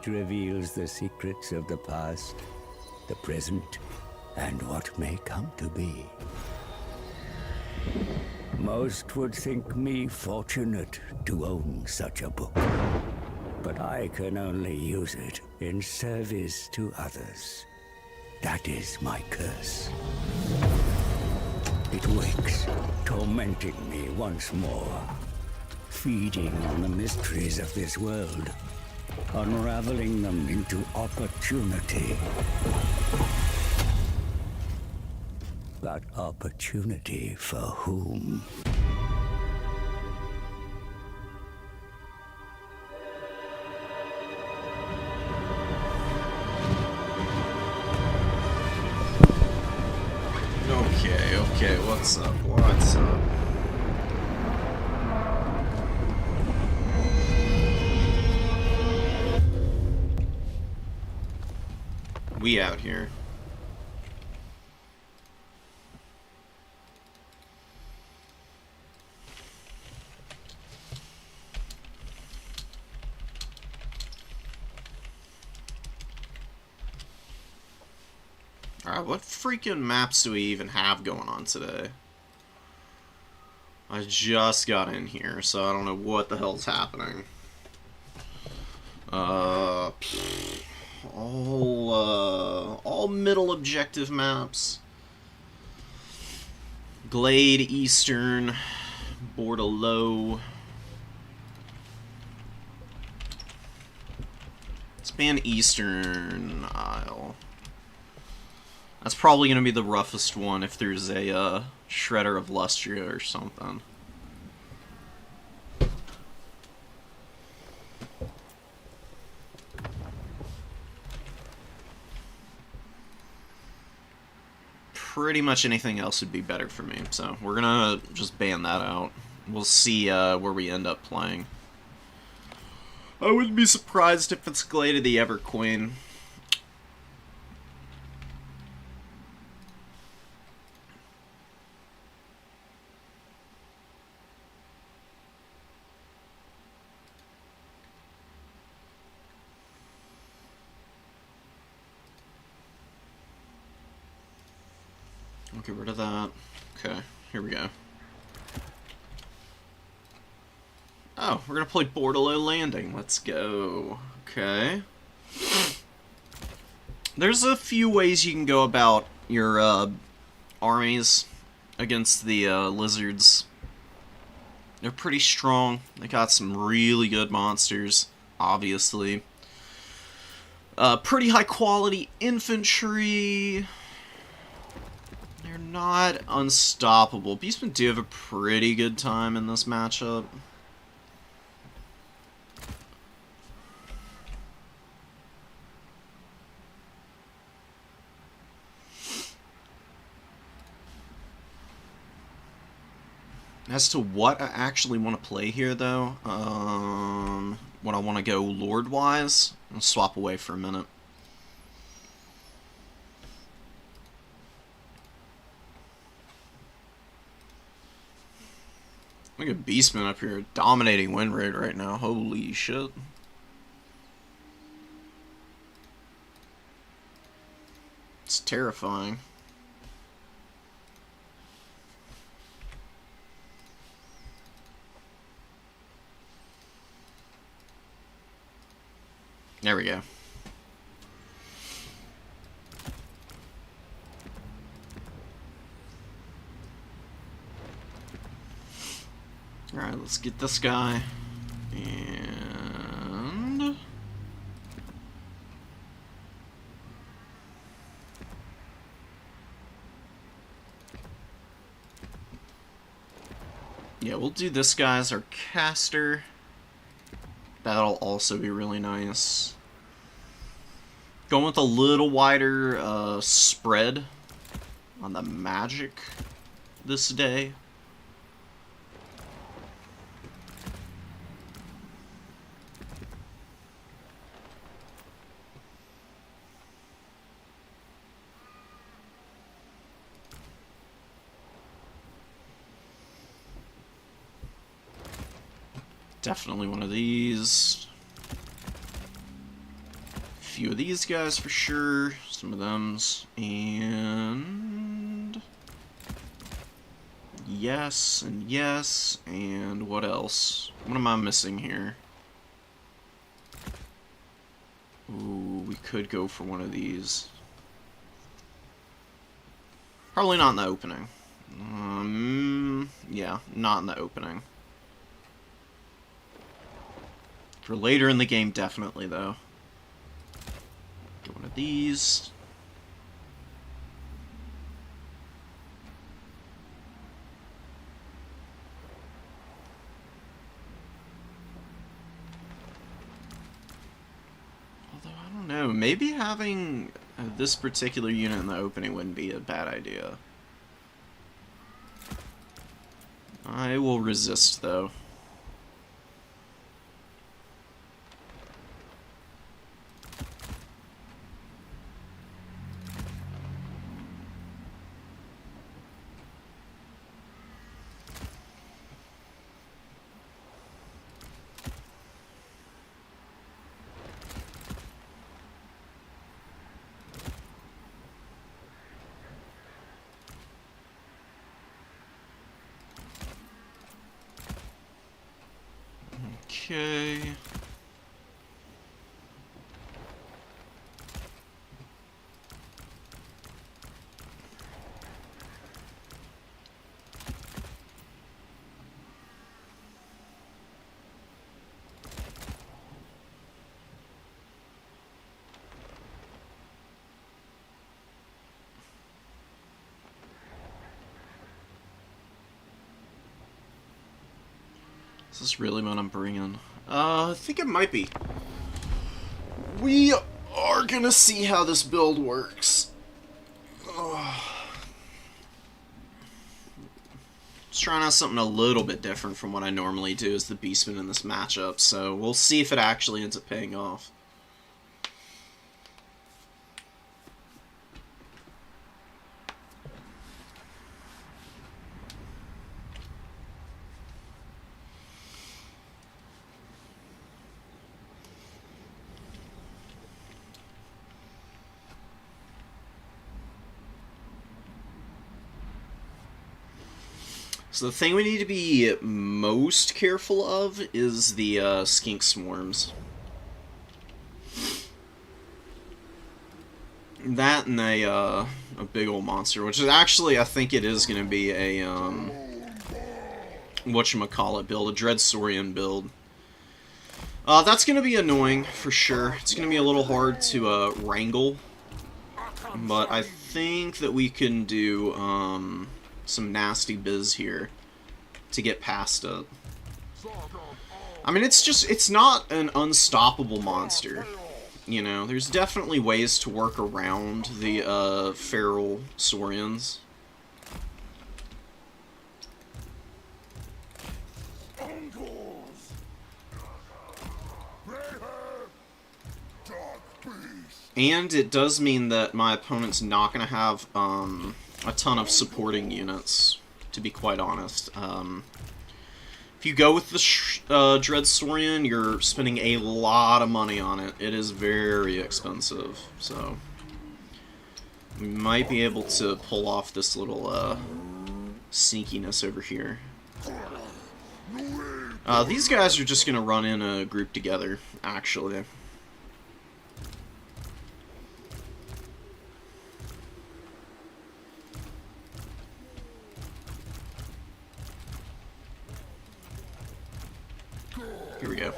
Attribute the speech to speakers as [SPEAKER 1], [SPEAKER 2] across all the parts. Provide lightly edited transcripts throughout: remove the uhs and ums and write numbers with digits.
[SPEAKER 1] It reveals the secrets of the past, the present, and what may come to be. Most would think me fortunate to own such a book, but I can only use it in service to others. That is my curse. It wakes, tormenting me once more, feeding on the mysteries of this world, unraveling them into opportunity. But opportunity for whom?
[SPEAKER 2] Okay, what's up? What's up? We out here. Alright, what freaking maps do we even have going on today? I just got in here, so I don't know what the hell's happening. All middle objective maps. Glade, Eastern, Bordelot. Let's ban Eastern Isle. That's probably going to be the roughest one if there's a Shredder of Lustria or something. Pretty much anything else would be better for me, so we're going to just ban that out. We'll see where we end up playing. I wouldn't be surprised if it's Glade of the Everqueen. I'll get rid of that. Okay, here we go. Oh, we're gonna play Bordelot Landing. Let's go. Okay. There's a few ways you can go about your armies against the lizards. They're pretty strong. They got some really good monsters, obviously. Pretty high quality infantry. They're not unstoppable. Beastmen do have a pretty good time in this matchup. As to what I actually want to play here, though, what I want to go Lord-wise, I'll swap away for a minute. Look at Beastmen up here, dominating win rate right now. Holy shit. It's terrifying. There we go. Alright, let's get this guy. And... yeah, we'll do this guy as our caster. That'll also be really nice. Going with a little wider spread on the magic this day. Definitely one of these. few of these guys for sure. Some of them's. And... yes, and yes, and what else? What am I missing here? Ooh, we could go for one of these. Probably not in the opening. Yeah, not in the opening. For later in the game, definitely, though. Get one of these. Although, I don't know, maybe having this particular unit in the opening wouldn't be a bad idea. I will resist, though. Okay. Is this really what I'm bringing? I think it might be. We are gonna see how this build works. Just trying out something a little bit different from what I normally do as the Beastmen in this matchup, so we'll see if it actually ends up paying off. So the thing we need to be most careful of is the skink swarms. That and a big old monster, which is actually, I think it is going to be a, whatchamacallit build, a Dread Saurian build. That's going to be annoying, for sure. It's going to be a little hard to wrangle, but I think that we can do some nasty biz here to get past it. I mean, it's not an unstoppable monster. You know, there's definitely ways to work around the feral saurians. And it does mean that my opponent's not going to have a ton of supporting units, to be quite honest. If you go with the Dread Saurian, you're spending a lot of money on it. It is very expensive, so we might be able to pull off this little sneakiness over here. These guys are just going to run in a group together, actually. Here we go.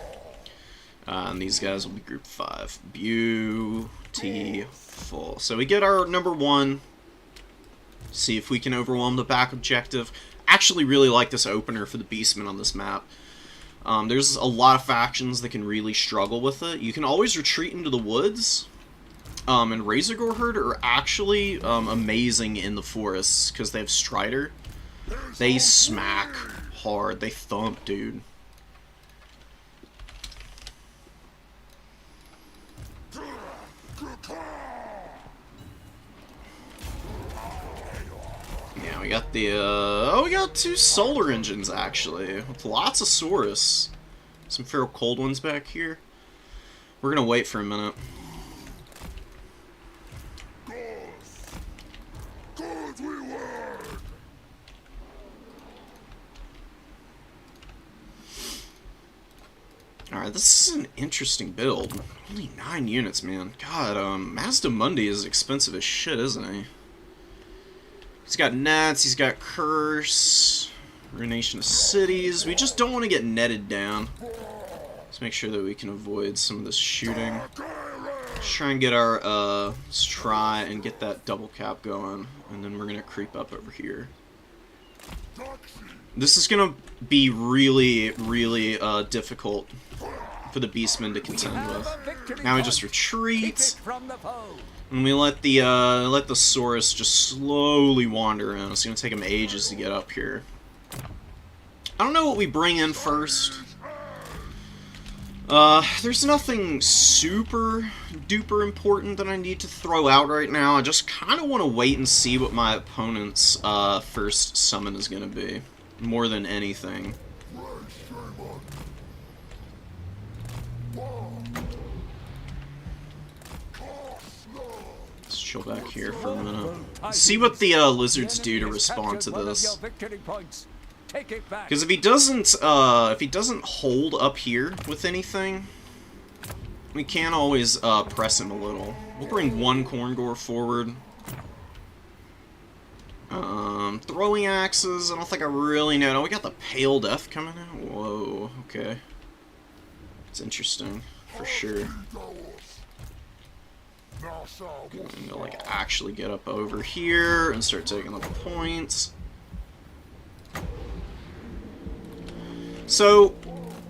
[SPEAKER 2] And these guys will be group 5. Beautiful. So we get our number 1. See if we can overwhelm the back objective. Actually really like this opener for the Beastmen on this map. There's a lot of factions that can really struggle with it. You can always retreat into the woods. And Razorgore Herd are actually amazing in the forests because they have Strider. They smack hard. They thump, dude. Yeah, we got the, oh, we got 2 solar engines, actually, with lots of Saurus. Some feral cold ones back here. We're gonna wait for a minute. Alright, this is an interesting build. Only 9 units, man. God, Mazda Mundi is expensive as shit, isn't he? He's got nets, he's got curse, ruination of cities. We just don't want to get netted down. Let's make sure that we can avoid some of this shooting. Let's try and get our, let's try and get that double cap going, and then we're gonna creep up over here. This is gonna be really, really, difficult for the Beastmen to contend with. Now we just retreat, and we let the Saurus just slowly wander in. It's gonna take him ages to get up here. I don't know what we bring in first. There's nothing super duper important that I need to throw out right now. I just kind of want to wait and see what my opponent's first summon is going to be, more than anything. Let's chill back here for a minute. See what the lizards do to respond to this. Because if he doesn't hold up here with anything, we can always press him a little. We'll bring one Corngore forward. Throwing axes, I don't think I really know. Oh, we got the Pale Death coming out? Whoa, okay. It's interesting, for sure. I'm gonna, like, actually get up over here and start taking the points. So,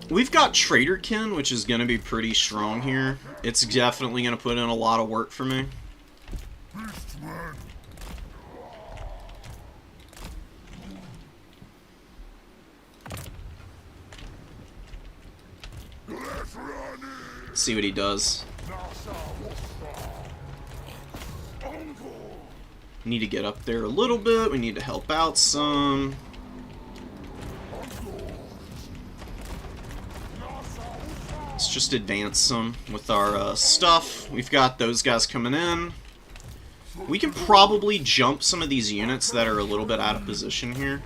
[SPEAKER 2] we've got Traderkin, which is going to be pretty strong here. It's definitely going to put in a lot of work for me. Let's see what he does. Need to get up there a little bit. We need to help out some. Let's just advance some with our stuff. We've got those guys coming in. We can probably jump some of these units that are a little bit out of position here.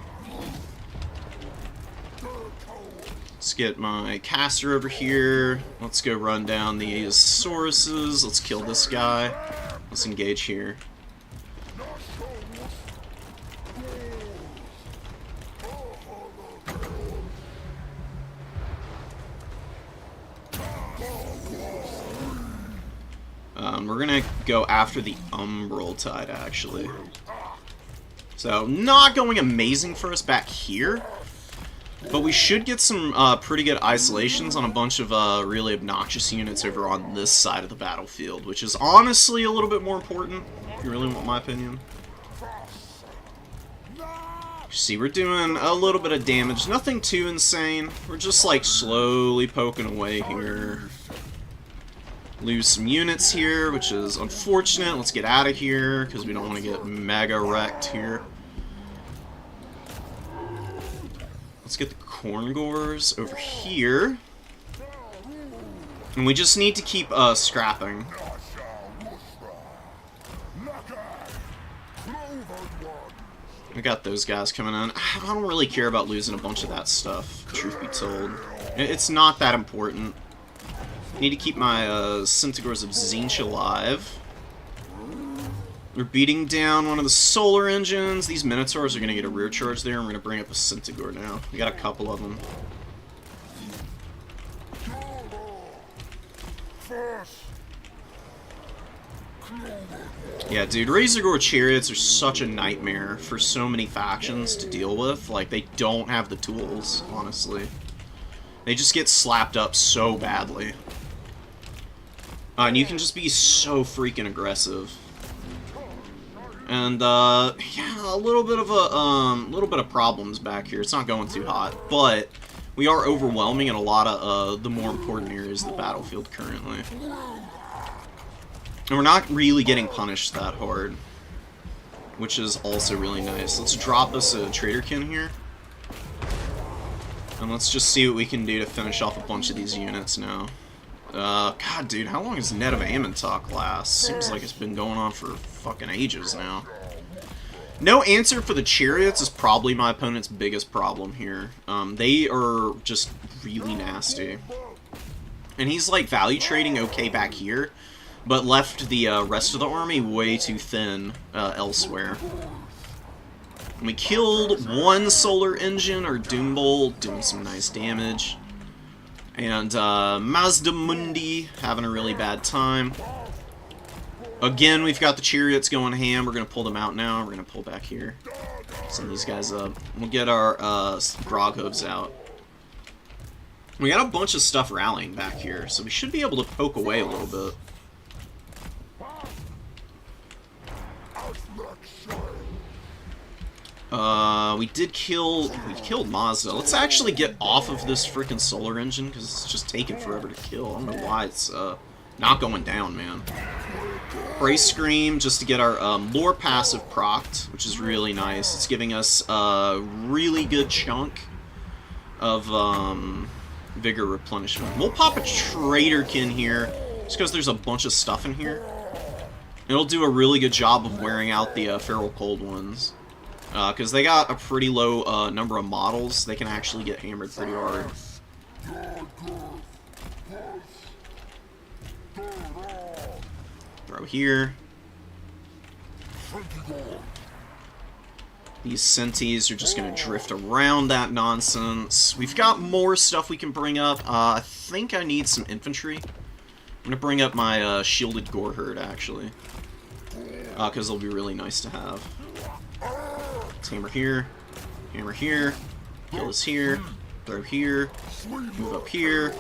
[SPEAKER 2] Let's get my caster over here. Let's go run down these Sauruses. Let's kill this guy. Let's engage here. We're gonna go after the Umbral Tide, actually. So, not going amazing for us back here, but we should get some pretty good isolations on a bunch of really obnoxious units over on this side of the battlefield, which is honestly a little bit more important, if you really want my opinion. See, we're doing a little bit of damage, nothing too insane. We're just like slowly poking away here. Lose some units here, which is unfortunate. Let's get out of here, because we don't want to get mega wrecked here. Let's get the Corngores over here. And we just need to keep scrapping. We got those guys coming in. I don't really care about losing a bunch of that stuff, truth be told. It's not that important. Need to keep my Centaurs of Tzeentch alive. We're beating down one of the solar engines. These Minotaurs are going to get a rear charge there. I'm going to bring up a Centaur now. We got a couple of them. Yeah, dude, Razorgore Chariots are such a nightmare for so many factions to deal with. Like, they don't have the tools, honestly. They just get slapped up so badly. And you can just be so freaking aggressive. And, yeah, a little bit of problems back here. It's not going too hot, but we are overwhelming in a lot of, the more important areas of the battlefield currently. And we're not really getting punished that hard, which is also really nice. Let's drop us a Traderkin here. And let's just see what we can do to finish off a bunch of these units now. God, dude, how long does Net of Ammontok last? Seems like it's been going on for fucking ages now. No answer for the Chariots is probably my opponent's biggest problem here. They are just really nasty. And he's, like, value trading okay back here, but left the rest of the army way too thin elsewhere. And we killed one solar engine, or Doom Bolt, doing some nice damage. And Mazda Mundi having a really bad time. Again, we've got the chariots going ham. We're going to pull them out now. We're going to pull back here. Send these guys up. We'll get our grog hooves out. We got a bunch of stuff rallying back here, so we should be able to poke away a little bit. We killed Mazda. Let's actually get off of this freaking solar engine, because it's just taking forever to kill. I don't know why it's not going down, man. Brace Scream, just to get our lore passive procced, which is really nice. It's giving us a really good chunk of vigor replenishment. We'll pop a Traderkin here, just because there's a bunch of stuff in here. It'll do a really good job of wearing out the Feral Cold ones. Because they got a pretty low number of models, they can actually get hammered pretty hard. Throw here. These Senties are just going to drift around that nonsense. We've got more stuff we can bring up. I think I need some infantry. I'm going to bring up my shielded Gore Herd, actually. Because they'll be really nice to have. Let's hammer here. Hammer here. Kill this here. Throw here. Move up here.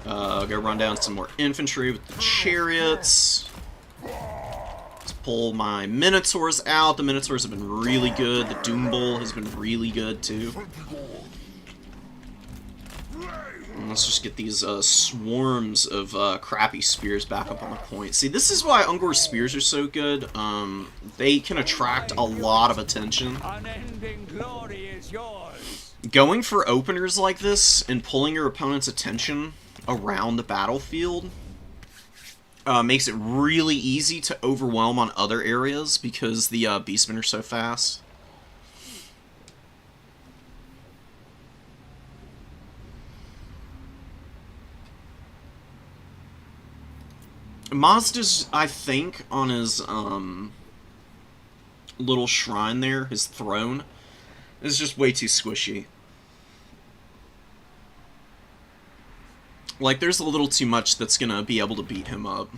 [SPEAKER 2] Go run down some more infantry with the chariots. Let's pull my Minotaurs out. The Minotaurs have been really good. The Doom Bowl has been really good, too. And let's just get these swarms of crappy spears back up on the point. See, this is why Ungor's spears are so good. They can attract a lot of attention.
[SPEAKER 1] Unending glory is yours.
[SPEAKER 2] Going for openers like this and pulling your opponent's attention around the battlefield makes it really easy to overwhelm on other areas because the Beastmen are so fast. Mazda's, I think, on his little shrine there, his throne, is just way too squishy. Like, there's a little too much that's gonna be able to beat him up.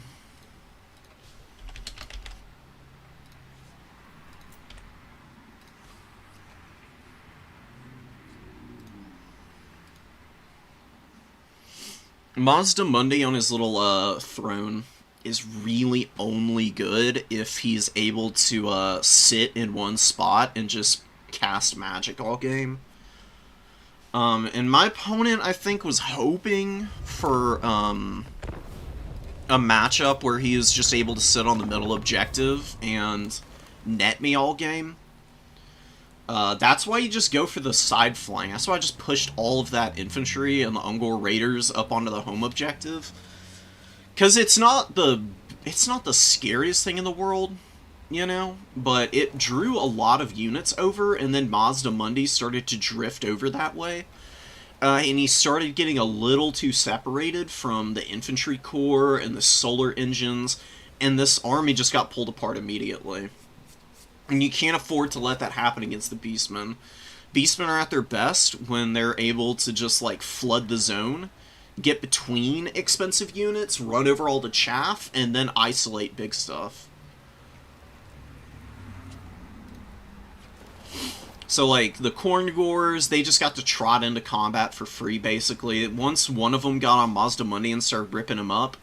[SPEAKER 2] Mazda Mundi on his little throne is really only good if he's able to sit in one spot and just cast magic all game. And my opponent, I think, was hoping for a matchup where he is just able to sit on the middle objective and net me all game. That's why you just go for the side flank. That's why I just pushed all of that infantry and the Ungor Raiders up onto the home objective. Because it's not the scariest thing in the world, you know? But it drew a lot of units over, and then Mazda Mundi started to drift over that way. And he started getting a little too separated from the infantry corps and the solar engines, and this army just got pulled apart immediately. And you can't afford to let that happen against the Beastmen. Beastmen are at their best when they're able to just, like, flood the zone, get between expensive units, run over all the chaff, and then isolate big stuff. So, like, the Corngors, they just got to trot into combat for free, basically. Once one of them got on Mazda Mundi and started ripping him up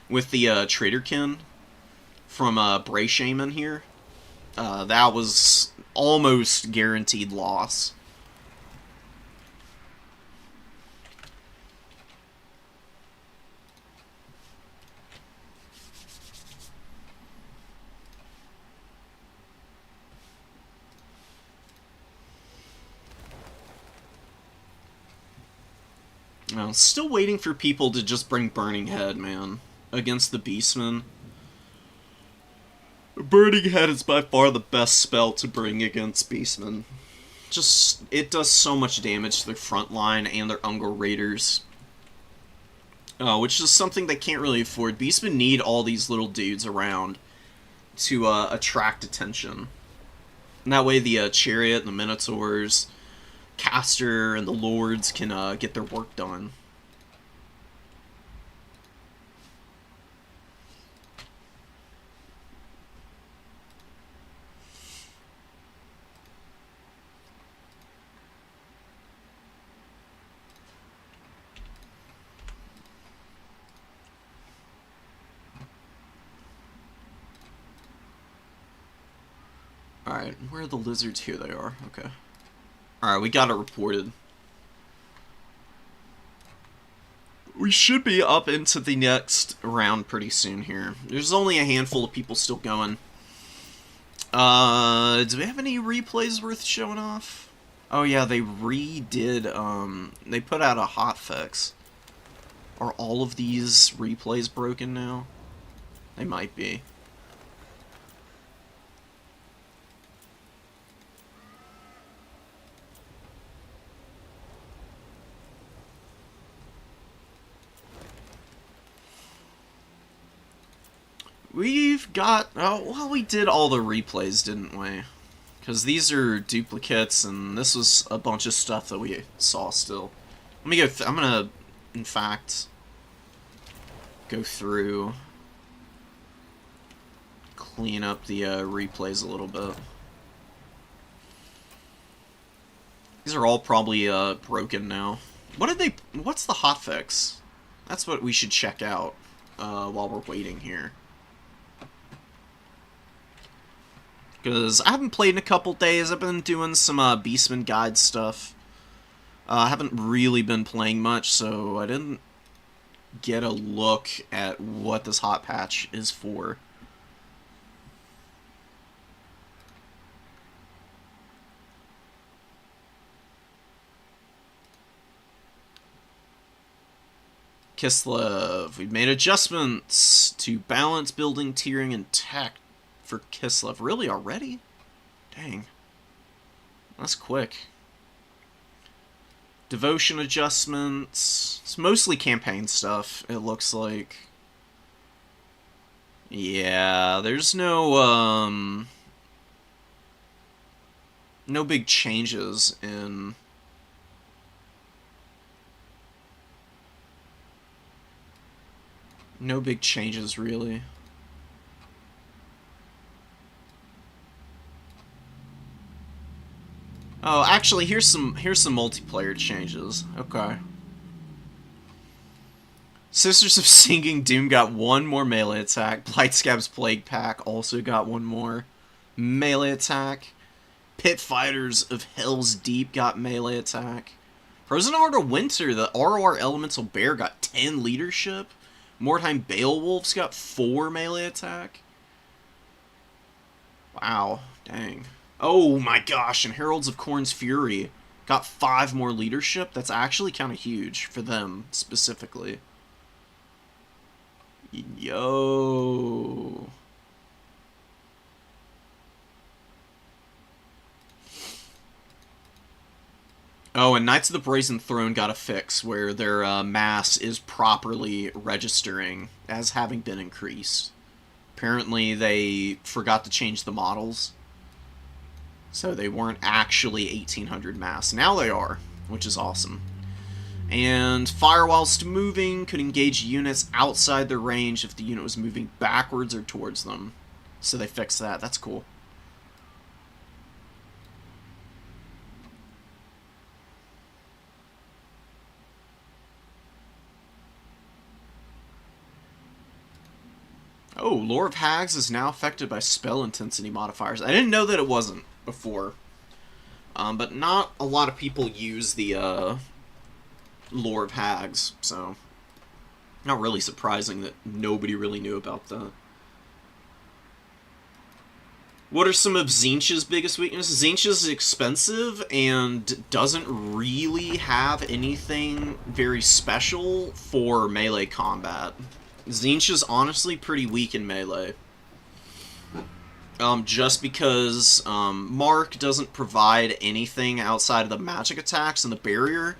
[SPEAKER 2] with the Traderkin from Bray Shaman here, that was almost guaranteed loss. Still waiting for people to just bring Burning Head, man, against the Beastmen. Burning Head is by far the best spell to bring against Beastmen. Just, it does so much damage to their front line and their Ungor Raiders. which is something they can't really afford. Beastmen need all these little dudes around to attract attention. And that way the Chariot and the Minotaurs, Caster, and the Lords can get their work done. Alright, where are the lizards? Here they are. Okay. Alright, we got it reported. We should be up into the next round pretty soon here. There's only a handful of people still going. Do we have any replays worth showing off? Oh yeah, they redid, they put out a hotfix. Are all of these replays broken now? They might be. We've got... Oh, well, we did all the replays, didn't we? Because these are duplicates, and this was a bunch of stuff that we saw still. Let me go... I'm gonna, in fact, go through... Clean up the replays a little bit. These are all probably broken now. What did they... What's the hotfix? That's what we should check out while we're waiting here. Because I haven't played in a couple days. I've been doing some Beastmen guide stuff. I haven't really been playing much, so I didn't get a look at what this hot patch is for. Kislev. We've made adjustments to balance, building, tiering, and tech for Kislev. Really, already? Dang. That's quick. Devotion adjustments. It's mostly campaign stuff, it looks like. Yeah, there's no, no big changes in... No big changes, really. Oh, actually, here's some multiplayer changes. Okay. Sisters of Singing Doom got one more melee attack. Blightscab's Plague Pack also got one more melee attack. Pit Fighters of Hell's Deep got melee attack. Frozen Art of Winter, the ROR Elemental Bear got 10 leadership. Mordheim Beowulf's got 4 melee attack. Wow, dang. Oh my gosh, and Heralds of Khorne's Fury got 5 more leadership. That's actually kind of huge for them, specifically. Yo. Oh, and Knights of the Brazen Throne got a fix where their mass is properly registering as having been increased. Apparently they forgot to change the models. So they weren't actually 1800 mass. Now they are, which is awesome. And fire whilst moving could engage units outside their range if the unit was moving backwards or towards them. So they fixed that. That's cool. Oh, Lore of Hags is now affected by spell intensity modifiers. I didn't know that it wasn't before. But not a lot of people use the Lore of Hags, so not really surprising that nobody really knew about that. What are some of Tzeentch's biggest weaknesses? Tzeentch is expensive and doesn't really have anything very special for melee combat. Tzeentch is honestly pretty weak in melee. Just because Mark doesn't provide anything outside of the magic attacks and the barrier.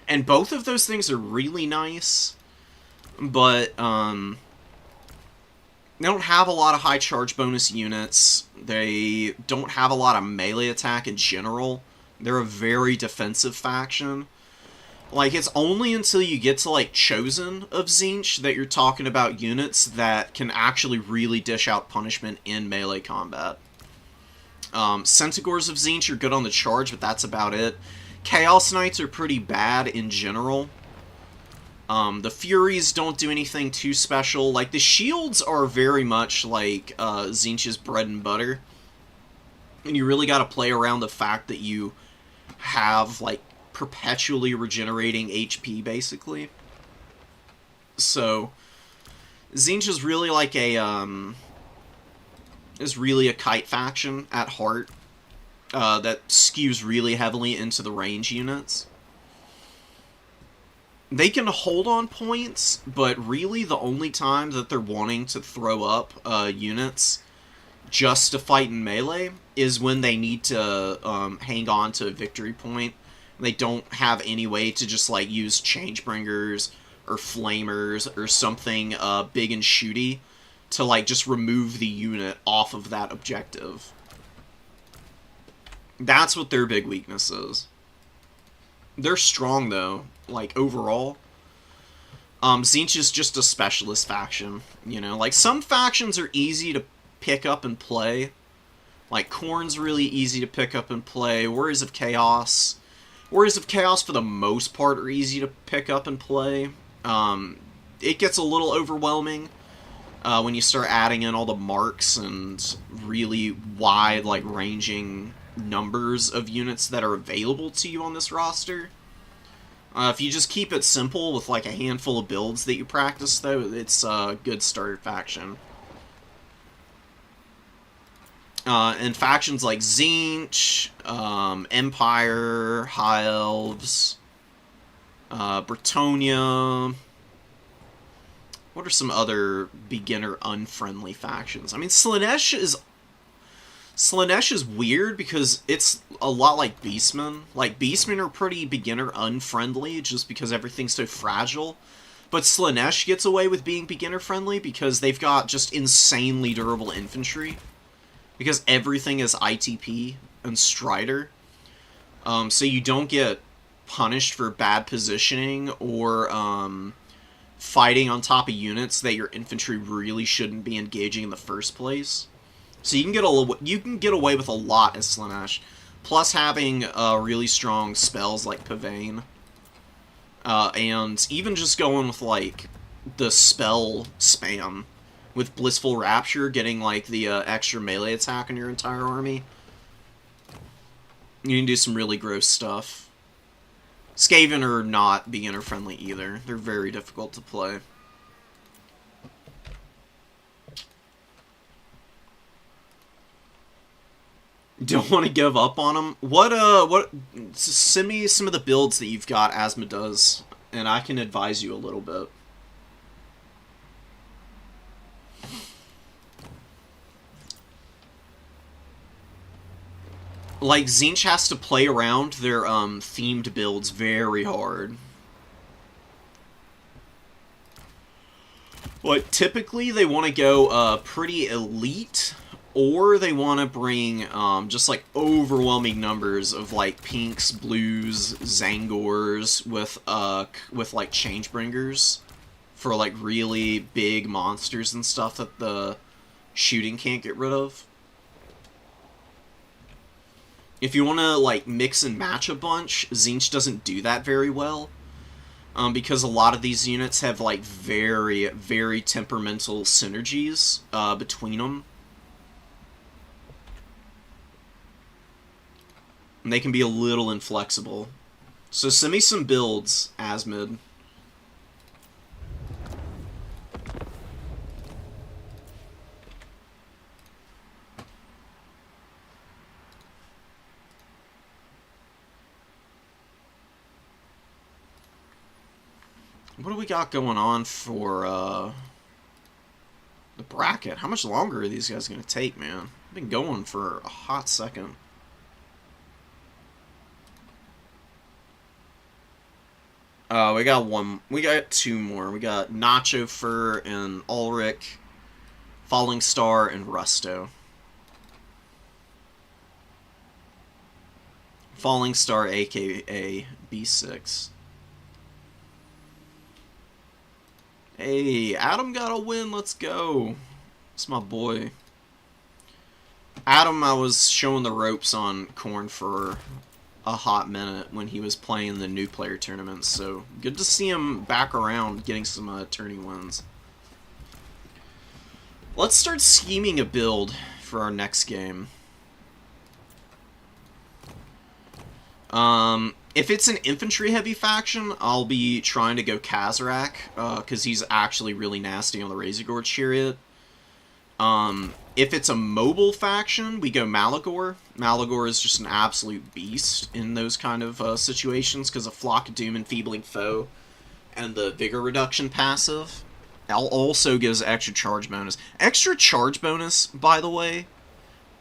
[SPEAKER 2] And both of those things are really nice. But, they don't have a lot of high charge bonus units. They don't have a lot of melee attack in general. They're a very defensive faction. Like, it's only until you get to, like, Chosen of Tzeentch that you're talking about units that can actually really dish out punishment in melee combat. Centaurs of Tzeentch are good on the charge, but that's about it. Chaos Knights are pretty bad in general. The Furies don't do anything too special. Like, the Shields are very much like Tzeentch's bread and butter. And you really gotta play around the fact that you have, like, perpetually regenerating HP, basically. So, Tzeentch is really like a, is really a kite faction at heart. That skews really heavily into the range units. They can hold on points, but really the only time that they're wanting to throw up units just to fight in melee is when they need to hang on to a victory point. They don't have any way to just, like, use Changebringers or Flamers or something big and shooty to, like, just remove the unit off of that objective. That's what their big weakness is. They're strong, though, like, overall. Tzeentch is just a specialist faction, you know? Like, some factions are easy to pick up and play. Like, Khorne's really easy to pick up and play. Warriors of Chaos, for the most part, are easy to pick up and play. It gets a little overwhelming when you start adding in all the marks and really wide, like, ranging numbers of units that are available to you on this roster. If you just keep it simple with, like, a handful of builds that you practice, though, it's a good starter faction. And factions like Tzeentch, Empire, High Elves, Bretonnia. What are some other beginner-unfriendly factions? I mean, Slaanesh is weird because it's a lot like Beastmen. Like, Beastmen are pretty beginner-unfriendly just because everything's so fragile. But Slaanesh gets away with being beginner-friendly because they've got just insanely durable infantry. Because everything is ITP and Strider. So you don't get punished for bad positioning or fighting on top of units that your infantry really shouldn't be engaging in the first place. So you can get away with a lot as Slaanesh, plus having really strong spells like Pavane, and even just going with, like, the spell spam with Blissful Rapture, getting, like, the extra melee attack on your entire army. You can do some really gross stuff. Skaven are not beginner friendly either. They're very difficult to play. Don't want to give up on them. Send me some of the builds that you've got Asma does, and I can advise you a little bit. Like, Tzeentch has to play around their themed builds very hard. Like, typically they want to go pretty elite, or they want to bring just, like, overwhelming numbers of, like, pinks, blues, Zangors with like, Changebringers for, like, really big monsters and stuff that the shooting can't get rid of. If you want to, like, mix and match a bunch, Tzeentch doesn't do that very well. Because a lot of these units have, like, very, very temperamental synergies between them. And they can be a little inflexible. So send me some builds, Asmid. What do we got going on for the bracket? How much longer are these guys going to take, man? I've been going for a hot second. We got one. We got two more. We got Nacho Fur and Ulrich, Falling Star and Rusto. Falling Star, aka B6. Hey, Adam got a win. Let's go. It's my boy. Adam, I was showing the ropes on Korn for a hot minute when he was playing the new player tournaments, so good to see him back around getting some tourney wins. Let's start scheming a build for our next game. If it's an infantry heavy faction, I'll be trying to go Kazarak, because he's actually really nasty on the Razor Gorge chariot. If it's a mobile faction, we go Malagor. Malagor is just an absolute beast in those kind of situations because of Flock of Doom, Enfeebling Foe, and the Vigor Reduction passive. Also gives extra charge bonus. Extra charge bonus, by the way,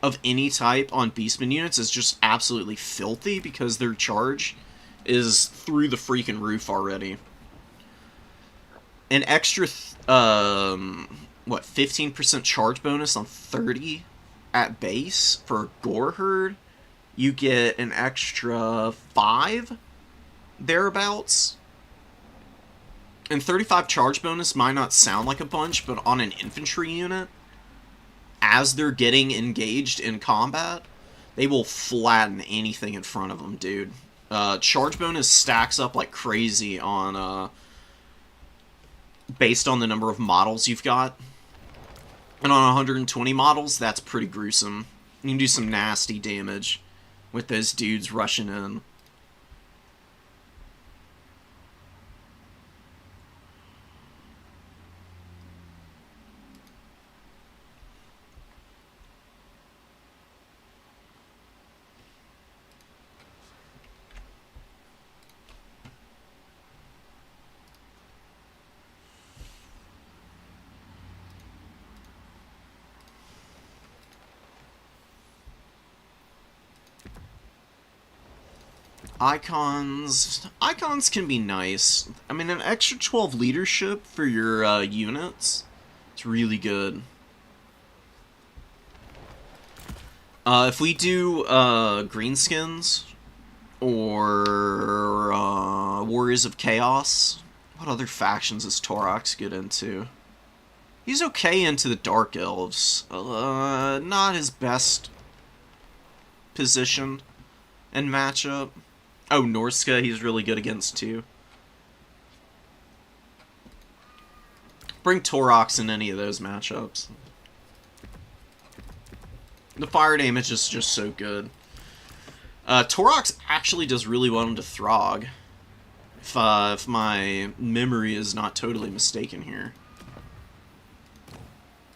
[SPEAKER 2] of any type on Beastmen units is just absolutely filthy because their charge is through the freaking roof already. An extra, 15% charge bonus on 30 at base for Gore Herd. You get an extra 5 thereabouts. And 35 charge bonus might not sound like a bunch, but on an infantry unit, as they're getting engaged in combat, they will flatten anything in front of them, dude. Charge bonus stacks up like crazy on, based on the number of models you've got. And on 120 models, that's pretty gruesome. You can do some nasty damage with those dudes rushing in. Icons can be nice. I mean, an extra 12 leadership for your units, it's really good. If we do greenskins or Warriors of Chaos, what other factions does Torox get into? He's okay into the Dark Elves. Not his best position and matchup. Oh, Norska, he's really good against too. Bring Torox in any of those matchups. The fire damage is just so good. Torox actually does really well into Throg. If my memory is not totally mistaken here.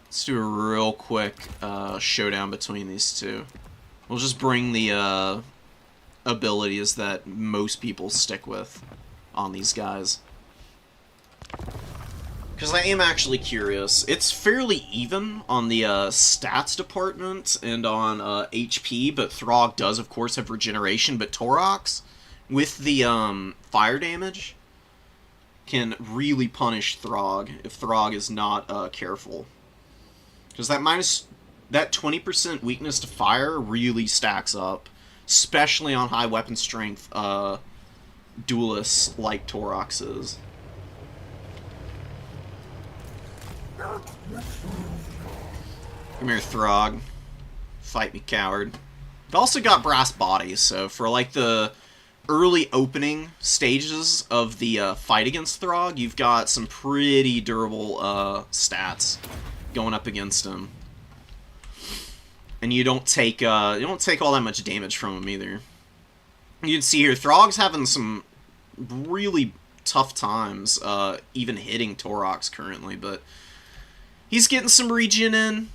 [SPEAKER 2] Let's do a real quick showdown between these two. We'll just bring the abilities that most people stick with on these guys. Because I am actually curious. It's fairly even on the stats department and on HP, but Throg does, of course, have regeneration. But Torox, with the fire damage, can really punish Throg if Throg is not careful. Because that 20% weakness to fire really stacks up, especially on high weapon strength duelists like Torox is. Come here, Throg. Fight me, coward. I've also got brass bodies, so for like the early opening stages of the fight against Throg, you've got some pretty durable stats going up against him. And you don't take all that much damage from him either. You can see here, Throg's having some really tough times even hitting Torox currently, but he's getting some regen in.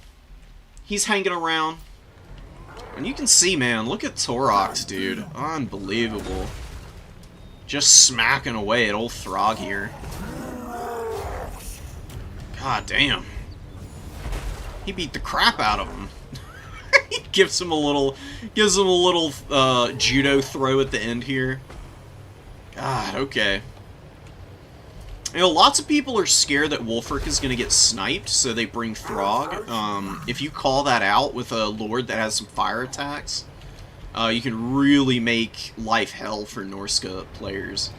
[SPEAKER 2] He's hanging around. And you can see, man, look at Torox, dude. Unbelievable. Just smacking away at old Throg here. God damn. He beat the crap out of him. He gives him a little judo throw at the end here. God, okay. You know, lots of people are scared that Wulfric is going to get sniped, so they bring Throg. If you call that out with a Lord that has some fire attacks, you can really make life hell for Norska players.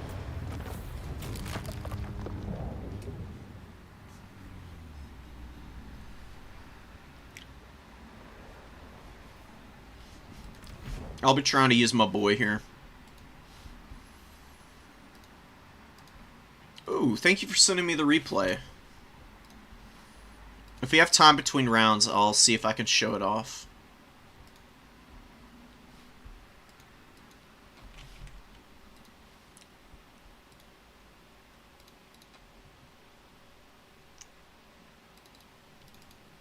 [SPEAKER 2] I'll be trying to use my boy here. Ooh, thank you for sending me the replay. If we have time between rounds, I'll see if I can show it off.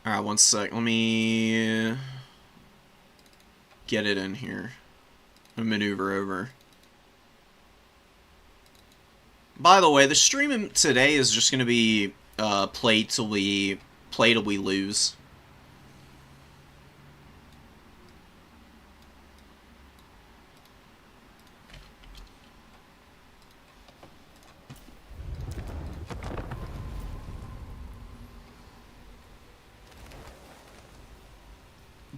[SPEAKER 2] Alright, one sec. Let me get it in here. And maneuver over. By the way, the stream today is just going to be play till we lose.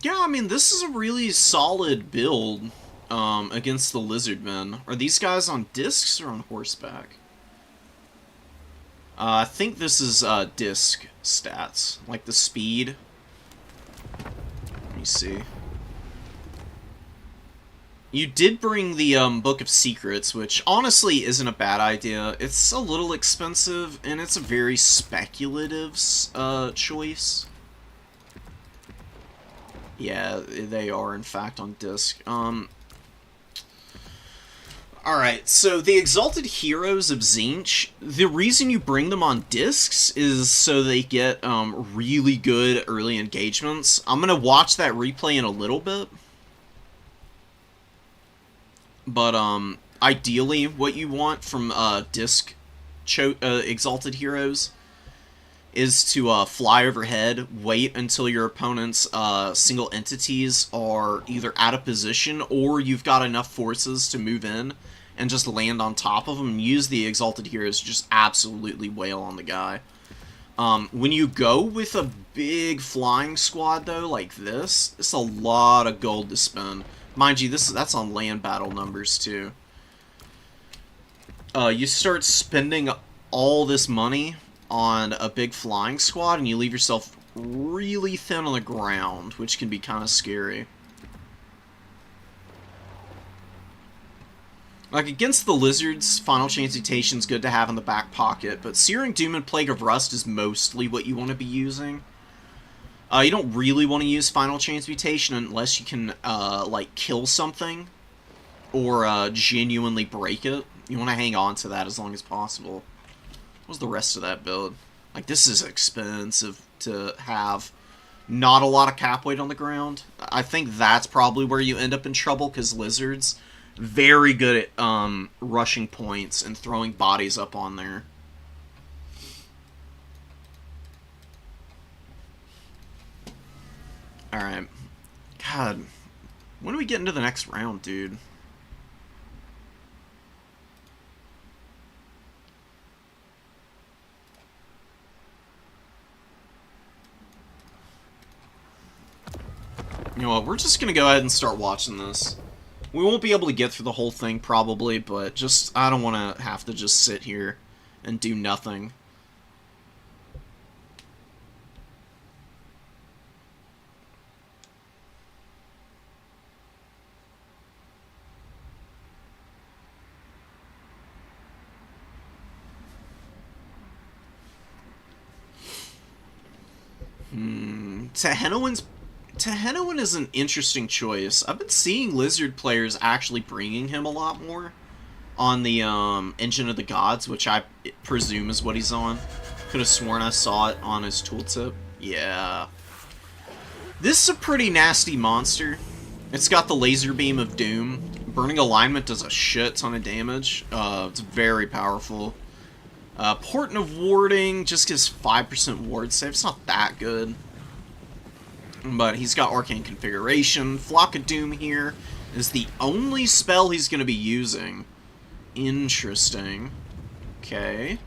[SPEAKER 2] Yeah, I mean, this is a really solid build against the Lizardmen. Are these guys on discs or on horseback? I think this is disc stats, like the speed. Let me see. You did bring the Book of Secrets, which honestly isn't a bad idea. It's a little expensive, and it's a very speculative choice. Yeah, they are in fact on disc. Alright, so the Exalted Heroes of Tzeentch, the reason you bring them on discs is so they get really good early engagements. I'm going to watch that replay in a little bit. But ideally, what you want from disc Exalted Heroes is to fly overhead, wait until your opponent's single entities are either out of position or you've got enough forces to move in and just land on top of them. Use the Exalted Heroes to just absolutely wail on the guy. When you go with a big flying squad, though, like this, it's a lot of gold to spend. Mind you, that's on land battle numbers, too. You start spending all this money on a big flying squad, and you leave yourself really thin on the ground, which can be kind of scary. Like, against the Lizards, Final Transmutation's good to have in the back pocket, but Searing Doom and Plague of Rust is mostly what you want to be using. You don't really want to use Final Transmutation unless you can, like, kill something or genuinely break it. You want to hang on to that as long as possible. What's the rest of that build? Like, this is expensive to have. Not a lot of cap weight on the ground. I think that's probably where you end up in trouble, because Lizards, very good at rushing points and throwing bodies up on there. Alright. God. When do we get into the next round, dude? You know what, we're just gonna go ahead and start watching this. We won't be able to get through the whole thing, probably, but just, I don't want to have to just sit here and do nothing. Tehenowen is an interesting choice. I've been seeing Lizard players actually bringing him a lot more on the Engine of the Gods, which I presume is what he's on. Could have sworn I saw it on his tooltip. Yeah. This is a pretty nasty monster. It's got the Laser Beam of Doom. Burning Alignment does a shit ton of damage. It's very powerful. Portent of Warding just gives 5% ward save. It's not that good. But he's got Arcane Configuration. Flock of Doom here is the only spell he's going to be using. Interesting. Okay.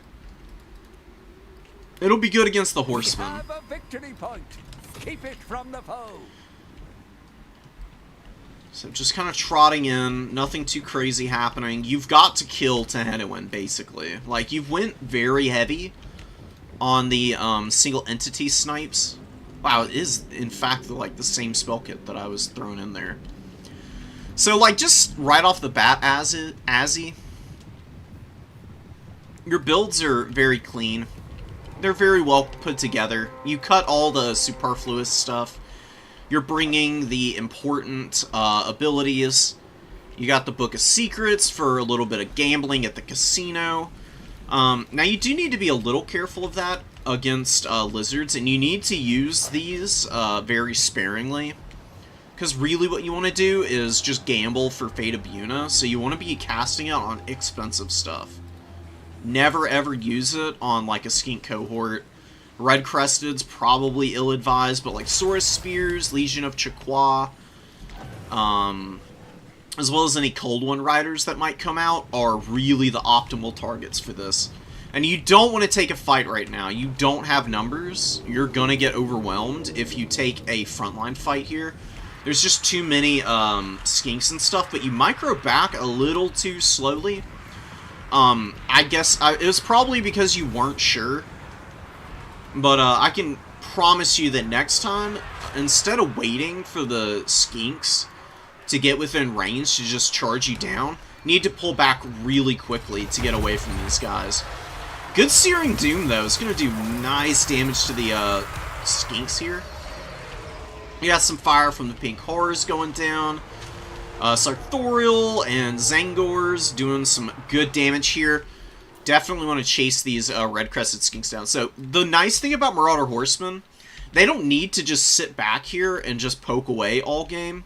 [SPEAKER 2] It'll be good against the
[SPEAKER 1] We
[SPEAKER 2] horsemen.
[SPEAKER 1] have a victory point. Keep it from the foe.
[SPEAKER 2] So just kind of trotting in, nothing too crazy happening. You've got to kill Tehenowin, basically. Like, you've went very heavy on the single entity snipes. Wow, it is, in fact, like the same spell kit that I was throwing in there. So, like, just right off the bat, Azzy, your builds are very clean. They're very well put together. You cut all the superfluous stuff. You're bringing the important abilities. You got the Book of Secrets for a little bit of gambling at the casino. Now, you do need to be a little careful of that against lizards, and you need to use these very sparingly. Because really what you want to do is just gamble for Fate of Buna, so you want to be casting it on expensive stuff. Never ever use it on like a skink cohort. Red Crested's probably ill-advised, but like Saurus Spears, Legion of Chaqua, as well as any Cold One Riders that might come out, are really the optimal targets for this. And you don't want to take a fight right now. You don't have numbers. You're gonna get overwhelmed if you take a frontline fight here. There's just too many skinks and stuff, but you micro back a little too slowly. I guess it was probably because you weren't sure. But I can promise you that next time, instead of waiting for the skinks to get within range to just charge you down, you need to pull back really quickly to get away from these guys. Good Searing Doom, though. It's going to do nice damage to the skinks here. You got some fire from the Pink Horrors going down. Sartorial and Zangors doing some good damage here. Definitely want to chase these red-crested skinks down. So, the nice thing about Marauder Horsemen, they don't need to just sit back here and just poke away all game.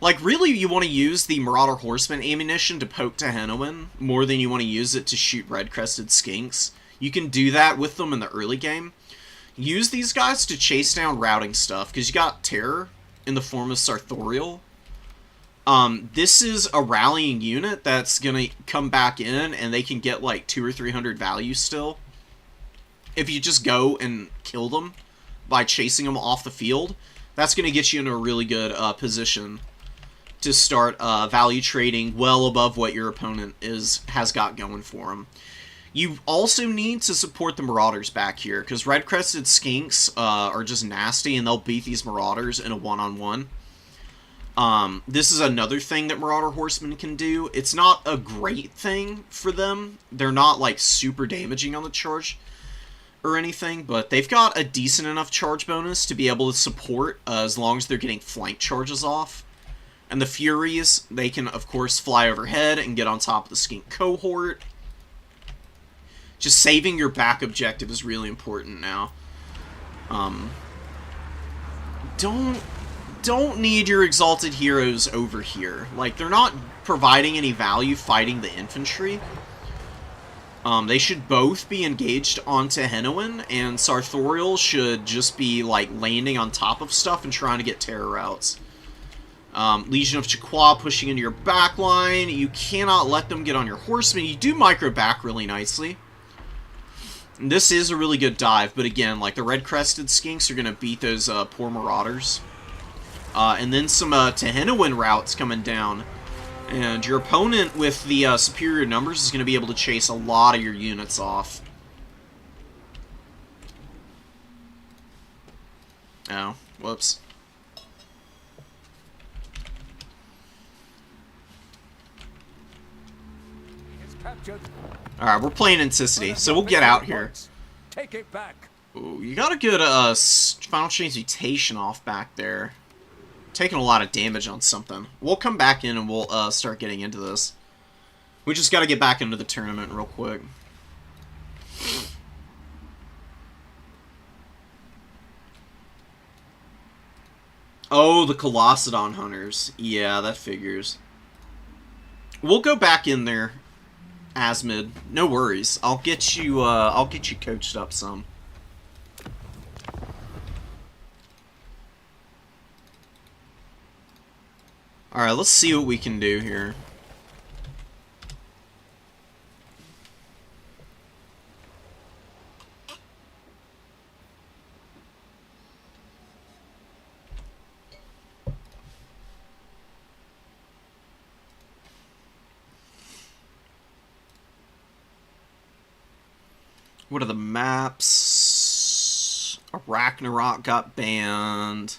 [SPEAKER 2] Like, really, you want to use the Marauder Horseman ammunition to poke Tehenowin more than you want to use it to shoot red-crested skinks. You can do that with them in the early game. Use these guys to chase down routing stuff, because you got Terror in the form of Sartorial. This is a rallying unit that's gonna come back in, and they can get like 200 or 300 value still. If you just go and kill them by chasing them off the field, that's gonna get you in a really good position to start value trading well above what your opponent has got going for them. You also need to support the Marauders back here, because red-crested skinks are just nasty, and they'll beat these Marauders in a one-on-one. This is another thing that Marauder Horsemen can do. It's not a great thing for them. They're not, like, super damaging on the charge or anything, but they've got a decent enough charge bonus to be able to support as long as they're getting flank charges off. And the Furies, they can, of course, fly overhead and get on top of the skink cohort. Just saving your back objective is really important now. Don't need your Exalted Heroes over here. Like, they're not providing any value fighting the infantry. They should both be engaged onto Tehenowin, and Sartorial should just be, like, landing on top of stuff and trying to get terror routes. Legion of Chaqua pushing into your backline. You cannot let them get on your horsemen. You do micro back really nicely. And this is a really good dive, but again, like, the red-crested skinks are going to beat those poor Marauders. And then some Tehenowin routes coming down. And your opponent with the superior numbers is going to be able to chase a lot of your units off. Oh, whoops. Alright, we're playing Anticity, so we'll get out here.
[SPEAKER 1] Take it back.
[SPEAKER 2] Ooh, you got a good Final Transmutation off back there. Taking a lot of damage on something. We'll come back in and we'll start getting into this. We just got to get back into the tournament real quick. Oh, the Colossedon Hunters. Yeah, that figures. We'll go back in there, Asmid. No worries. I'll get you coached up some. Alright, let's see what we can do here. What are the maps? Ragnarok got banned.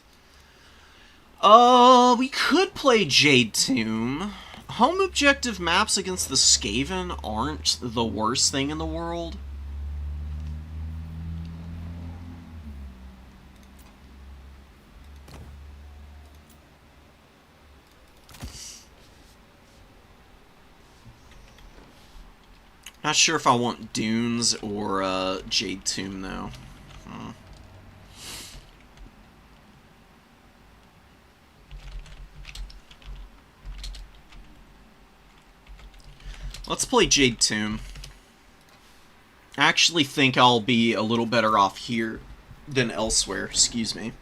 [SPEAKER 2] We could play Jade Tomb. Home objective maps against the Skaven aren't the worst thing in the world. Not sure if I want Dunes or Jade Tomb, though. Let's play Jade Tomb. I actually think I'll be a little better off here than elsewhere. Excuse me.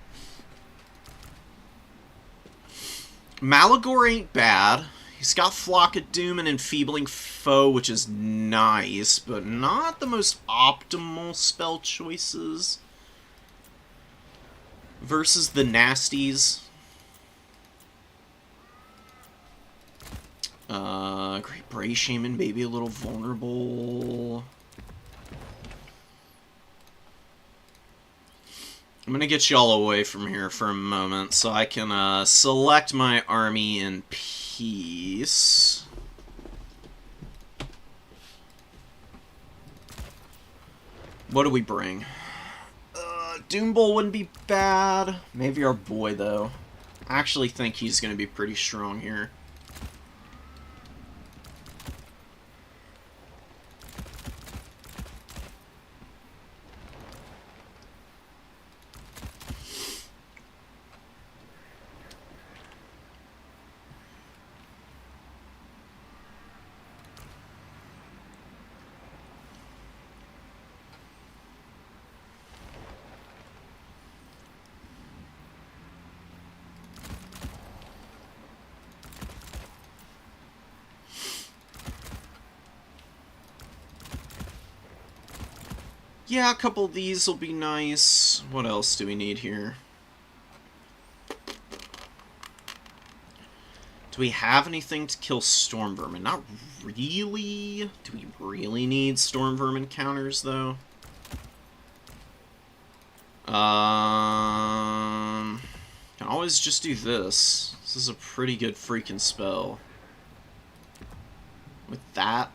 [SPEAKER 2] Malagor ain't bad. He's got Flock of Doom and Enfeebling Foe, which is nice, but not the most optimal spell choices. Versus the Nasties. Great Bray Shaman, maybe a little vulnerable. I'm gonna get y'all away from here for a moment so I can select my army in peace. What do we bring? Doombull wouldn't be bad. Maybe our boy, though. I actually think he's gonna be pretty strong here. Yeah, a couple of these will be nice. What else do we need here? Do we have anything to kill Storm Vermin? Not really. Do we really need Storm Vermin counters, though? Can always just do this. This is a pretty good freaking spell. With that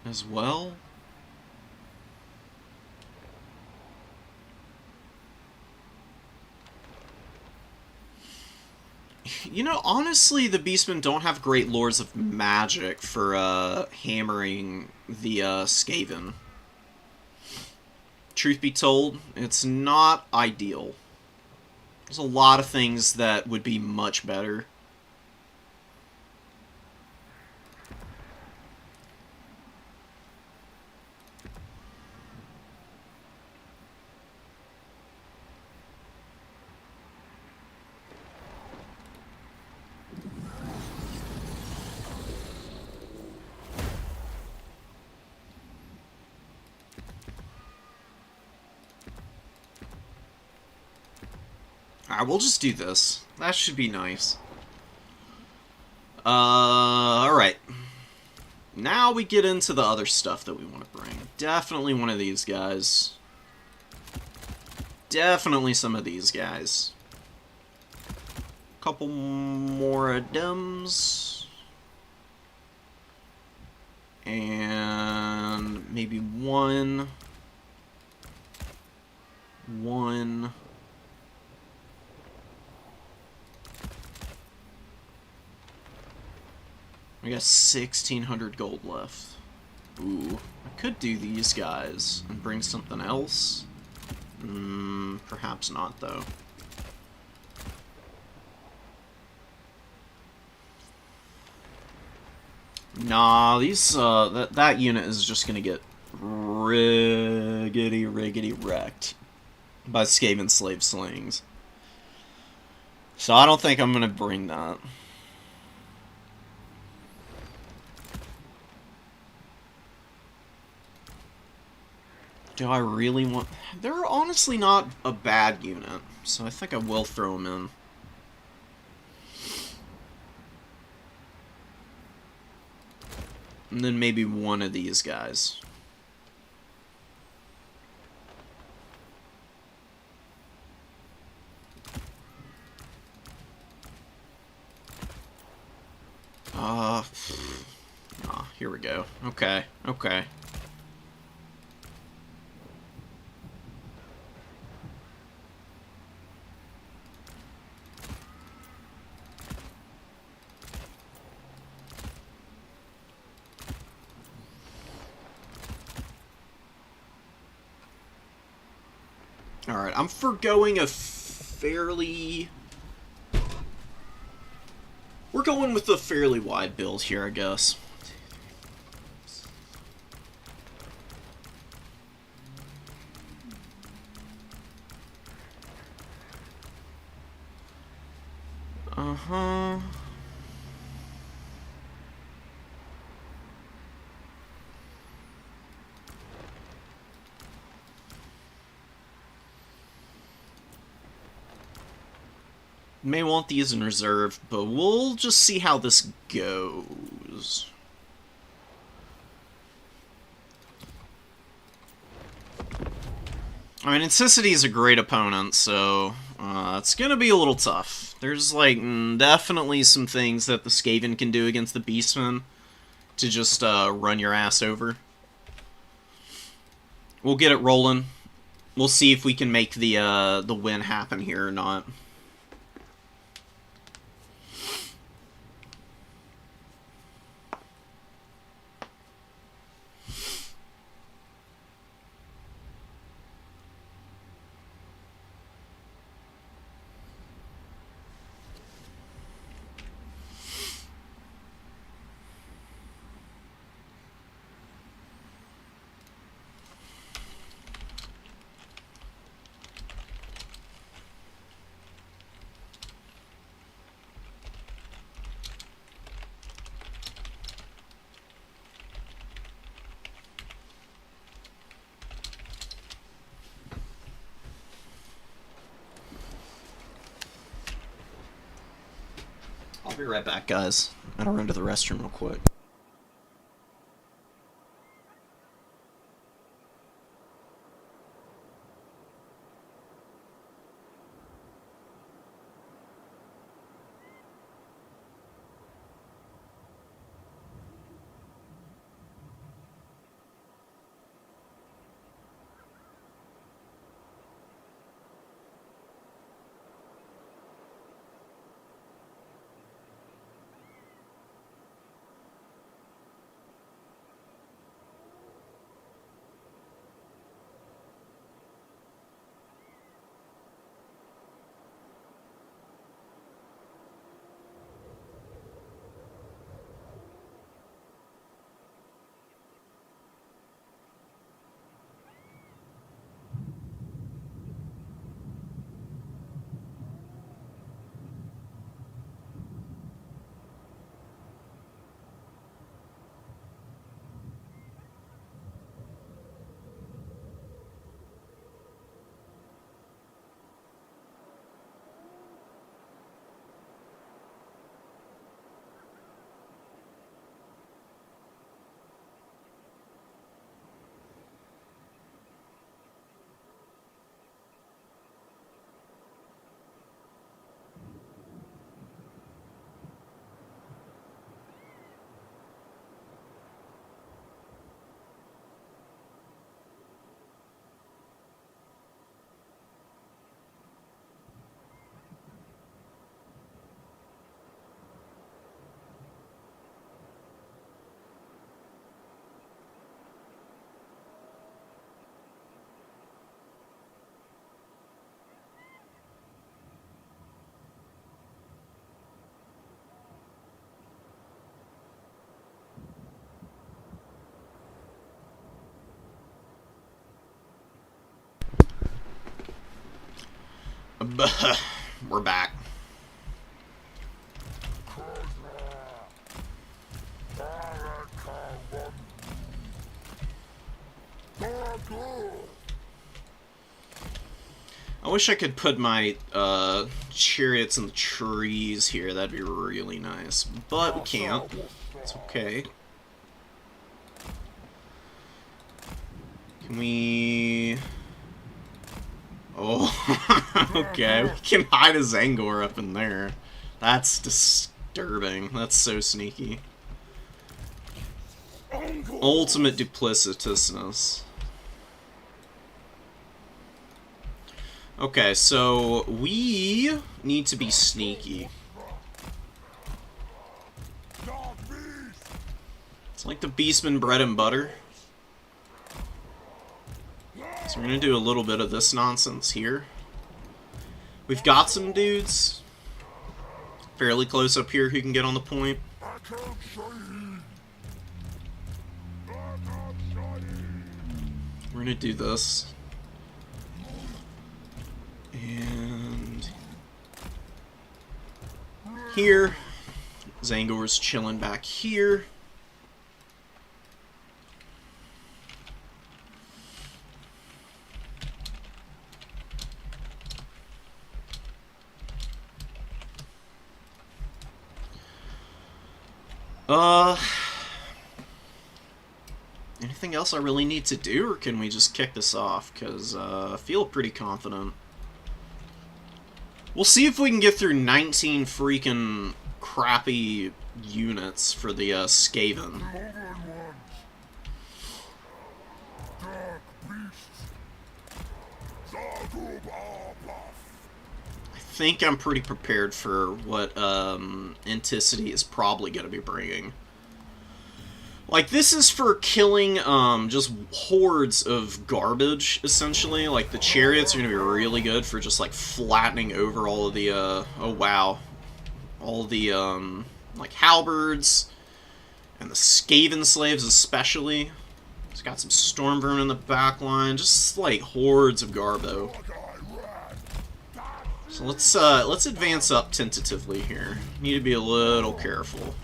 [SPEAKER 2] as well. You know, honestly, the Beastmen don't have great lores of magic for hammering the Skaven. Truth be told, it's not ideal. There's a lot of things that would be much better. Alright, we'll just do this. That should be nice. Alright. Now we get into the other stuff that we want to bring. Definitely one of these guys. Definitely some of these guys. Couple more Adems. And maybe one. We got 1,600 gold left. Ooh, I could do these guys and bring something else. Perhaps not, though. Nah, these, that unit is just gonna get riggedy wrecked by Skaven slave slings. So I don't think I'm gonna bring that. Do I really want... They're honestly not a bad unit, so I think I will throw them in. And then maybe one of these guys. Ah, here we go. Okay, okay. Alright, I'm forgoing a fairly... We're going with a fairly wide build here, I guess. Uh-huh. May want these in reserve, but we'll just see how this goes. I mean, Incicity is a great opponent, so it's gonna be a little tough. There's, like, definitely some things that the Skaven can do against the Beastmen to just run your ass over. We'll get it rolling. We'll see if we can make the win happen here or not. I'll be right back, guys. I gotta run to the restroom real quick. We're back. I wish I could put my chariots in the trees here. That'd be really nice. But we can't. It's okay. Can we... Oh, okay. We can hide a Zangor up in there. That's disturbing. That's so sneaky. Ultimate duplicitousness. Okay, so we need to be sneaky. It's like the Beastmen bread and butter. So we're gonna do a little bit of this nonsense here. We've got some dudes fairly close up here who can get on the point. We're gonna do this. And here, Zangor's chilling back here. Anything else I really need to do, or can we just kick this off? Because I feel pretty confident. We'll see if we can get through 19 freaking crappy units for the Skaven. I think I'm pretty prepared for what Anticity is probably going to be bringing. Like, this is for killing just hordes of garbage, essentially. Like, the chariots are going to be really good for just, like, flattening over all of the, oh wow. All the, like, halberds. And the Skaven slaves, especially. It's got some storm vermin in the back line. Just, like, hordes of garbo. So let's advance up tentatively here. Need to be a little careful.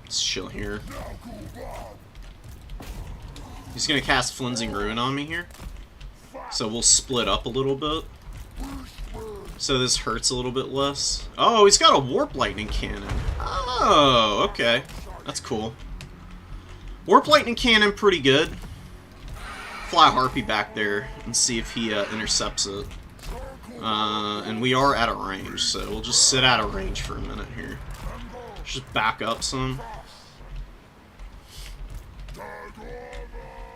[SPEAKER 2] Let's chill here. He's gonna cast Flensing Ruin on me here. So we'll split up a little bit. So this hurts a little bit less. Oh, he's got a Warp Lightning Cannon. Oh, okay. That's cool. Warp Lightning Cannon, pretty good. Fly Harpy back there and see if he intercepts it. And we are out of range, so we'll just sit out of range for a minute here. Just back up some.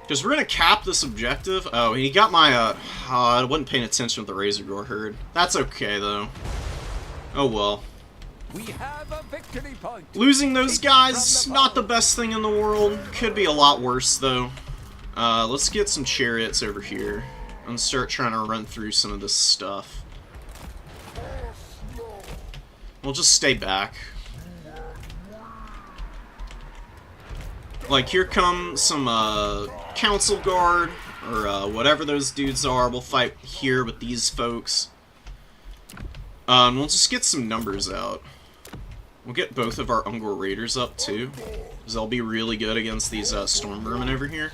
[SPEAKER 2] Because we're going to cap this objective. Oh, he got my, I wasn't paying attention with the Razor Gore herd. That's okay, though. Oh, well.
[SPEAKER 3] We have a victory point.
[SPEAKER 2] Losing those guys, not the best thing in the world. Could be a lot worse, though. Let's get some chariots over here and start trying to run through some of this stuff. We'll just stay back. Like, here come some, Council Guard, or, whatever those dudes are. We'll fight here with these folks. And we'll just get some numbers out. We'll get both of our Ungor Raiders up, too. Because they'll be really good against these, Storm Vermin over here.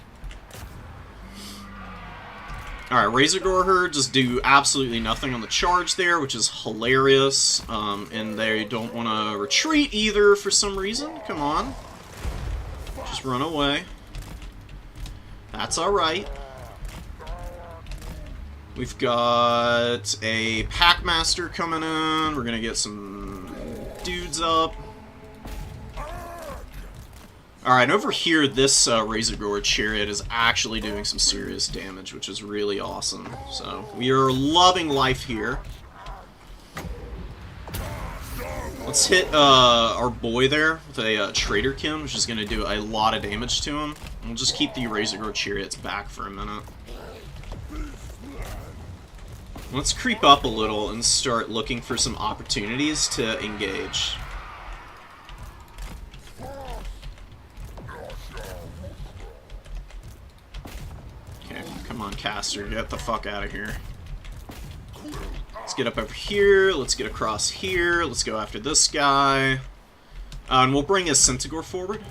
[SPEAKER 2] Alright, Razor Gore Herd just do absolutely nothing on the charge there, which is hilarious. And they don't want to retreat either for some reason. Come on. Just run away. That's alright. We've got a Packmaster coming in. We're gonna get some dudes up. Alright, over here, this Razor Gore Chariot is actually doing some serious damage, which is really awesome. So, we are loving life here. Let's hit our boy there with a Traitor Kim, which is going to do a lot of damage to him. We'll just keep the Razor Gore Chariots back for a minute. Let's creep up a little and start looking for some opportunities to engage. Okay, come on, Caster, get the fuck out of here. Let's get up over here, let's get across here, let's go after this guy. And we'll bring his Centaur forward.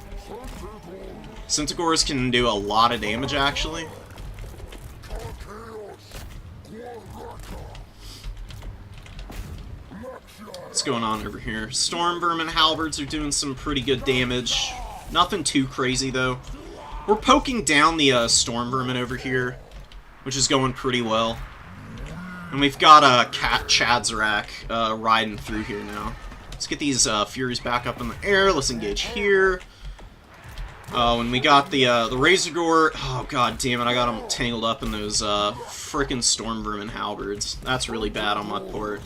[SPEAKER 2] Centaurs can do a lot of damage, actually. What's going on over here? Storm Vermin Halberds are doing some pretty good damage. Nothing too crazy, though. We're poking down the Storm Vermin over here, which is going pretty well. And we've got a Chadzarak riding through here now. Let's get these Furies back up in the air. Let's engage here. And we got the Razorgore. Oh, god damn it, I got them tangled up in those frickin' Storm Vermin Halberds. That's really bad on my part.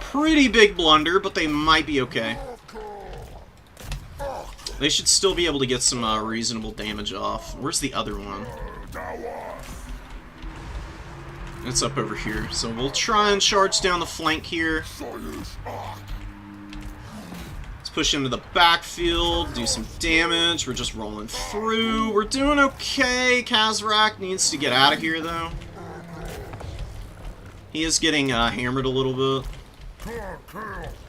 [SPEAKER 2] Pretty big blunder, but they might be okay. They should still be able to get some reasonable damage off. Where's the other one? It's up over here. So we'll try and charge down the flank here. Let's push into the backfield, do some damage. We're just rolling through. We're doing okay. Chadzarak needs to get out of here, though. He is getting hammered a little bit.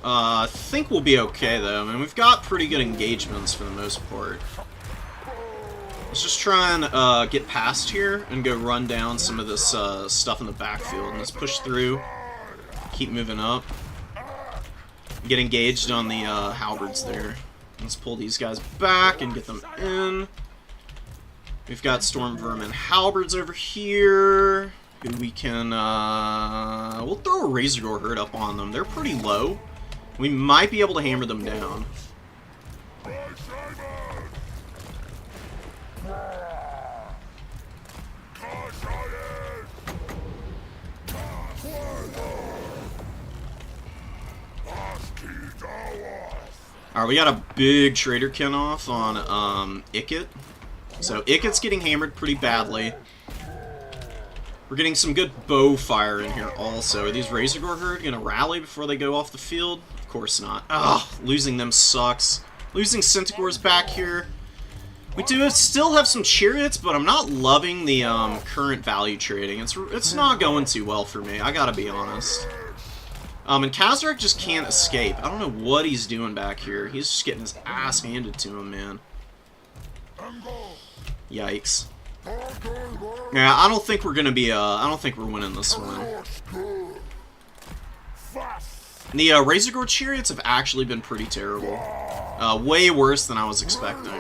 [SPEAKER 2] I think we'll be okay, though. I mean, we've got pretty good engagements for the most part. Let's just try and get past here and go run down some of this stuff in the backfield. And let's push through. Keep moving up. Get engaged on the halberds there. Let's pull these guys back and get them in. We've got Storm Vermin halberds over here. Who we can, we'll throw a Razorgore herd up on them. They're pretty low. We might be able to hammer them down. Alright, we got a big Traderkin off on, Ikit. So, Ikit's getting hammered pretty badly. We're getting some good bow fire in here also. Are these Razorgore herd gonna rally before they go off the field? Of course not. Ugh, losing them sucks. Losing Centigores back here. We do still have some chariots, but I'm not loving the current value trading. It's not going too well for me, I gotta be honest. And Chadzarak just can't escape. I don't know what he's doing back here. He's just getting his ass handed to him, man. Yikes. Yeah, I don't think we're gonna be, I don't think we're winning this one. The, Razorgore chariots have actually been pretty terrible. Way worse than I was expecting.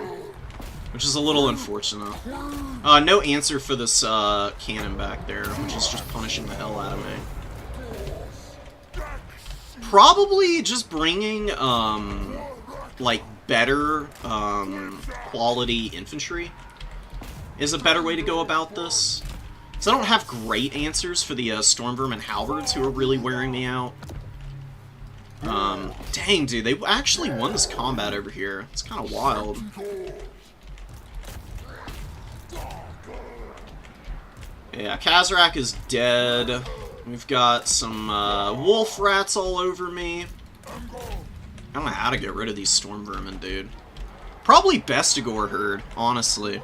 [SPEAKER 2] Which is a little unfortunate. No answer for this, cannon back there, which is just punishing the hell out of me. Probably just bringing, like, better, quality infantry is a better way to go about this. So I don't have great answers for the Storm Vermin halberds who are really wearing me out. Dang, dude, they actually won this combat over here. It's kind of wild. Yeah, Chadzarak is dead. We've got some wolf rats all over me. I don't know how to get rid of these Storm Vermin, dude. Probably Bestigore herd, honestly.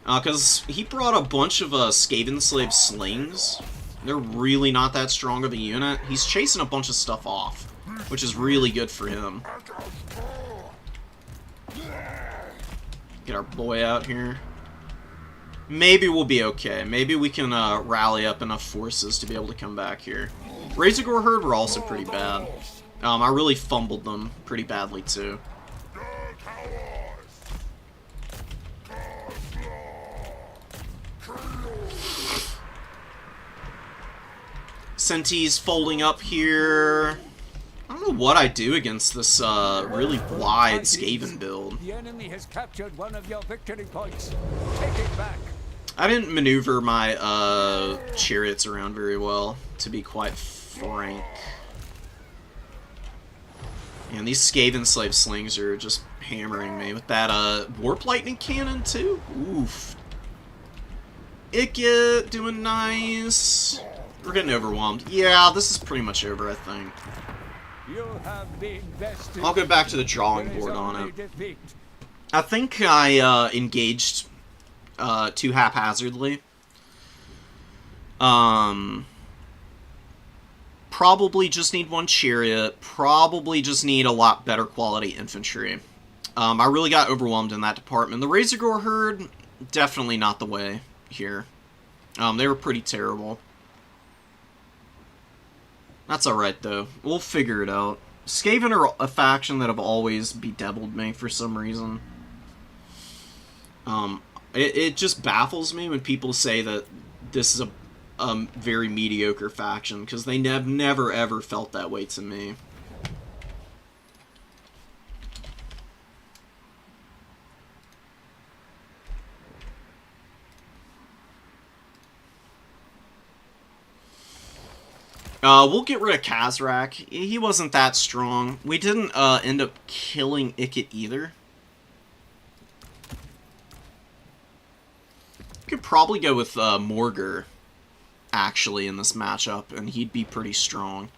[SPEAKER 2] Because he brought a bunch of Skaven Slave slings. They're really not that strong of a unit. He's chasing a bunch of stuff off, which is really good for him. Get our boy out here. Maybe we'll be okay. Maybe we can rally up enough forces to be able to come back here. Razorgore herd were also pretty bad. I really fumbled them pretty badly, too. Senti's folding up here. I don't know what I do against this really wide Skaven build.
[SPEAKER 3] The enemy has captured one of your victory points. Take it back.
[SPEAKER 2] I didn't maneuver my chariots around very well, to be quite frank. And these Skaven Slave slings are just hammering me with that Warp Lightning Cannon too. Oof. Ikit doing nice. We're getting overwhelmed. Yeah, this is pretty much over, I think.
[SPEAKER 3] You have been bested.
[SPEAKER 2] I'll go back to the drawing board on it. I think I engaged too haphazardly. Probably just need one chariot. Probably just need a lot better quality infantry. I really got overwhelmed in that department. The Razorgore herd, definitely not the way here. They were pretty terrible. That's alright, though. We'll figure it out. Skaven are a faction that have always bedeviled me for some reason. It just baffles me when people say that this is a very mediocre faction, because they never ever felt that way to me. We'll get rid of Kazrak. He wasn't that strong. We didn't end up killing Ikit either. Could probably go with Morgur, actually, in this matchup, and he'd be pretty strong.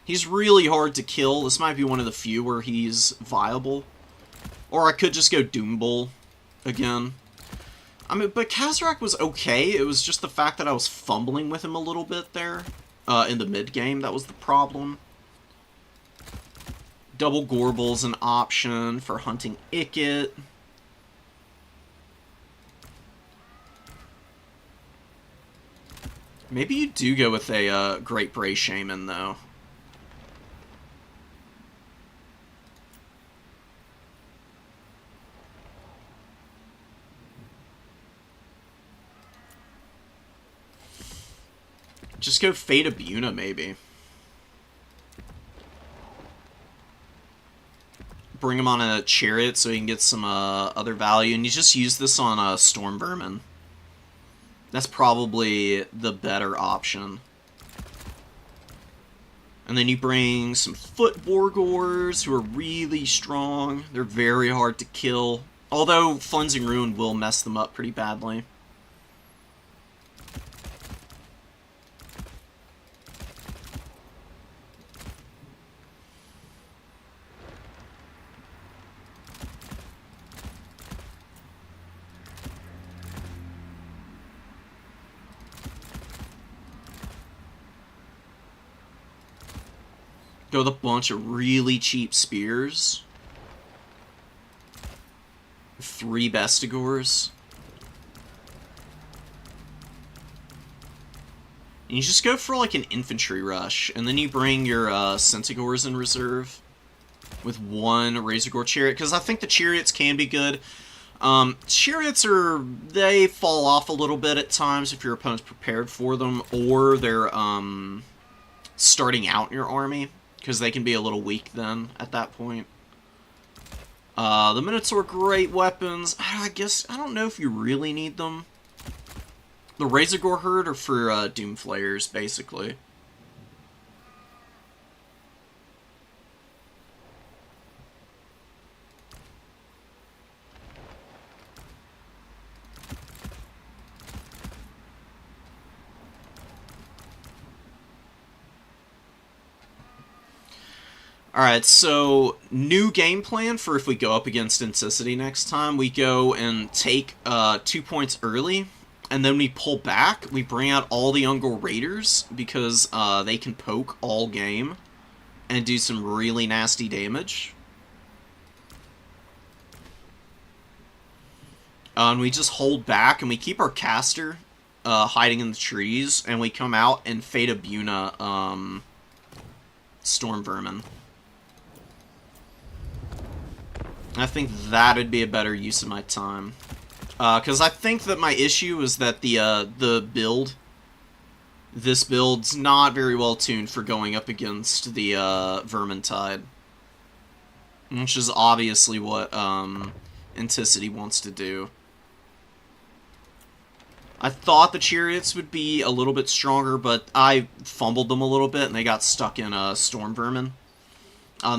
[SPEAKER 2] He's really hard to kill. This might be one of the few where he's viable. Or I could just go Doombull again. I mean, but Kazrak was okay. It was just the fact that I was fumbling with him a little bit there. In the mid-game, that was the problem. Double Gorbel's an option for hunting Ikit. Maybe you do go with a Great Bray Shaman, though. Just go Fate of Buna, maybe. Bring him on a chariot so he can get some other value, and you just use this on Storm Vermin. That's probably the better option. And then you bring some Foot Borgors, who are really strong. They're very hard to kill, although Cleansing Ruin will mess them up pretty badly. Go with a bunch of really cheap spears. 3 Bestigors. And you just go for like an infantry rush, and then you bring your Centaurs in reserve with 1 Razor Gore chariot, because I think the chariots can be good. Chariots they fall off a little bit at times if your opponent's prepared for them, or they're starting out in your army, because they can be a little weak then at that point. The Minotaur, great weapons. I guess, I don't know if you really need them. The Razor Gore Herd are for Doom Flayers, basically. Alright, so new game plan for if we go up against Incicity next time. We go and take 2 points early, and then we pull back. We bring out all the Ungor Raiders, because they can poke all game and do some really nasty damage. And we just hold back, and we keep our caster hiding in the trees, and we come out and Fate of Buna Storm Vermin. I think that'd be a better use of my time. Because I think that my issue is that this build's not very well tuned for going up against the Vermintide. Which is obviously what Anticity wants to do. I thought the chariots would be a little bit stronger, but I fumbled them a little bit and they got stuck in Storm Vermin.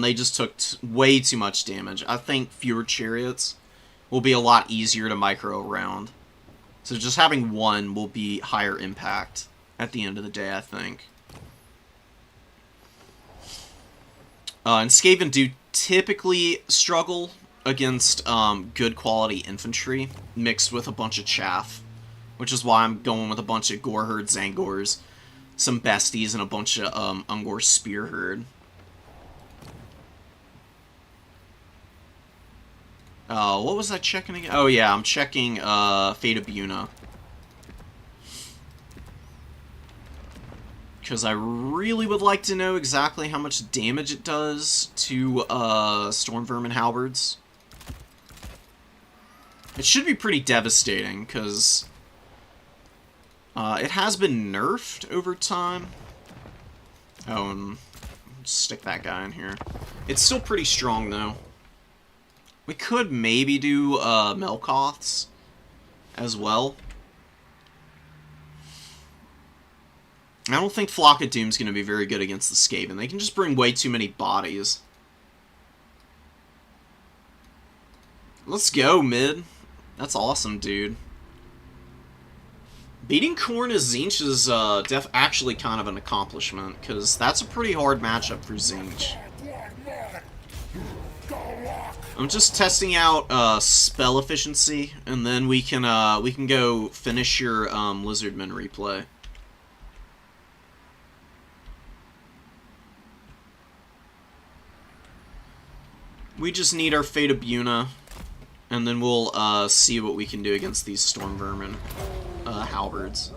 [SPEAKER 2] They just took way too much damage. I think fewer chariots will be a lot easier to micro around. So just having 1 will be higher impact at the end of the day, I think. And Skaven do typically struggle against good quality infantry mixed with a bunch of chaff, which is why I'm going with a bunch of Goreherd Zangors, some Besties, and a bunch of Ungor Spearherd. What was I checking again? Oh yeah, I'm checking Fate of Buna. because I really would like to know exactly how much damage it does to Storm Vermin halberds. It should be pretty devastating, because it has been nerfed over time. Oh, and stick that guy in here. It's still pretty strong, though. We could maybe do Melkoths as well. I don't think Flock of Doom's going to be very good against the Skaven. They can just bring way too many bodies. Let's go, mid. That's awesome, dude. Beating Khorne as Tzeentch is actually kind of an accomplishment, because that's a pretty hard matchup for Tzeentch. I'm just testing out spell efficiency, and then we can go finish your Lizardman replay. We just need our Fate of Buna, and then we'll see what we can do against these Storm Vermin halberds.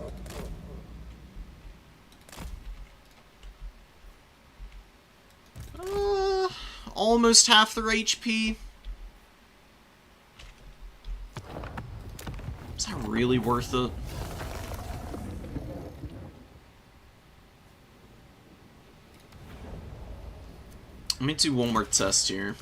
[SPEAKER 2] Almost half their HP. Is that really worth it? Let me do one more test here.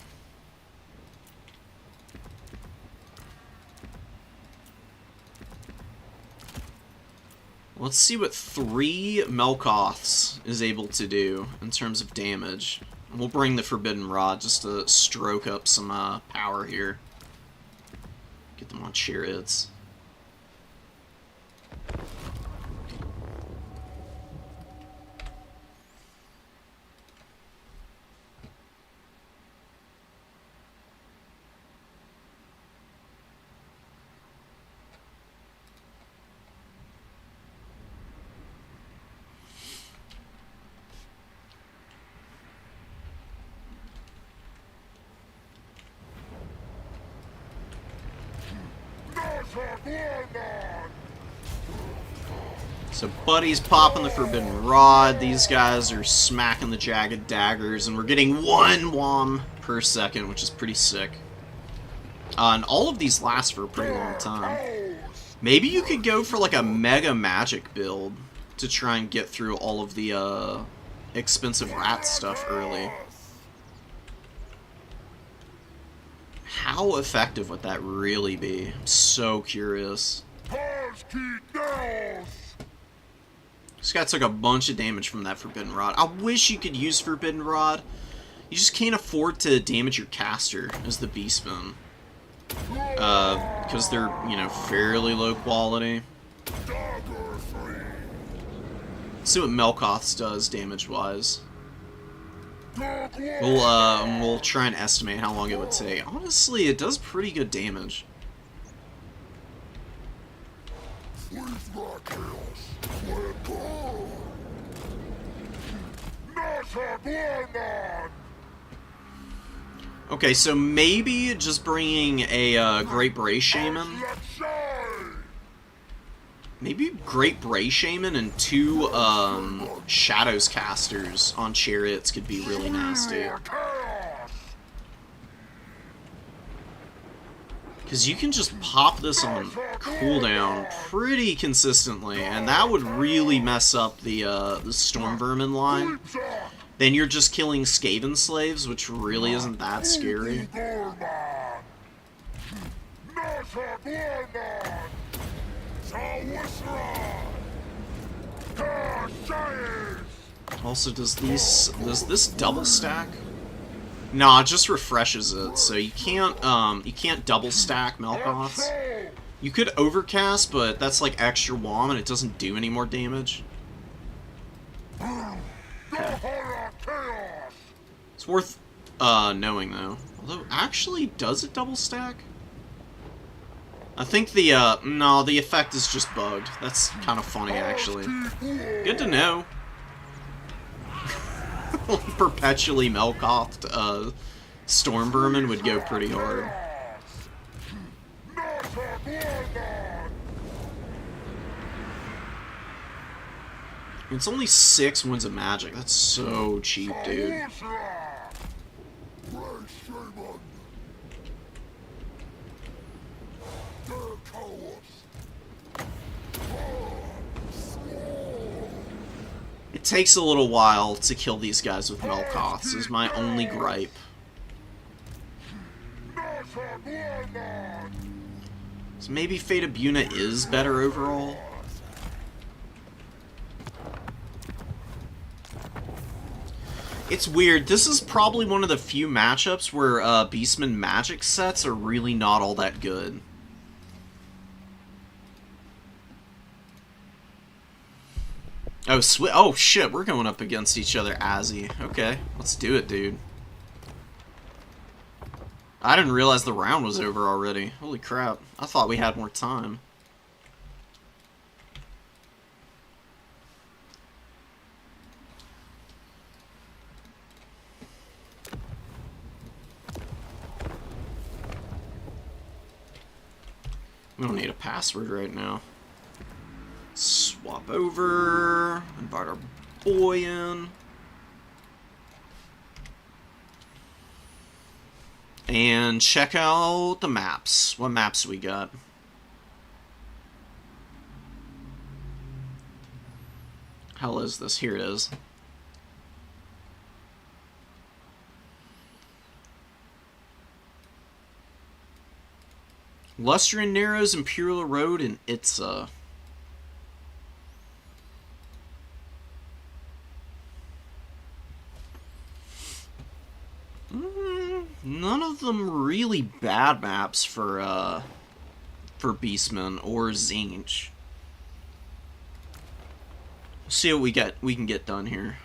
[SPEAKER 2] Let's see what 3 Melkoths is able to do in terms of damage. We'll bring the Forbidden Rod just to stroke up some power here. Get them on chariots. So Buddy's popping the Forbidden Rod, these guys are smacking the Jagged Daggers, and we're getting 1 wham per second, which is pretty sick. And all of these last for a pretty long time. Maybe you could go for like a Mega Magic build to try and get through all of the expensive rat stuff early. How effective would that really be? I'm so curious. This guy took a bunch of damage from that Forbidden Rod. I wish you could use Forbidden Rod. You just can't afford to damage your caster as the Beastmen. Because they're, you know, fairly low quality. Let's see what Melkoths does damage-wise. We'll try and estimate how long it would take. Honestly, it does pretty good damage. Okay, so maybe just bringing a Great Bray Shaman. Maybe Great Bray Shaman and 2 Shadows Casters on chariots could be really nasty. Because you can just pop this on cooldown pretty consistently, and that would really mess up the Storm Vermin line. Then you're just killing Skaven slaves, which really isn't that scary. Also, does this double stack? No, it just refreshes it, so you can't double stack Melkoths. You could overcast, but that's like extra wham and it doesn't do any more damage. Okay. It's worth knowing though. Although, actually, does it double stack? I think the no, the effect is just bugged. That's kind of funny actually. Good to know. Perpetually Melkothed Storm Vermin would go pretty hard. It's only 6 Winds of Magic. That's so cheap, dude. It takes a little while to kill these guys with Melkoths, is my only gripe. So maybe Fate of Buna is better overall? It's weird. This is probably one of the few matchups where Beastmen magic sets are really not all that good. Oh, oh shit, we're going up against each other, Azzy. Okay, let's do it, dude. I didn't realize the round was over already. Holy crap. I thought we had more time. We don't need a password right now. Swap over. Invite our boy in. And check out the maps. What maps we got? Hell is this? Here it is. Lustrian Narrows, Imperial Road, and Itza. None of them really bad maps for Beastmen or Zinch. See what we can get done here.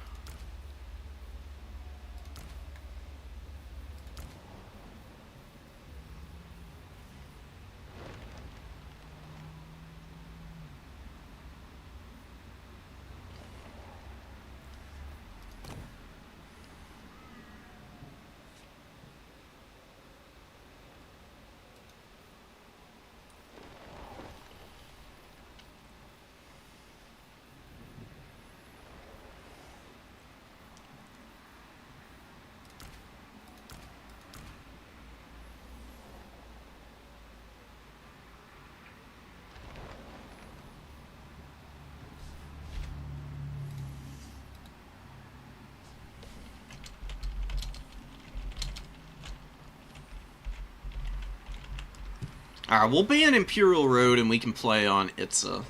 [SPEAKER 2] Alright, we'll be in Imperial Road and we can play on Itza.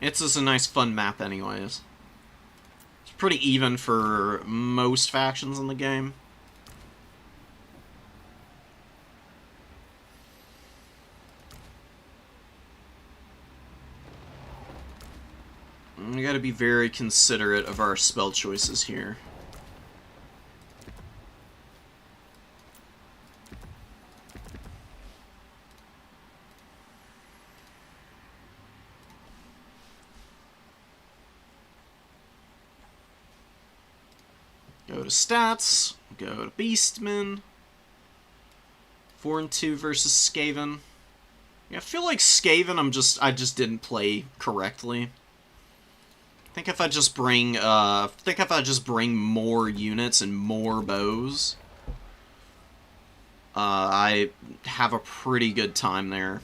[SPEAKER 2] Itza's a nice fun map anyways. It's pretty even for most factions in the game. We gotta be very considerate of our spell choices here. Go to stats, go to Beastmen. 4 and 2 versus Skaven. Yeah, I feel like Skaven I just didn't play correctly. I think if I just bring more units and more bows, I have a pretty good time there.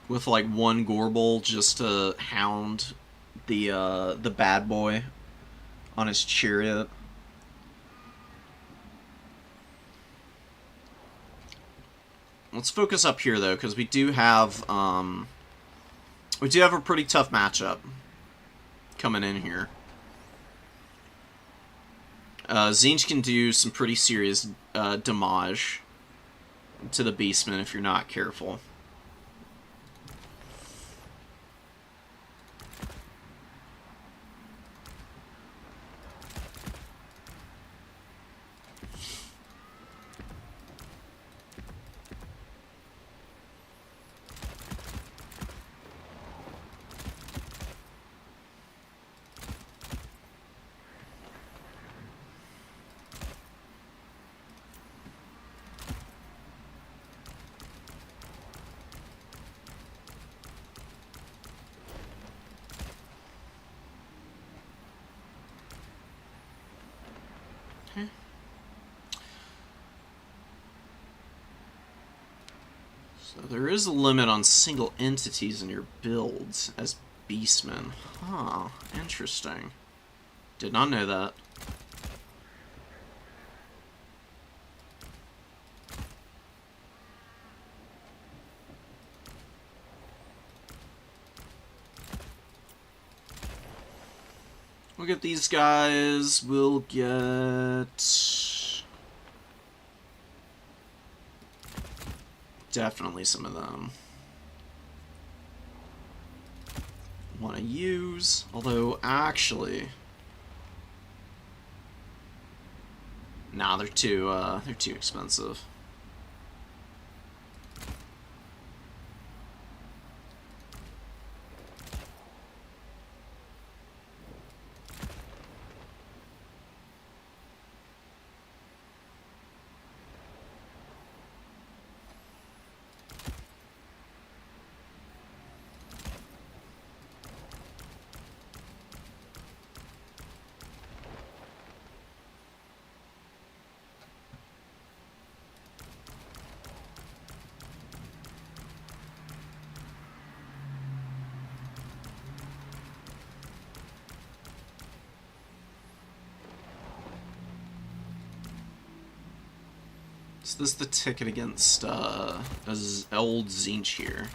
[SPEAKER 2] With like one Gorbel just to hound the bad boy on his chariot. Let's focus up here though, because we do have a pretty tough matchup coming in here. Zinch can do some pretty serious damage to the Beastmen if you're not careful. So there is a limit on single entities in your builds as Beastmen. Huh, interesting. Did not know that. We'll get these guys. We'll get... definitely some of them. Want to use, although actually... nah, they're too expensive. So this is the ticket against old Zinch here.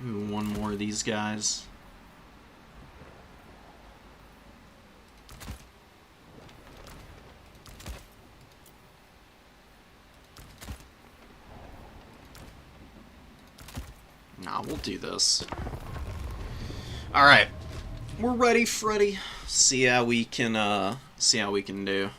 [SPEAKER 2] Ooh, one more of these guys. Nah, we'll do this. Alright. We're ready, Freddy. See how we can do.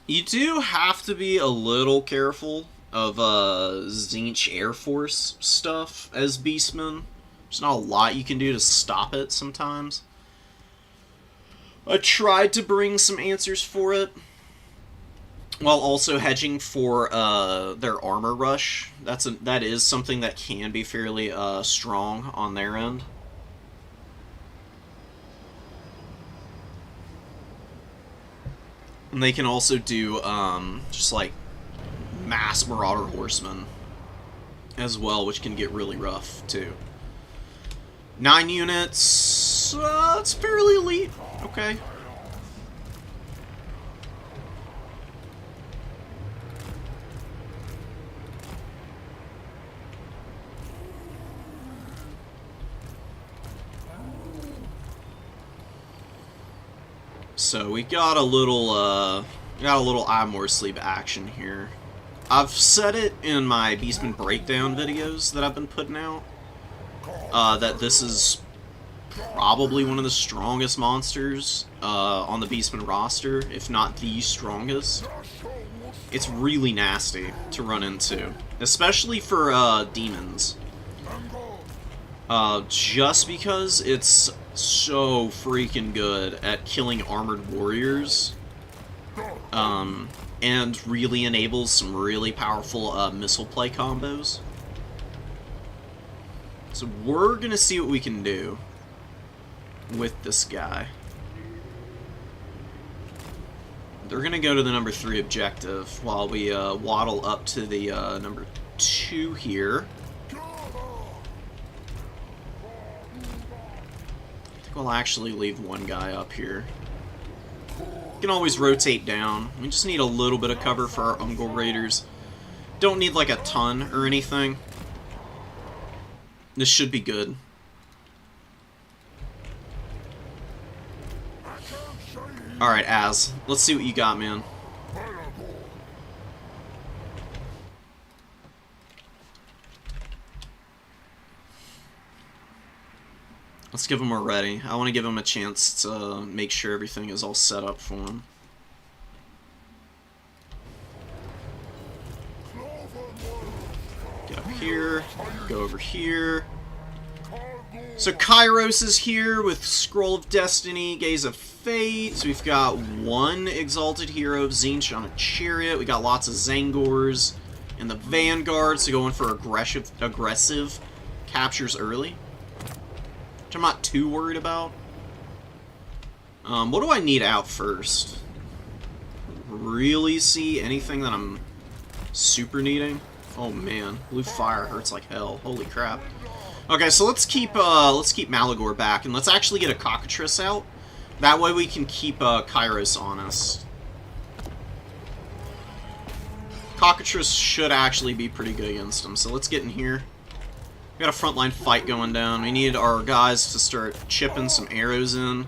[SPEAKER 2] You do have to be a little careful of Zinch Air Force stuff as Beastmen. There's not a lot you can do to stop it sometimes. I tried to bring some answers for it, while also hedging for their armor rush. That is something that can be fairly strong on their end. And they can also do, just like, mass Marauder Horsemen as well, which can get really rough, too. 9 units, it's fairly elite, okay. So we got a little eye more sleep action here. I've said it in my Beastmen breakdown videos that I've been putting out, that this is probably one of the strongest monsters on the Beastmen roster, if not the strongest. It's really nasty to run into, especially for demons. Just because it's so freaking good at killing armored warriors, and really enables some really powerful missile play combos. So we're gonna see what we can do with this guy. They're gonna go to the number 3 objective while we waddle up to the number 2 here. We'll actually leave one guy up here. We can always rotate down. We just need a little bit of cover for our Ungol Raiders. Don't need like a ton or anything. This should be good. Alright, Az. Let's see what you got, man. Let's give him a ready. I want to give him a chance to make sure everything is all set up for him. Get up here, go over here. So Kairos is here with Scroll of Destiny, Gaze of Fate. So we've got one Exalted Hero of Zinch on a chariot. We got lots of Zangors. And the vanguards to go in for aggressive captures early, which I'm not too worried about. What do I need out first? Really see anything that I'm super needing? Oh man, blue fire hurts like hell. Holy crap. Okay, so let's keep Malagor back, and let's actually get a cockatrice out. That way we can keep Kairos honest. Cockatrice should actually be pretty good against him, so let's get in here. We got a frontline fight going down. We need our guys to start chipping some arrows in.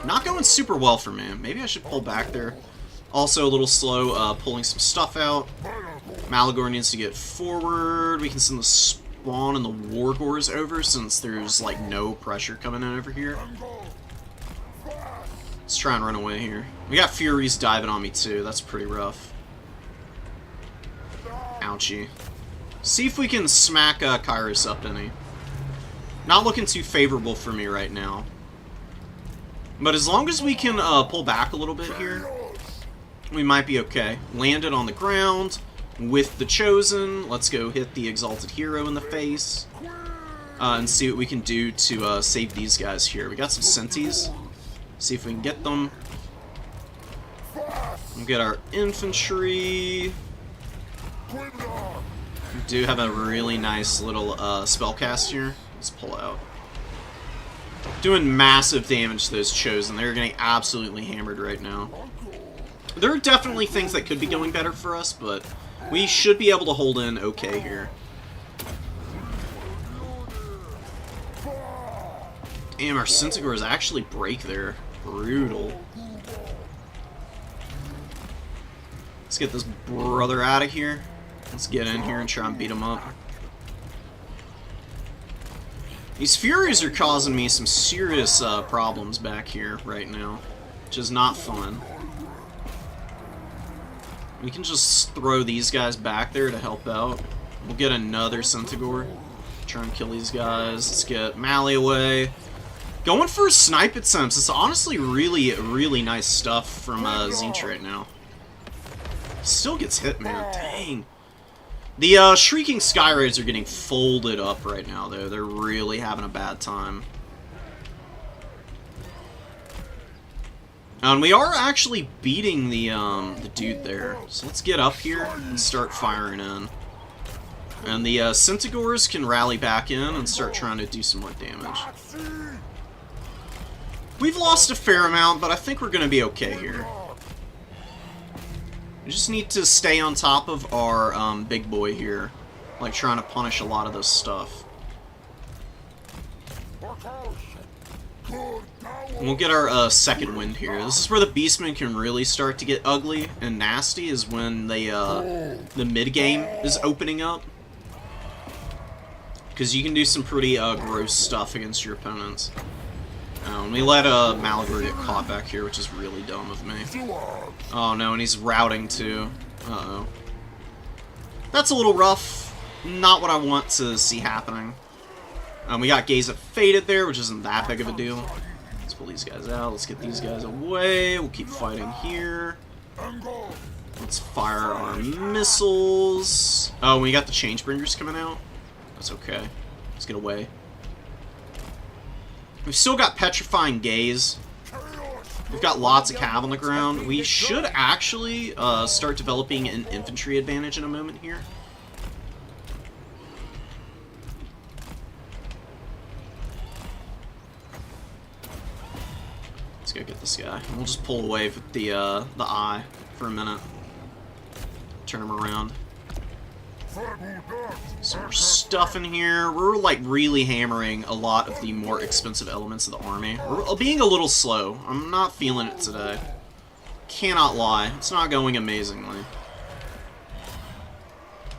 [SPEAKER 2] Not going super well for me. Maybe I should pull back there. Also a little slow pulling some stuff out. Malagor needs to get forward. We can send the Spawn and the Wargors over since there's like no pressure coming in over here. Let's try and run away here. We got Furies diving on me too. That's pretty rough. Ouchie. See if we can smack Kairos up any. Not looking too favorable for me right now. But as long as we can pull back a little bit here, we might be okay. Landed on the ground with the Chosen. Let's go hit the Exalted Hero in the face. And see what we can do to save these guys here. We got some Senties. See if we can get them. We'll get our infantry. We do have a really nice little spellcast here. Let's pull out. Doing massive damage to those Chosen. They're getting absolutely hammered right now. There are definitely things that could be going better for us, but we should be able to hold in okay here. Damn, our Centaurs actually break there. Brutal. Let's get this brother out of here. Let's get in here and try and beat him up. These Furies are causing me some serious problems back here right now, which is not fun. We can just throw these guys back there to help out. We'll get another Centaur. Try and kill these guys. Let's get Mally away. Going for a snipe attempts. It's honestly really, really nice stuff from Zinch right now. Still gets hit, man. Dang. The Shrieking Skyraids are getting folded up right now, though. They're really having a bad time. And we are actually beating the dude there. So let's get up here and start firing in. And the Centaurs can rally back in and start trying to do some more damage. We've lost a fair amount, but I think we're going to be okay here. We just need to stay on top of our big boy here. Like trying to punish a lot of this stuff. And we'll get our second wind here. This is where the Beastmen can really start to get ugly and nasty, is when the mid-game is opening up. Because you can do some pretty gross stuff against your opponents. We let Malagor get caught back here, which is really dumb of me. Oh no, and he's routing too. Uh-oh. That's a little rough. Not what I want to see happening. We got Gaze of Faded there, which isn't that big of a deal. Let's pull these guys out. Let's get these guys away. We'll keep fighting here. Let's fire our missiles. Oh, we got the Changebringers coming out. That's okay. Let's get away. We've still got Petrifying Gaze. We've got lots of cav on the ground. We should actually start developing an infantry advantage in a moment here. Let's go get this guy. We'll just pull away with the eye for a minute. Turn him around. Some more stuff in here. We're like really hammering a lot of the more expensive elements of the army. We're being a little slow. I'm not feeling it today. Cannot lie. It's not going amazingly.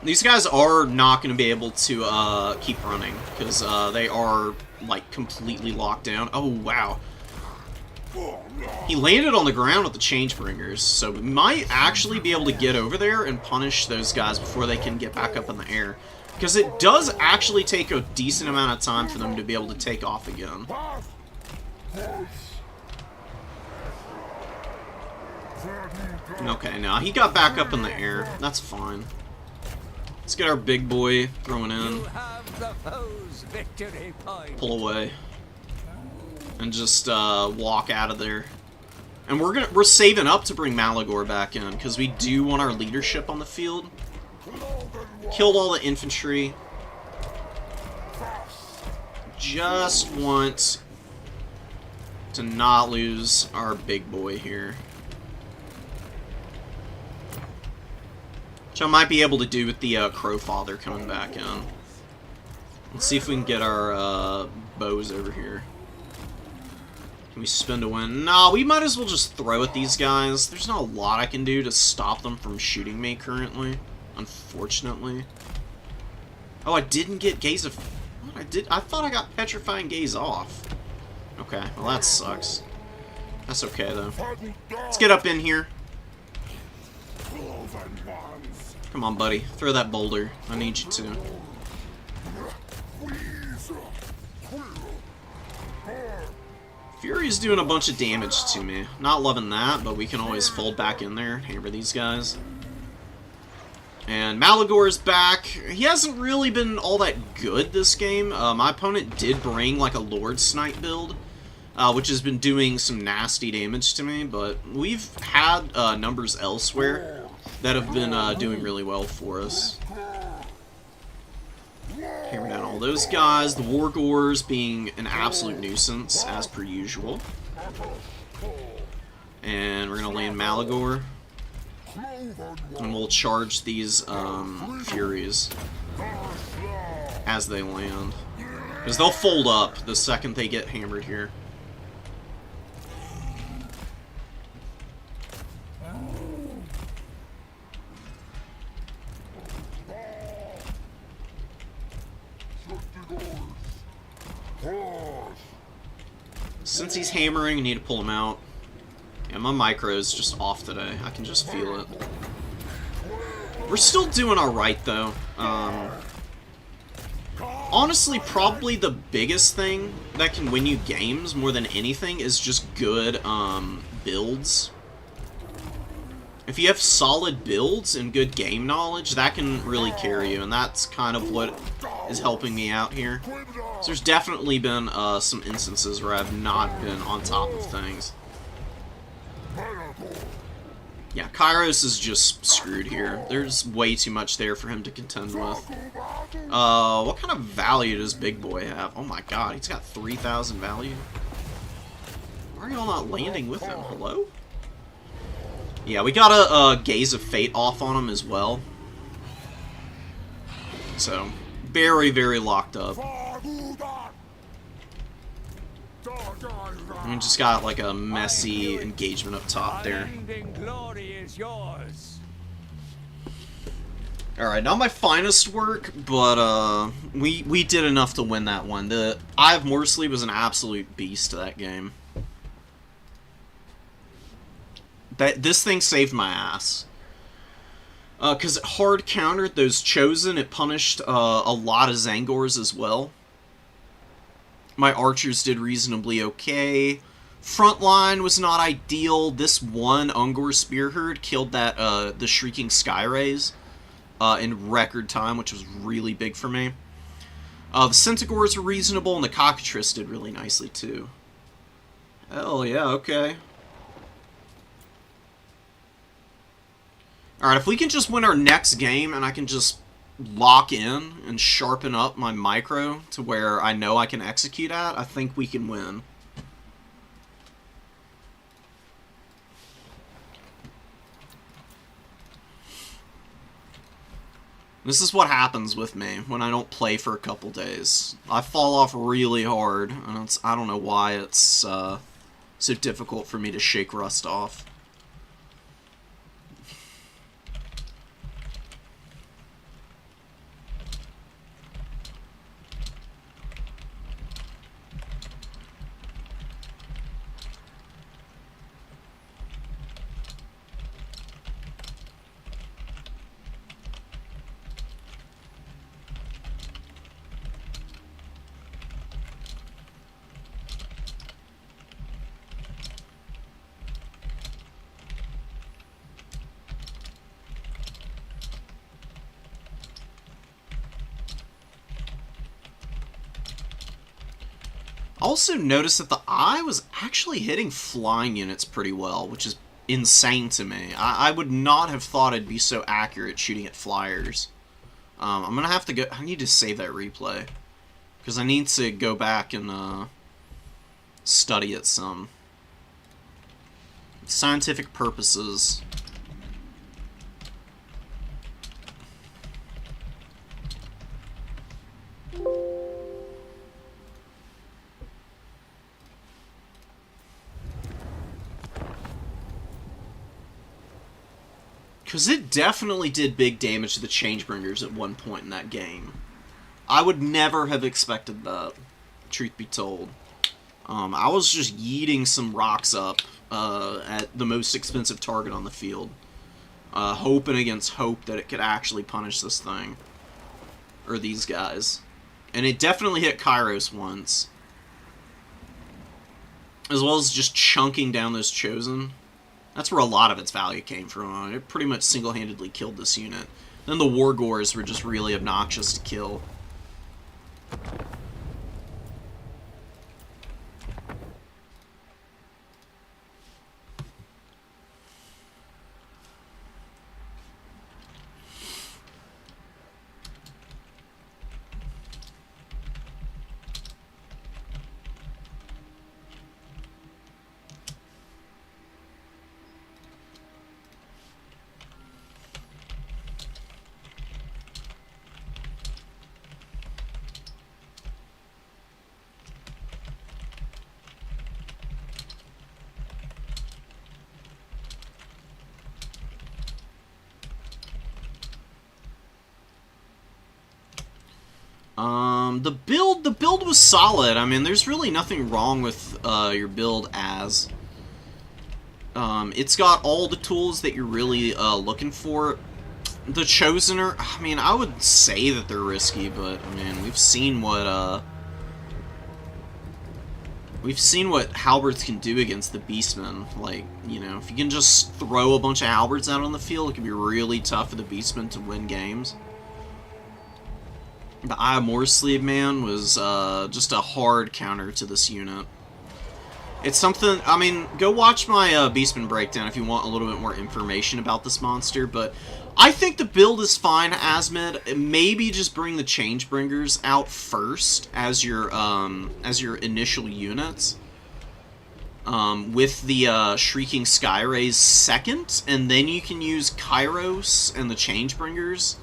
[SPEAKER 2] These guys are not going to be able to keep running because they are like completely locked down. Oh wow. He landed on the ground with the Changebringers, so we might actually be able to get over there and punish those guys before they can get back up in the air. Because it does actually take a decent amount of time for them to be able to take off again. Okay, now he got back up in the air. That's fine. Let's get our big boy throwing in.
[SPEAKER 3] You have the foe's victory point.
[SPEAKER 2] Pull away. And just walk out of there. And we're saving up to bring Malagor back in, because we do want our leadership on the field. Killed all the infantry. Just want to not lose our big boy here. Which I might be able to do with the Crowfather coming back in. Let's see if we can get our bows over here. Can we spin to win? Nah, we might as well just throw at these guys. There's not a lot I can do to stop them from shooting me currently, unfortunately. Oh, I didn't get Gaze of... What? I thought I got Petrifying Gaze off. Okay, well that sucks. That's okay though. Let's get up in here. Come on, buddy. Throw that boulder. I need you to. Fury's doing a bunch of damage to me. Not loving that, but we can always fold back in there and hammer these guys. And Malagor's back. He hasn't really been all that good this game. My opponent did bring like a Lord Snipe build, which has been doing some nasty damage to me, but we've had numbers elsewhere that have been doing really well for us. Hammer down all those guys. The Wargors being an absolute nuisance, as per usual. And we're going to land Malagor. And we'll charge these Furies as they land. Because they'll fold up the second they get hammered here. Since he's hammering, I need to pull him out. Yeah, my micro is just off today. I can just feel it. We're still doing alright, though. Honestly, probably the biggest thing that can win you games more than anything is just good builds. If you have solid builds and good game knowledge, that can really carry you, and that's kind of what is helping me out here. So there's definitely been some instances where I've not been on top of things. Yeah, Kairos is just screwed here. There's way too much there for him to contend with. What kind of value does Big Boy have? Oh my god, he's got 3,000 value. Why are y'all not landing with him? Hello? Yeah, we got a Gaze of Fate off on him as well. So, very, very locked up. And we just got like a messy engagement up top there. Alright, not my finest work, but we did enough to win that one. The Eye of Morsley was an absolute beast that game. This thing saved my ass. Because it hard countered those Chosen, it punished a lot of Zangors as well. My archers did reasonably okay. Frontline was not ideal. This one Ungor Spearherd killed that the Shrieking Skyrays in record time, which was really big for me. The Centaurs were reasonable, and the Cockatrice did really nicely too. Hell yeah, okay. Alright, if we can just win our next game and I can just lock in and sharpen up my micro to where I know I can execute at, I think we can win. This is what happens with me when I don't play for a couple days. I fall off really hard, and I don't know why it's so difficult for me to shake rust off. Also noticed that the eye was actually hitting flying units pretty well, which is insane to me. I would not have thought it'd be so accurate shooting at flyers. I'm gonna have to go... I need to save that replay. Because I need to go back and study it some. Scientific purposes. Because it definitely did big damage to the Changebringers at one point in that game. I would never have expected that, truth be told. I was just yeeting some rocks up at the most expensive target on the field. Hoping against hope that it could actually punish this thing. Or these guys. And it definitely hit Kairos once. As well as just chunking down those Chosen. That's where a lot of its value came from. It pretty much single-handedly killed this unit. Then the Wargors were just really obnoxious to kill. The build was solid. I mean, there's really nothing wrong with your build as. It's got all the tools that you're really looking for. The Chosen are, I mean, I would say that they're risky, but I mean, we've seen what halberds can do against the Beastmen. Like, you know, if you can just throw a bunch of halberds out on the field, it can be really tough for the Beastmen to win games. The Eye of Morsleeve, man, was just a hard counter to this unit. It's something, I mean, go watch my Beastmen breakdown if you want a little bit more information about this monster, but I think the build is fine, Asmid. Maybe just bring the Changebringers out first as your initial units. With the Shrieking Skyrays second, and then you can use Kairos and the Changebringers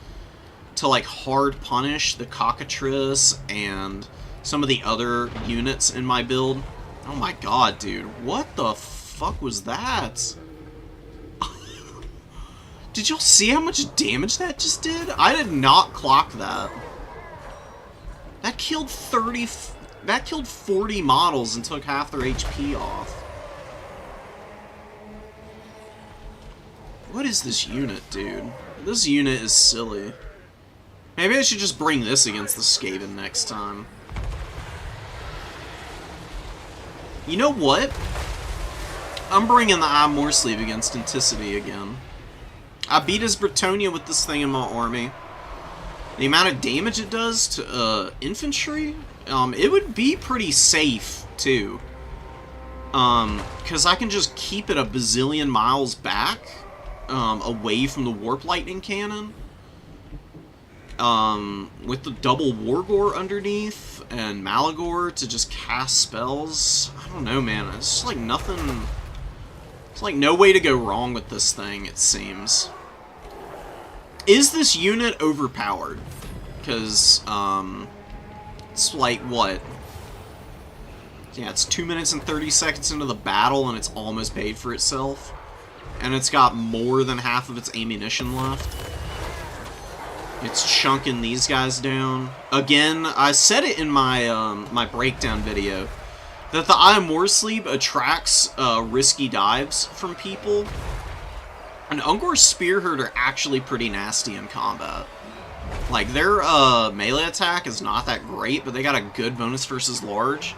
[SPEAKER 2] to, like, hard punish the Cockatrice and some of the other units in my build. Oh my god, dude. What the fuck was that? Did y'all see how much damage that just did? I did not clock that. That killed 40 models and took half their HP off. What is this unit, dude? This unit is silly. Maybe I should just bring this against the Skaven next time. You know what? I'm bringing the Eye of Morsleeve against Anticity again. I beat his Bretonia with this thing in my army. The amount of damage it does to infantry, it would be pretty safe, too. Because I can just keep it a bazillion miles back, away from the Warp Lightning Cannon. With the double Wargore underneath and Malagor to just cast spells. I don't know, man. It's just like nothing. It's like no way to go wrong with this thing, it seems. Is this unit overpowered? Because, it's like, what? Yeah, it's 2 minutes and 30 seconds into the battle and it's almost paid for itself. And it's got more than half of its ammunition left. It's chunking these guys down. Again, I said it in my my breakdown video that the Eye of Morsleeve attracts risky dives from people. And Ungor's Spearhead are actually pretty nasty in combat. Like, their melee attack is not that great, but they got a good bonus versus large.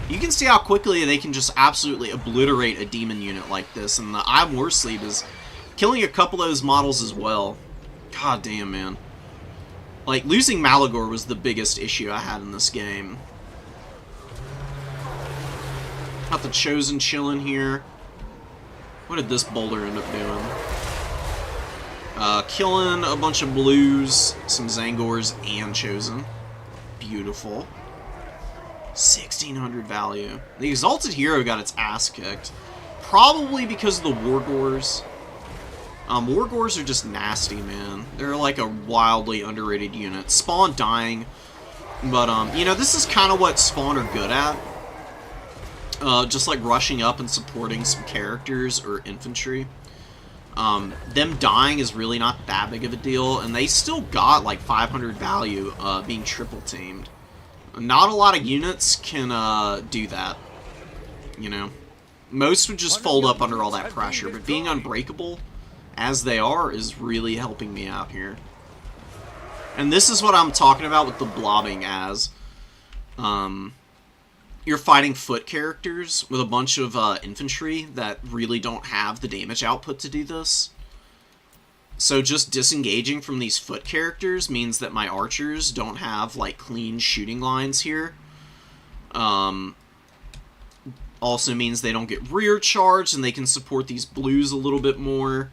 [SPEAKER 2] You can see how quickly they can just absolutely obliterate a demon unit like this, and the Eye of Morsleeve is killing a couple of those models as well. God damn, man. Like, losing Malagor was the biggest issue I had in this game. Got the Chosen chilling here. What did this boulder end up doing? Killing a bunch of blues, some Zangors, and Chosen. Beautiful. 1600 value. The Exalted Hero got its ass kicked. Probably because of the Wargors. Wargors are just nasty, man. They're like a wildly underrated unit. Spawn dying. But, you know, this is kind of what Spawn are good at. Just like rushing up and supporting some characters or infantry. Them dying is really not that big of a deal, and they still got like 500 value being triple teamed. Not a lot of units can do that, you know. Most would just fold up under all that pressure, but being unbreakable, as they are, is really helping me out here. And this is what I'm talking about with the blobbing as. You're fighting foot characters with a bunch of infantry that really don't have the damage output to do this. So just disengaging from these foot characters means that my archers don't have like clean shooting lines here. Also means they don't get rear charged and they can support these blues a little bit more.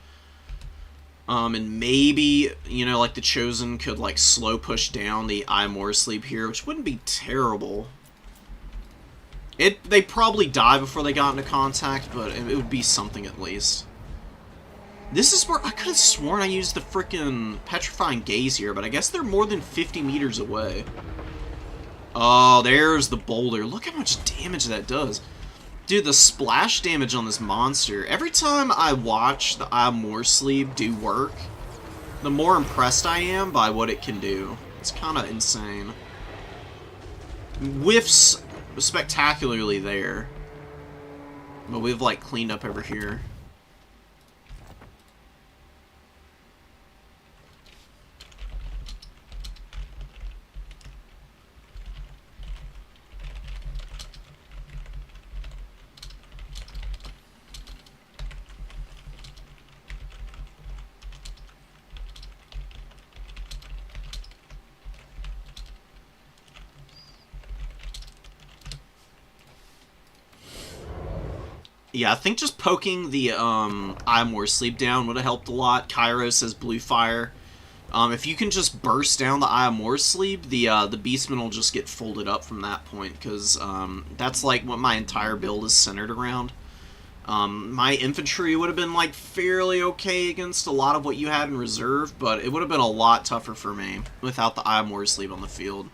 [SPEAKER 2] And maybe, you know, like the Chosen could like slow push down the Eye of More Sleep here, which wouldn't be terrible. They probably die before they got into contact, but it would be something at least. This is where I could have sworn I used the frickin' Petrifying Gaze here, but I guess they're more than 50 meters away. Oh, there's the boulder. Look how much damage that does. Dude, the splash damage on this monster. Every time I watch the Eye of More Sleep do work, the more impressed I am by what it can do. It's kind of insane. Whiffs spectacularly there, but we've like cleaned up over here. Yeah, I think just poking the Eye of More Sleep down would have helped a lot. Cairo says blue fire. If you can just burst down the Eye of More Sleep, the Beastmen will just get folded up from that point, because that's like what my entire build is centered around. My infantry would have been like fairly okay against a lot of what you had in reserve, but it would have been a lot tougher for me without the Eye of More Sleep on the field.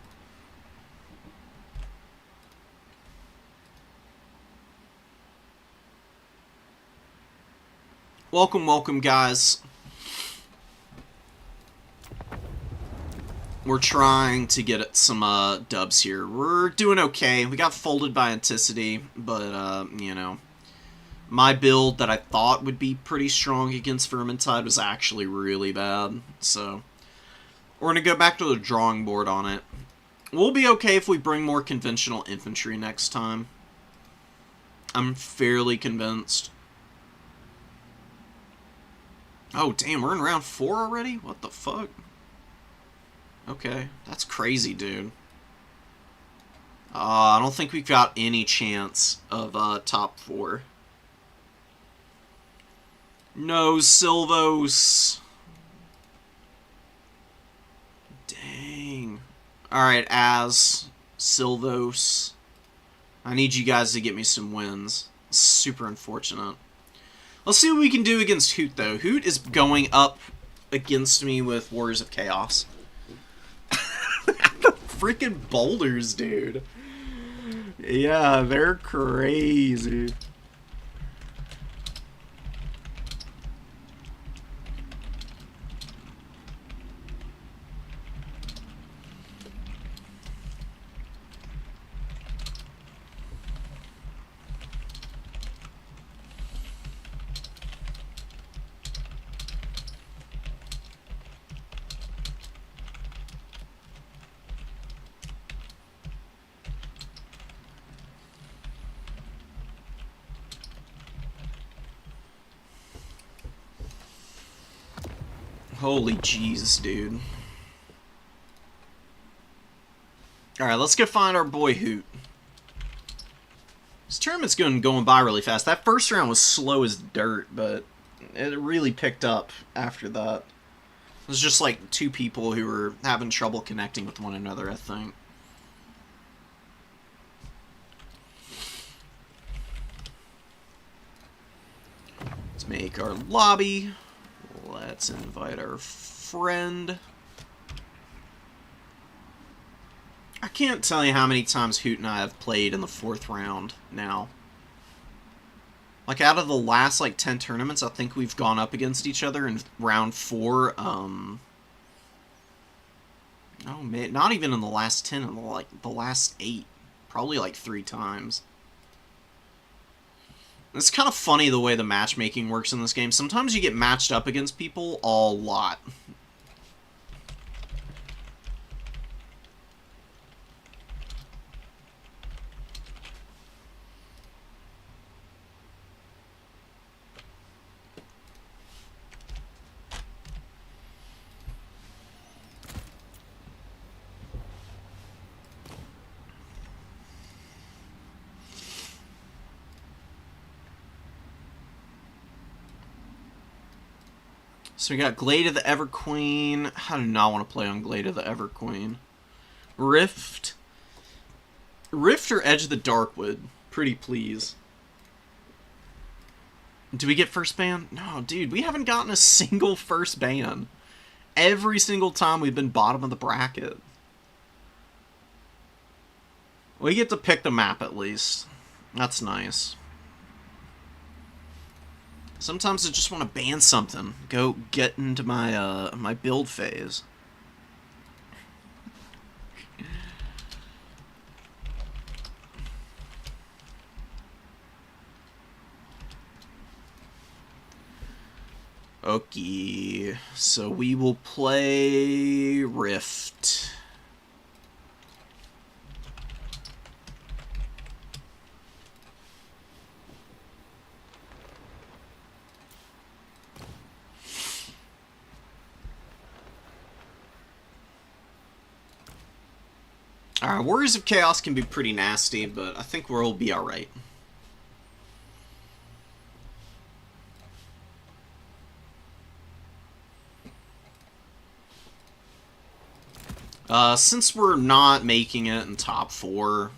[SPEAKER 2] Welcome, welcome, guys. We're trying to get some dubs here. We're doing okay. We got folded by Anticity, but, you know, my build that I thought would be pretty strong against Vermintide was actually really bad. So, we're going to go back to the drawing board on it. We'll be okay if we bring more conventional infantry next time. I'm fairly convinced. Oh, damn, we're in round 4 already? What the fuck? Okay, that's crazy, dude. I don't think we've got any chance of top 4. No, Silvos. Dang. Alright, Silvos. I need you guys to get me some wins. Super unfortunate. Let's see what we can do against Hoot, though. Hoot is going up against me with Warriors of Chaos. The freaking boulders, dude. Yeah, they're crazy. Holy jeez, dude. Alright, let's go find our boy Hoot. This tournament's going by really fast. That first round was slow as dirt, but it really picked up after that. It was just like two people who were having trouble connecting with one another, I think. Let's make our lobby. Let's invite our friend. I can't tell you how many times Hoot and I have played in the 4th round now. Like, out of the last, like, 10 tournaments, I think we've gone up against each other in round 4, oh, man, not even in the last 10, in the last 8. Probably, like, 3 times. It's kind of funny the way the matchmaking works in this game. Sometimes you get matched up against people a lot. So we got Glade of the Everqueen. I do not want to play on Glade of the Everqueen. Rift. Rift or Edge of the Darkwood? Pretty please. Do we get first ban? No, dude, we haven't gotten a single first ban. Every single time we've been bottom of the bracket. We get to pick the map at least. That's nice. Sometimes I just want to ban something. Go get into my my build phase. Okay, so we will play Rift. Alright, Warriors of Chaos can be pretty nasty, but I think we'll be alright. Since we're not making it in top 4,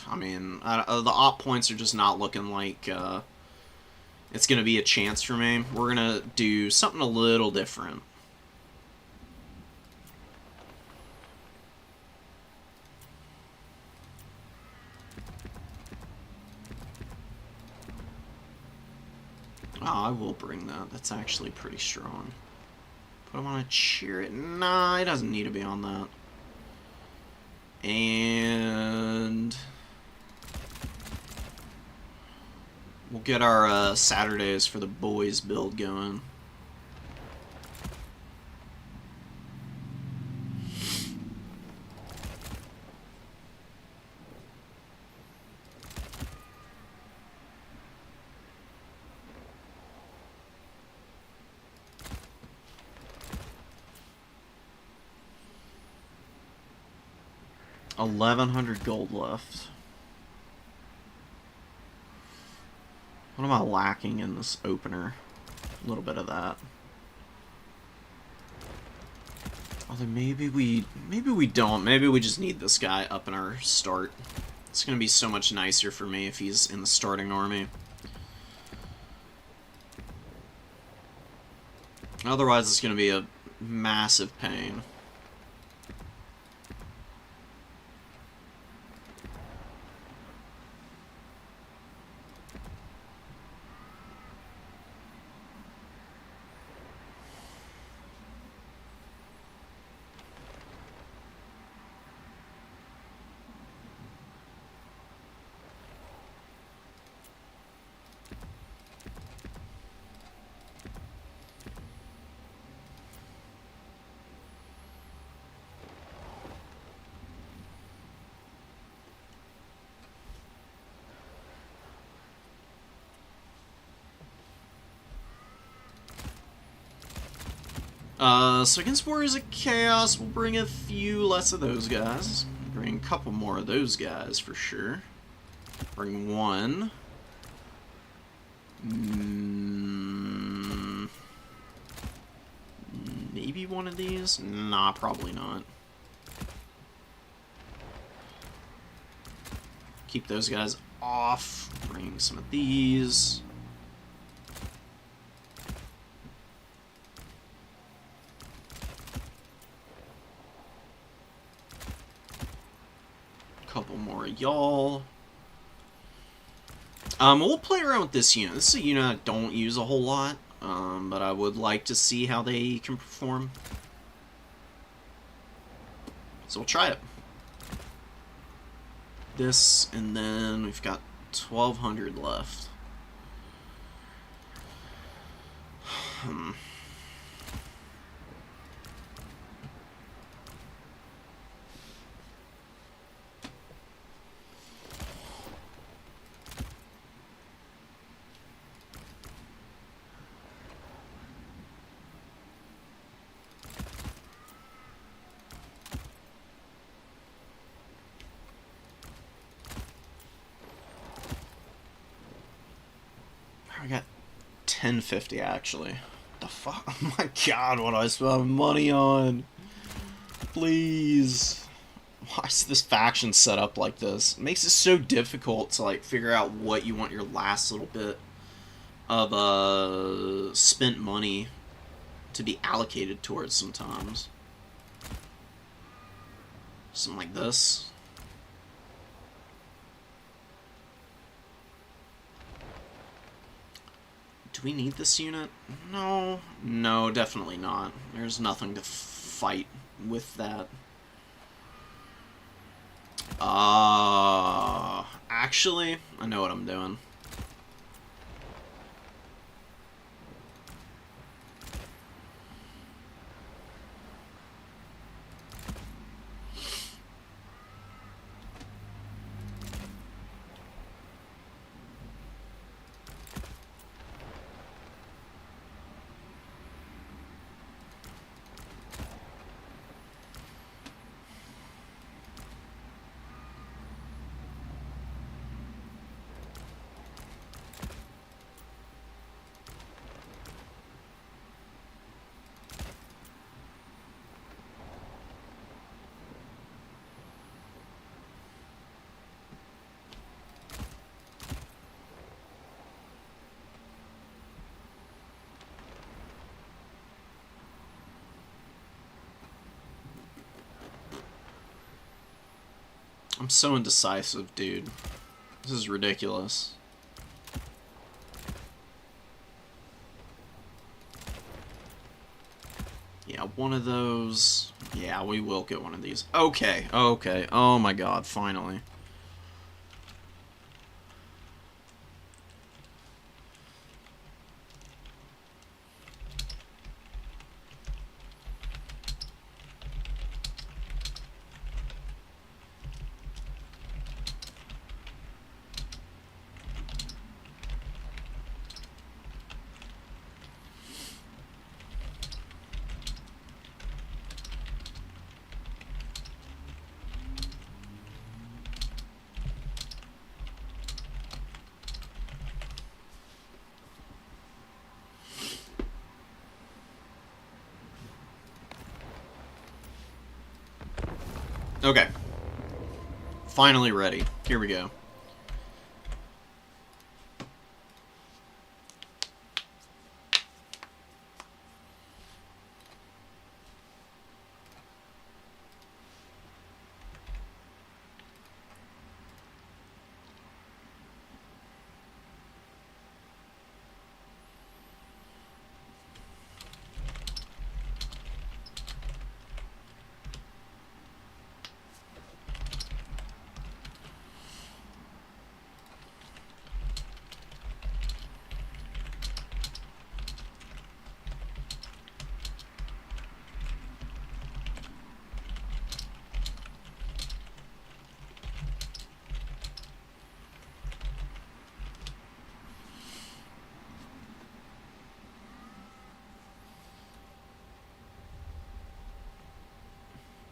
[SPEAKER 2] I mean, the op points are just not looking like it's going to be a chance for me. We're going to do something a little different. Oh, I will bring that. That's actually pretty strong. But I want to cheer it. Nah, it doesn't need to be on that. And we'll get our Saturdays for the boys build going. $1,100 gold left. What am I lacking in this opener? A little bit of that. Although maybe we don't. Maybe we just need this guy up in our start. It's gonna be so much nicer for me if he's in the starting army. Otherwise, it's gonna be a massive pain. So against Warriors of Chaos, we'll bring a few less of those guys. Bring a couple more of those guys for sure. Bring one. Maybe one of these? Nah, probably not. Keep those guys off. Bring some of these. Couple more of y'all. We'll play around with this unit. This is a unit I don't use a whole lot, but I would like to see how they can perform. So we'll try it. This, and then we've got 1,200 left. I got 1050 actually. The fuck? Oh my god, what do I spend money on? Please. Why is this faction set up like this? It makes it so difficult to like figure out what you want your last little bit of spent money to be allocated towards sometimes. Something like this. Do we need this unit? No. No, definitely not. There's nothing to fight with that. Actually, I know what I'm doing. I'm so indecisive, dude. This is ridiculous. Yeah, one of those. Yeah, we will get one of these. Okay, okay. Oh my god, finally. Okay. Finally ready. Here we go.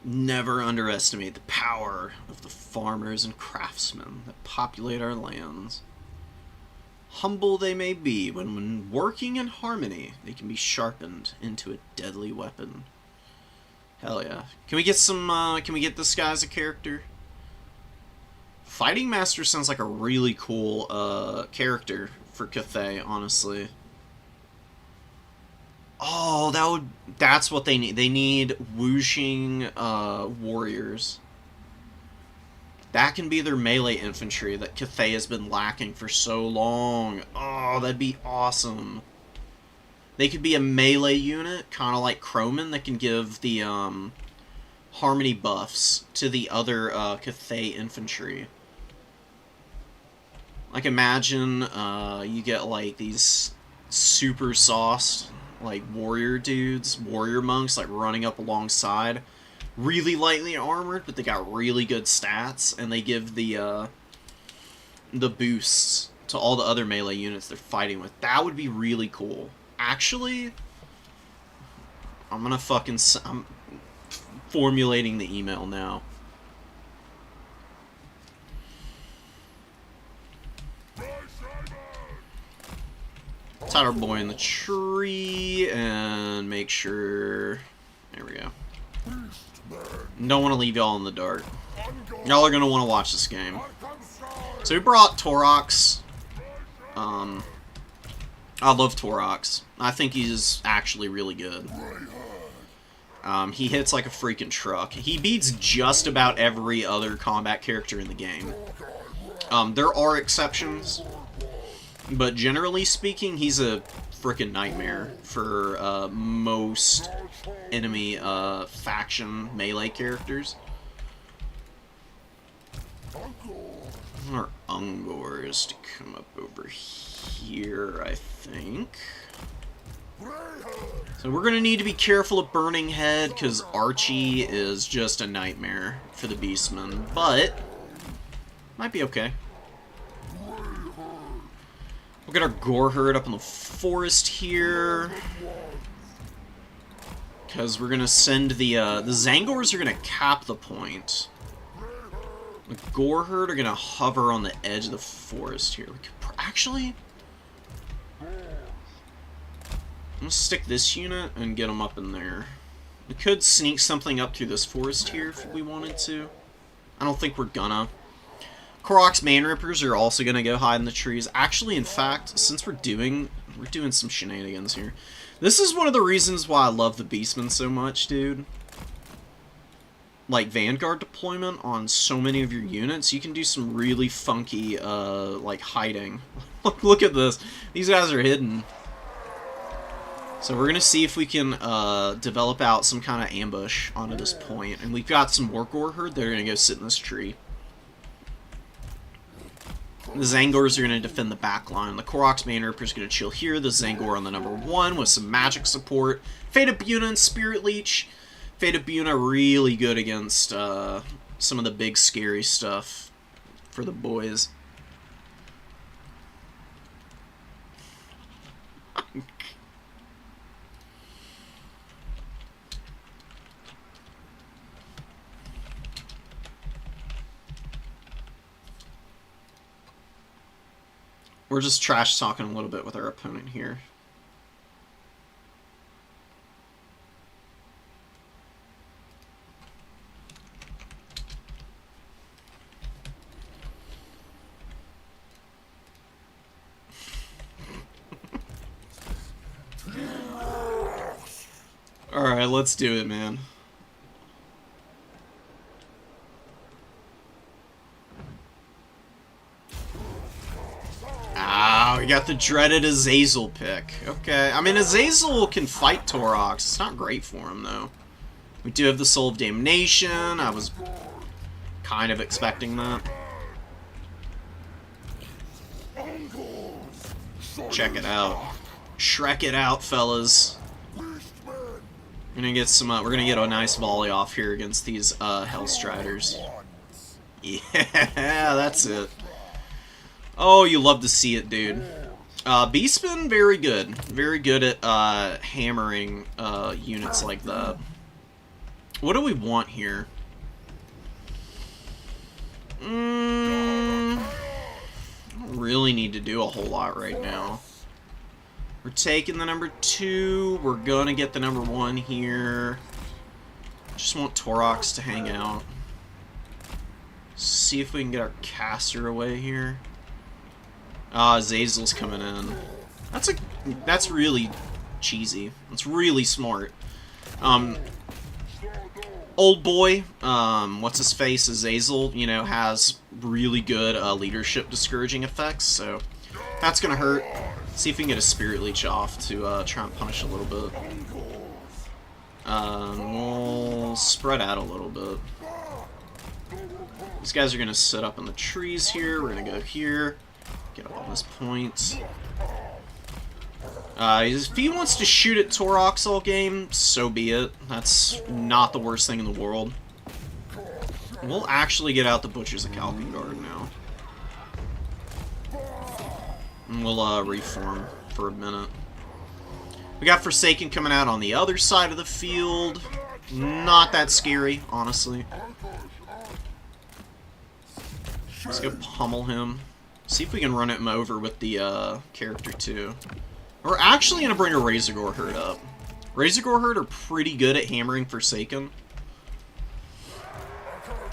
[SPEAKER 2] Never underestimate the power of the farmers and craftsmen that populate our lands. Humble they may be, when working in harmony, they can be sharpened into a deadly weapon. Hell yeah. Can we get some, can we get this guy as a character? Fighting Master sounds like a really cool, character for Cathay, honestly. Oh, that's what they need. They need whooshing, warriors. That can be their melee infantry that Cathay has been lacking for so long. Oh, that'd be awesome. They could be a melee unit, kind of like Croman, that can give the harmony buffs to the other Cathay infantry. Like, imagine you get like these super sauced like warrior dudes, warrior monks, like running up alongside. Really lightly armored, but they got really good stats, and they give the boosts to all the other melee units they're fighting with. That would be really cool. Actually, I'm formulating the email now. Tie our boy in the tree, and make sure... There we go. Don't want to leave y'all in the dark. Y'all are going to want to watch this game. So we brought Torox. I love Torox. I think he's actually really good. He hits like a freaking truck. He beats just about every other combat character in the game. There are exceptions, but generally speaking, he's a freaking nightmare for most enemy faction melee characters. Our Ungors to come up over here, I think. So we're gonna need to be careful of Burning Head, because Archie is just a nightmare for the Beastmen, but might be okay. We'll get our Gore Herd up in the forest here, because we're gonna send the Zangors are gonna cap the point. The Gore Herd are gonna hover on the edge of the forest here. We could actually, I'm gonna stick this unit and get them up in there. We could sneak something up through this forest here if we wanted to. I don't think we're gonna. Korok's Manrippers are also gonna go hide in the trees. Actually, in fact, since we're doing some shenanigans here. This is one of the reasons why I love the Beastmen so much, dude. Like, Vanguard deployment on so many of your units, you can do some really funky, like, hiding. Look at this. These guys are hidden. So we're gonna see if we can, develop out some kind of ambush onto this point. And we've got some more Gore Herd that are gonna go sit in this tree. The Zangors are going to defend the back line. The Korok's Manripper is going to chill here. The Zangor on the number 1 with some magic support. Fate of Buna and Spirit Leech. Fate of Buna really good against some of the big scary stuff for the boys. We're just trash talking a little bit with our opponent here. Alright, let's do it, man. Ah, we got the dreaded Azazel pick. Okay, I mean, Azazel can fight Torox. It's not great for him, though. We do have the Soul of Damnation. I was kind of expecting that. Check it out. Shrek it out, fellas. We're gonna get some. We're gonna get a nice volley off here against these Hellstriders. Yeah, that's it. Oh, you love to see it, dude. Beastmen, very good. Very good at hammering units like that. What do we want here? I don't really need to do a whole lot right now. We're taking the number 2. We're gonna get the number 1 here. Just want Torox to hang out. See if we can get our caster away here. Ah, Zazel's coming in. That's really cheesy. It's really smart. Old boy, what's his face, Azazel, you know, has really good leadership discouraging effects, so that's gonna hurt. See if we can get a Spirit Leech off to try and punish a little bit. We'll spread out a little bit. These guys are gonna sit up in the trees here. We're gonna go here, get up on this point. If he wants to shoot at Torox all game, so be it. That's not the worst thing in the world. We'll actually get out the Butchers of Kalkengard now. And we'll reform for a minute. We got Forsaken coming out on the other side of the field. Not that scary, honestly. Let's go pummel him. See if we can run him over with the character too. We're actually going to bring a Razorgore Herd up. Razorgore Herd are pretty good at hammering Forsaken.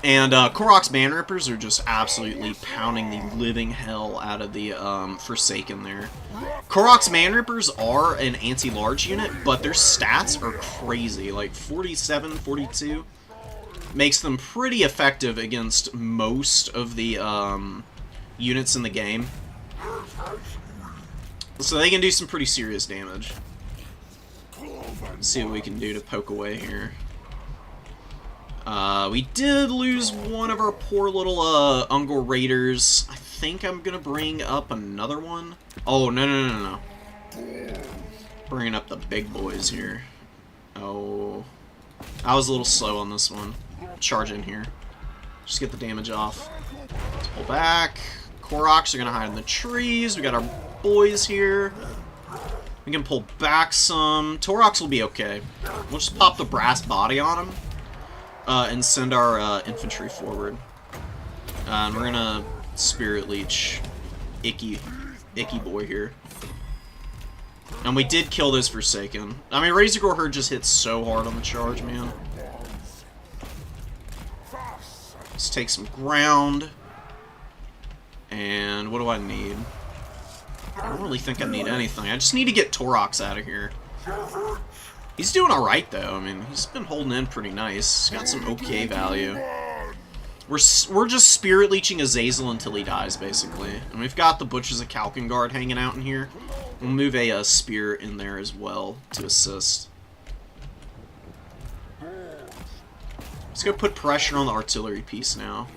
[SPEAKER 2] And Korok's Manrippers are just absolutely pounding the living hell out of the Forsaken there. Korok's Manrippers are an anti-large unit, but their stats are crazy. Like 47, 42. Makes them pretty effective against most of the units in the game. So they can do some pretty serious damage. Let's see what we can do to poke away here. We did lose one of our poor little Ungor Raiders. I think I'm gonna bring up another one. Oh, no. Bringing up the big boys here. Oh. I was a little slow on this one. Charge in here. Just get the damage off. Let's pull back. Koroks are gonna hide in the trees. We got our boys here. We can pull back some. Torox will be okay. We'll just pop the brass body on him. And send our infantry forward. And we're gonna Spirit Leech Icky boy here. And we did kill this Forsaken. I mean, Razorgore Herd just hits so hard on the charge, man. Let's take some ground. And what do I need? I don't really think I need anything. I just need to get Torox out of here. He's doing alright, though. I mean, he's been holding in pretty nice. He's got some okay value. We're just Spirit Leeching Azazel until he dies, basically. And we've got the Butchers of Kalkengard hanging out in here. We'll move a Spear in there as well to assist. Let's go put pressure on the artillery piece now.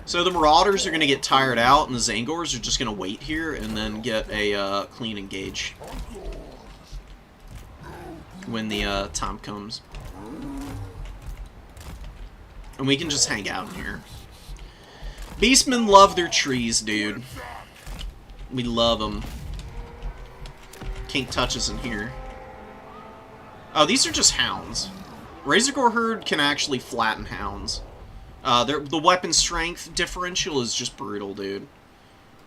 [SPEAKER 2] So the Marauders are going to get tired out, and the Zangors are just going to wait here and then get a clean engage when the time comes. And we can just hang out in here. Beastmen love their trees, dude. We love them. Can't touch us in here. Oh, these are just hounds. Razorgore Herd can actually flatten hounds. The weapon strength differential is just brutal, dude.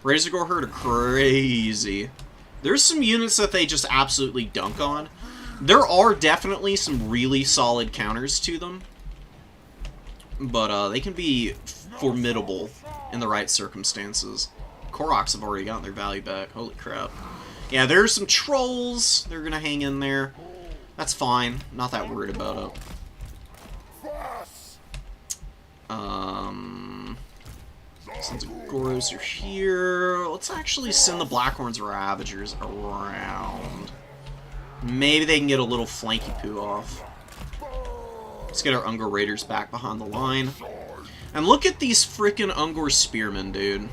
[SPEAKER 2] Razorgore Herd are crazy. There's some units that they just absolutely dunk on. There are definitely some really solid counters to them. But they can be formidable in the right circumstances. Koroks have already gotten their value back. Holy crap. Yeah, there's some trolls. They're going to hang in there. That's fine. Not that worried about it. Since the Goros are here, let's actually send the Blackhorns Ravagers around. Maybe they can get a little flanky poo off. Let's get our Ungor Raiders back behind the line. And look at these frickin' Ungor Spearmen, dude.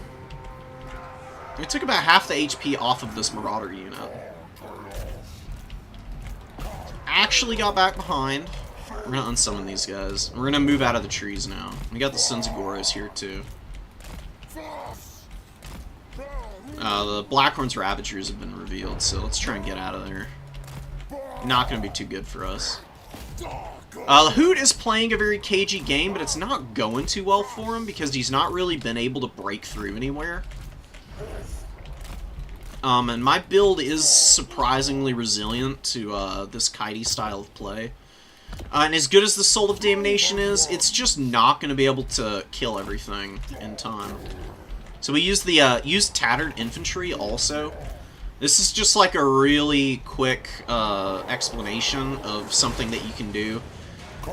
[SPEAKER 2] They took about half the HP off of this Marauder unit. Actually got back behind. We're gonna unsummon these guys. We're gonna move out of the trees now. We got the Sons of Goros here too. The Blackhorns Ravagers have been revealed, so let's try and get out of there. Not gonna be too good for us. Hoot is playing a very cagey game, but it's not going too well for him because he's not really been able to break through anywhere. And my build is surprisingly resilient to this kitey style of play. And as good as the Soul of Damnation is, it's just not going to be able to kill everything in time. So we use the use Tattered Infantry also. This is just like a really quick explanation of something that you can do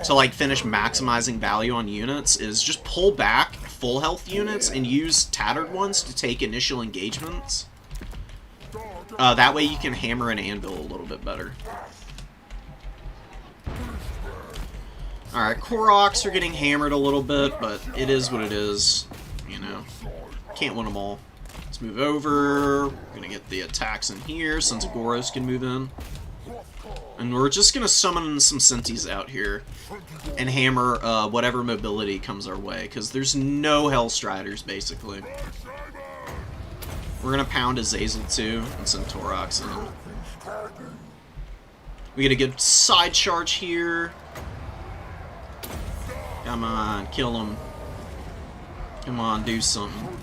[SPEAKER 2] to like finish maximizing value on units, is just pull back full health units and use tattered ones to take initial engagements. That way you can hammer and anvil a little bit better. Alright, Koroks are getting hammered a little bit, but it is what it is. You know, can't win them all. Let's move over. We're gonna get the attacks in here, since Goros can move in. And we're just gonna summon some Sentis out here and hammer whatever mobility comes our way, because there's no Hellstriders, basically. We're gonna pound Azazel too, and send Torox in. We get a good side charge here. Come on, kill him. Come on, do something.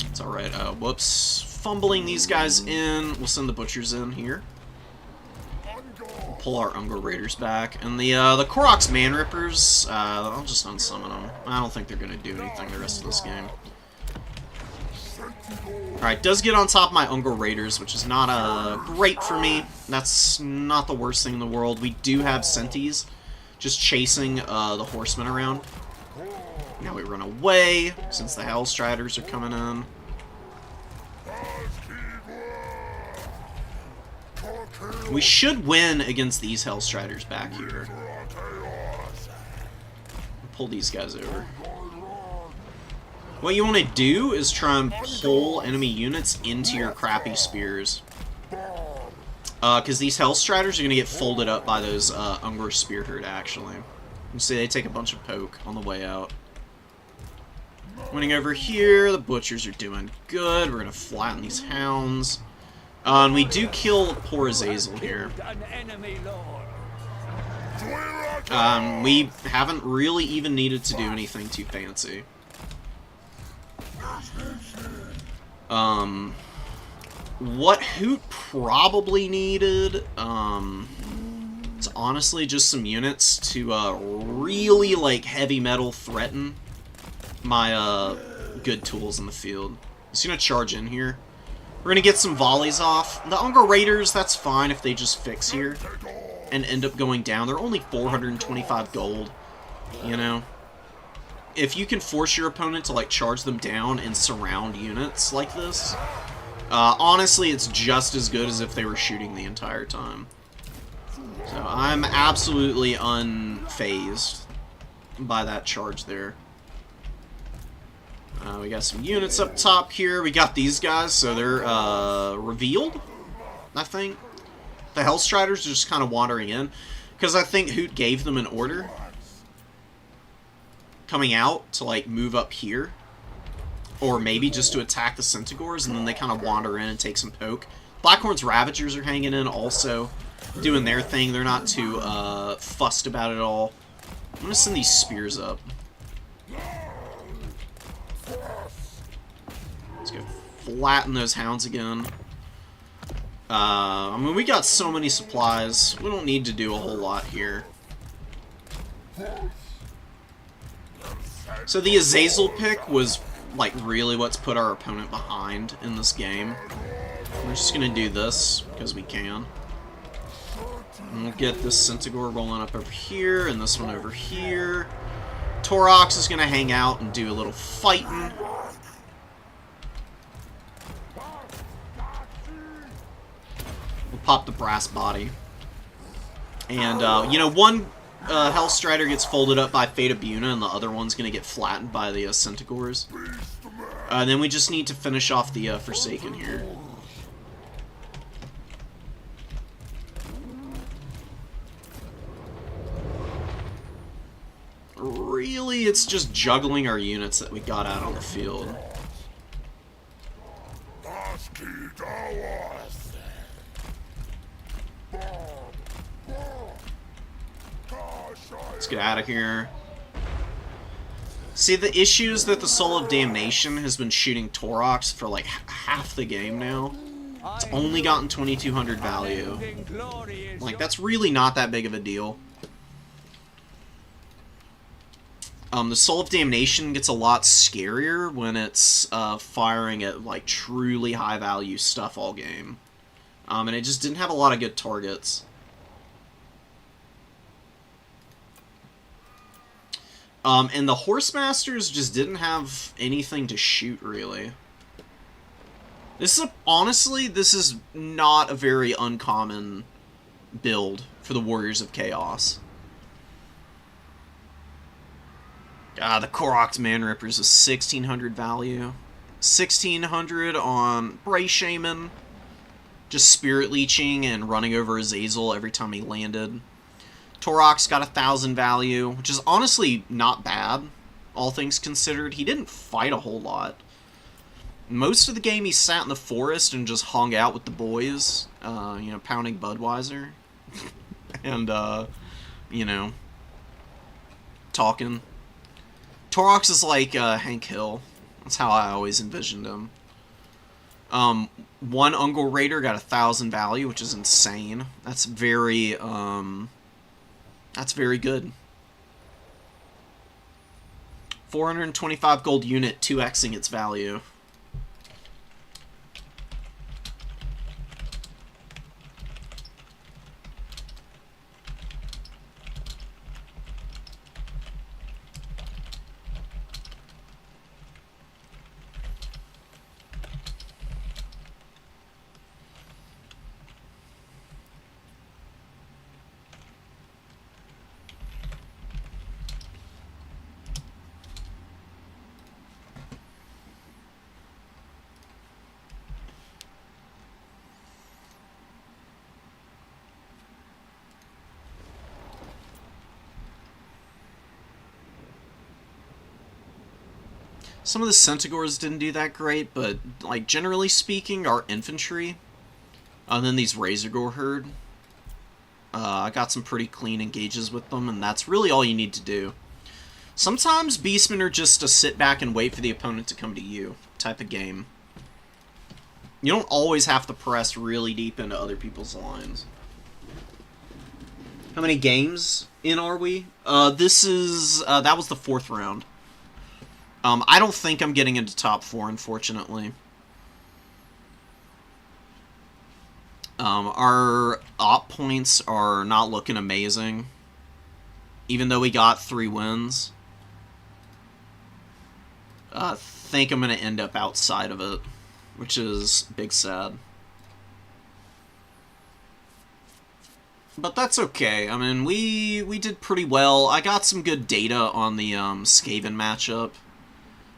[SPEAKER 2] It's alright. Whoops. Fumbling these guys in. We'll send the butchers in here. We'll pull our Unger Raiders back. And the Koroks Man Rippers, I'll just unsummon them. I don't think they're going to do anything the rest of this game. Alright, does get on top of my Unger Raiders, which is not great for me. That's not the worst thing in the world. We do have Sentis just chasing the horsemen around. Now we run away, since the Hellstriders are coming in. We should win against these Hellstriders back here. Pull these guys over. What you want to do is try and pull enemy units into your crappy spears. Because these Hellstriders are going to get folded up by those Unger Spearherd, actually. You see they take a bunch of poke on the way out. Winning over here, the butchers are doing good. We're going to flatten these hounds. And we do kill poor Azazel here. We haven't really even needed to do anything too fancy. What Hoot probably needed, it's honestly just some units to really, like, heavy metal threaten my good tools in the field. Just gonna charge in here. We're gonna get some volleys off. The Unger Raiders, that's fine if they just fix here and end up going down. They're only 425 gold, you know? If you can force your opponent to, like, charge them down and surround units like this, honestly, it's just as good as if they were shooting the entire time. So I'm absolutely unfazed by that charge there. We got some units up top here. We got these guys, so they're revealed, I think. The Hellstriders are just kind of wandering in, because I think Hoot gave them an order coming out to, like, move up here. Or maybe just to attack the Centaurs, and then they kind of wander in and take some poke. Blackhorn's Ravagers are hanging in also, doing their thing. They're not too fussed about it all. I'm going to send these spears up. Let's go flatten those hounds again. I mean, we got so many supplies. We don't need to do a whole lot here. So the Azazel pick was, like, really what's put our opponent behind in this game. We're just gonna do this, because we can. And we'll get this Centaur rolling up over here, and this one over here. Torox is gonna hang out and do a little fighting. We'll pop the brass body. And, you know, one Hellstrider gets folded up by Fate of Buna, and the other one's gonna get flattened by the Centaurs. And then we just need to finish off the Forsaken here. Really, it's just juggling our units that we got out on the field. Let's get out of here. See, the issue is that the Soul of Damnation has been shooting Taurox for like half the game now. It's only gotten 2200 value. Like, that's really not that big of a deal. The Soul of Damnation gets a lot scarier when it's firing at, like, truly high-value stuff all game. And it just didn't have a lot of good targets. And the Horsemasters just didn't have anything to shoot, really. Honestly, this is not a very uncommon build for the Warriors of Chaos. The Koroks Man Rippers is 1600 value. 1600 on Bray Shaman. Just Spirit Leeching and running over Azazel every time he landed. Taurox got 1000 value, which is honestly not bad, all things considered. He didn't fight a whole lot. Most of the game he sat in the forest and just hung out with the boys, you know, pounding Budweiser. And, you know, talking. Taurox is like Hank Hill. That's how I always envisioned him. One Ungol Raider got 1000 value, which is insane. That's very good. 425 gold unit, 2xing its value. Some of the Centaurs didn't do that great, but, like, generally speaking, our infantry, and then these Razorgore herd, I got some pretty clean engages with them, and that's really all you need to do. Sometimes Beastmen are just a sit back and wait for the opponent to come to you type of game. You don't always have to press really deep into other people's lines. How many games in are we? That was the 4th round. I don't think I'm getting into top 4, unfortunately. Our op points are not looking amazing. Even though we got 3 wins. I think I'm going to end up outside of it, which is big sad. But that's okay. I mean, we did pretty well. I got some good data on the Skaven matchup,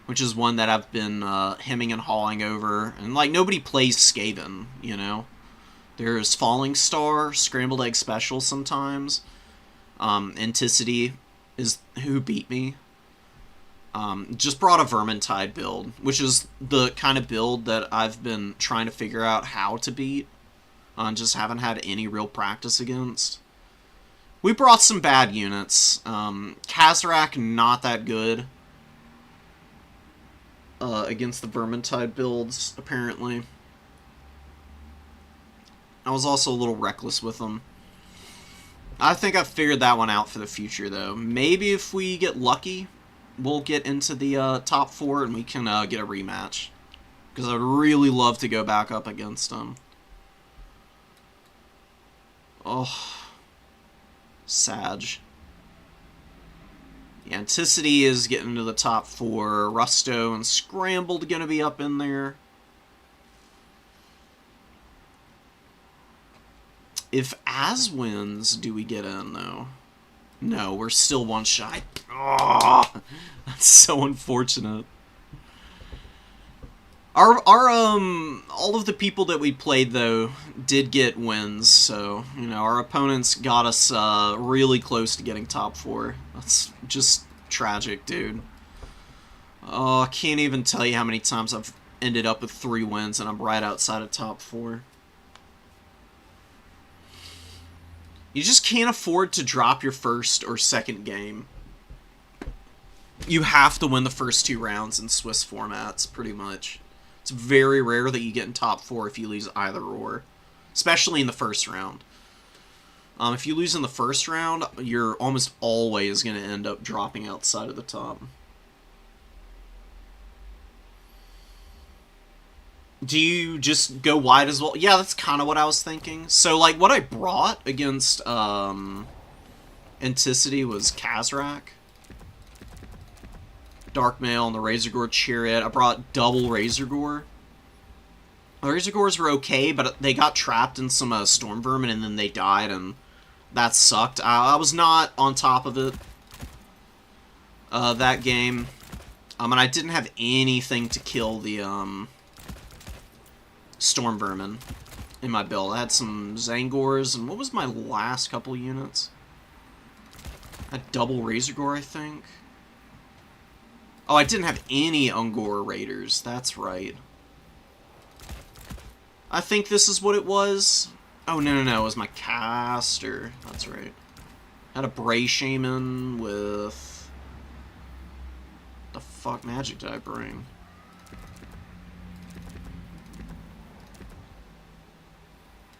[SPEAKER 2] which is one that I've been hemming and hawing over. And, like, nobody plays Skaven, you know? There's Falling Star, Scrambled Egg Special sometimes. Anticity is who beat me. Just brought a Vermintide build, which is the kind of build that I've been trying to figure out how to beat. Just haven't had any real practice against. We brought some bad units. Kazarak, not that good. Against the Vermintide builds, apparently. I was also a little reckless with them. I think I've figured that one out for the future, though. Maybe if we get lucky, we'll get into the top 4 and we can get a rematch. Because I'd really love to go back up against them. Oh. Sag. The Anticity is getting into the top 4. Rusto and Scrambled going to be up in there. If Az wins, do we get in, though? No, we're still one shy. Oh, that's so unfortunate. All of the people that we played, though, did get wins, so, you know, our opponents got us really close to getting top 4. That's just tragic, dude. Oh, I can't even tell you how many times I've ended up with 3 wins and I'm right outside of top 4. You just can't afford to drop your first or second game. You have to win the first 2 rounds in Swiss formats, pretty much. It's very rare that you get in top 4 if you lose either or. Especially in the first round. If you lose in the first round, you're almost always going to end up dropping outside of the top. Do you just go wide as well? Yeah, that's kind of what I was thinking. So, like, what I brought against Anticity was Kazrak, Darkmail, and the Razorgore Chariot. I brought double Razorgore. The Razorgores were okay, but they got trapped in some Storm Vermin, and then they died, and that sucked. I was not on top of it that game. And I didn't have anything to kill the Storm Vermin in my build. I had some Zangors, and what was my last couple units? I had double Razorgore, I think. Oh, I didn't have any Ungor Raiders. That's right. I think this is what it was. Oh, no, it was my caster. That's right. I had a Bray Shaman with... the fuck magic did I bring?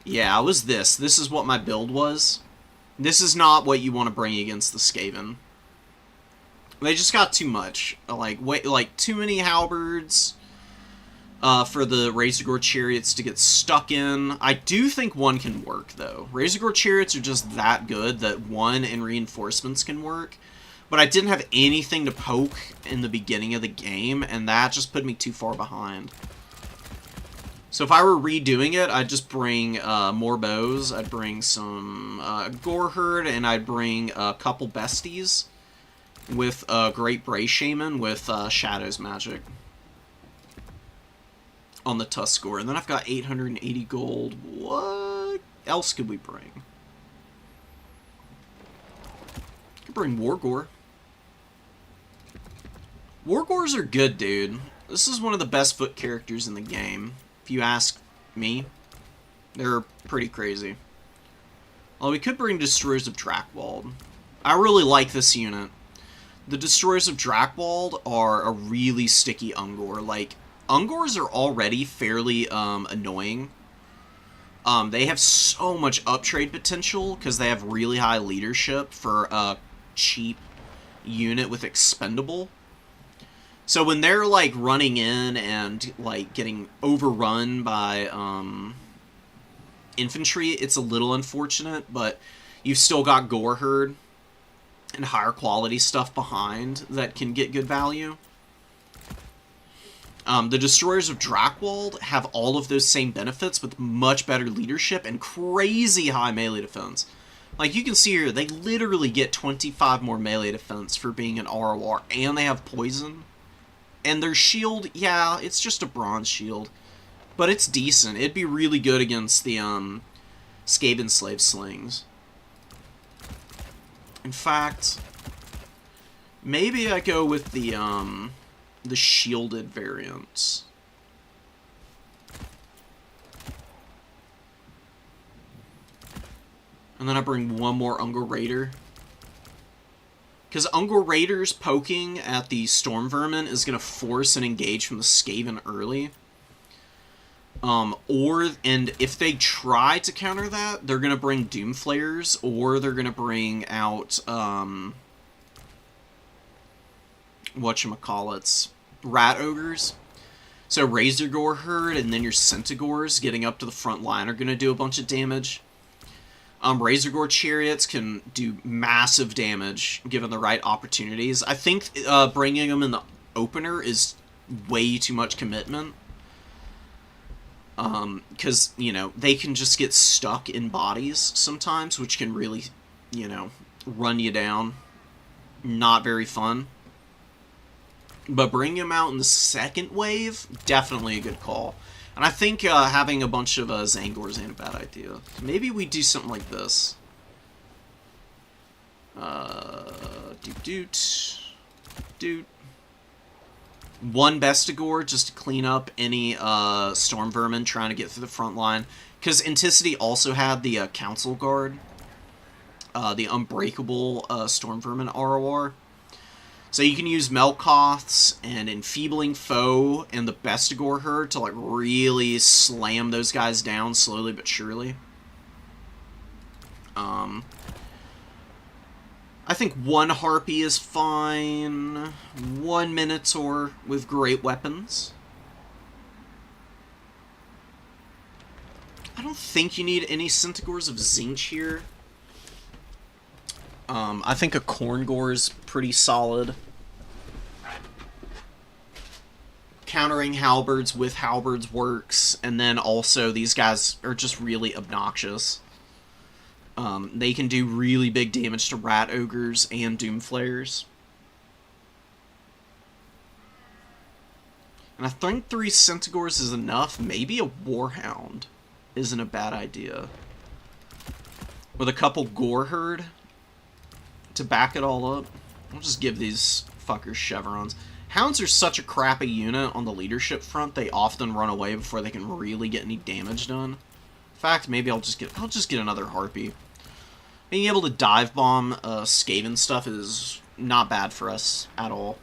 [SPEAKER 2] Yeah, it was this. This is what my build was. This is not what you want to bring against the Skaven. They just got too much. Like too many halberds for the Razorgore Chariots to get stuck in. I do think one can work, though. Razorgore Chariots are just that good that one and reinforcements can work. But I didn't have anything to poke in the beginning of the game, and that just put me too far behind. So if I were redoing it, I'd just bring more bows, I'd bring some Goreherd, and I'd bring a couple besties with a Great Bray Shaman with Shadows Magic on the Tusk score. And then I've got 880 gold. What else could we bring? Could bring Wargore. Wargores are good, dude. This is one of the best foot characters in the game. If you ask me, they're pretty crazy. Well, we could bring Destroyers of Drakwold. I really like this unit. The Destroyers of Drakwold are a really sticky Ungor. Like, Ungors are already fairly annoying. They have so much uptrade potential because they have really high leadership for a cheap unit with Expendable. So when they're, like, running in and, like, getting overrun by, infantry, it's a little unfortunate, but you've still got Goreherd and higher quality stuff behind that can get good value. The Destroyers of Drakwold have all of those same benefits with much better leadership and crazy high melee defense. Like, you can see here, they literally get 25 more melee defense for being an ROR, and they have poison. And their shield, yeah, it's just a bronze shield. But it's decent. It'd be really good against the Skaven Slave Slings. In fact, maybe I go with the shielded variants. And then I bring one more Ungor Raider. Because Ungor Raiders poking at the Storm Vermin is going to force an engage from the Skaven early. And if they try to counter that, they're going to bring Doomflayers, or they're going to bring out, whatchamacallits, Rat Ogres. So Razorgore Herd and then your Centaurs getting up to the front line are going to do a bunch of damage. Razorgore Chariots can do massive damage given the right opportunities. I think bringing them in the opener is way too much commitment. Because, you know, they can just get stuck in bodies sometimes, which can really, you know, run you down. Not very fun. But bringing them out in the second wave, definitely a good call. And I think having a bunch of Zangors ain't a bad idea. So maybe we do something like this. Doot. One Bestigor just to clean up any Storm Vermin trying to get through the front line. Because Anticity also had the Council Guard. the Unbreakable Storm Vermin ROR. So you can use Melkoths and Enfeebling Foe and the Bestigor Herd to like really slam those guys down slowly but surely. I think 1 Harpy is fine. 1 Minotaur with great weapons. I don't think you need any Centaurs of Zinch here. I think a Korngor is pretty solid. Countering halberds with halberds works, and then also these guys are just really obnoxious. They can do really big damage to Rat Ogres and Doomflayers. And I think 3 Centaurs is enough. Maybe a Warhound isn't a bad idea. With a couple Gore Herd to back it all up. I'll just give these fuckers chevrons. Hounds are such a crappy unit on the leadership front, they often run away before they can really get any damage done. In fact, maybe I'll just get another Harpy. Being able to dive bomb Skaven stuff is not bad for us at all.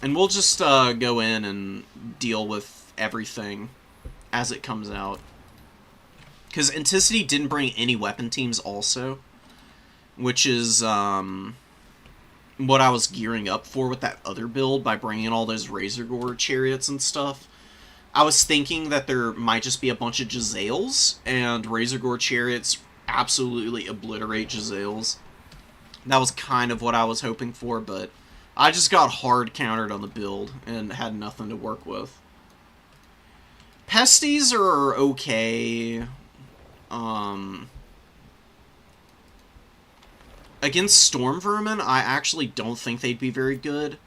[SPEAKER 2] And we'll just go in and deal with everything as it comes out. Because Anticity didn't bring any weapon teams also, which is what I was gearing up for with that other build by bringing in all those Razorgore chariots and stuff. I was thinking that there might just be a bunch of Jezzails, and Razorgore chariots absolutely obliterate Jezzails. That was kind of what I was hoping for, but I just got hard countered on the build and had nothing to work with. Pesties are okay. Against Storm Vermin, I actually don't think they'd be very good.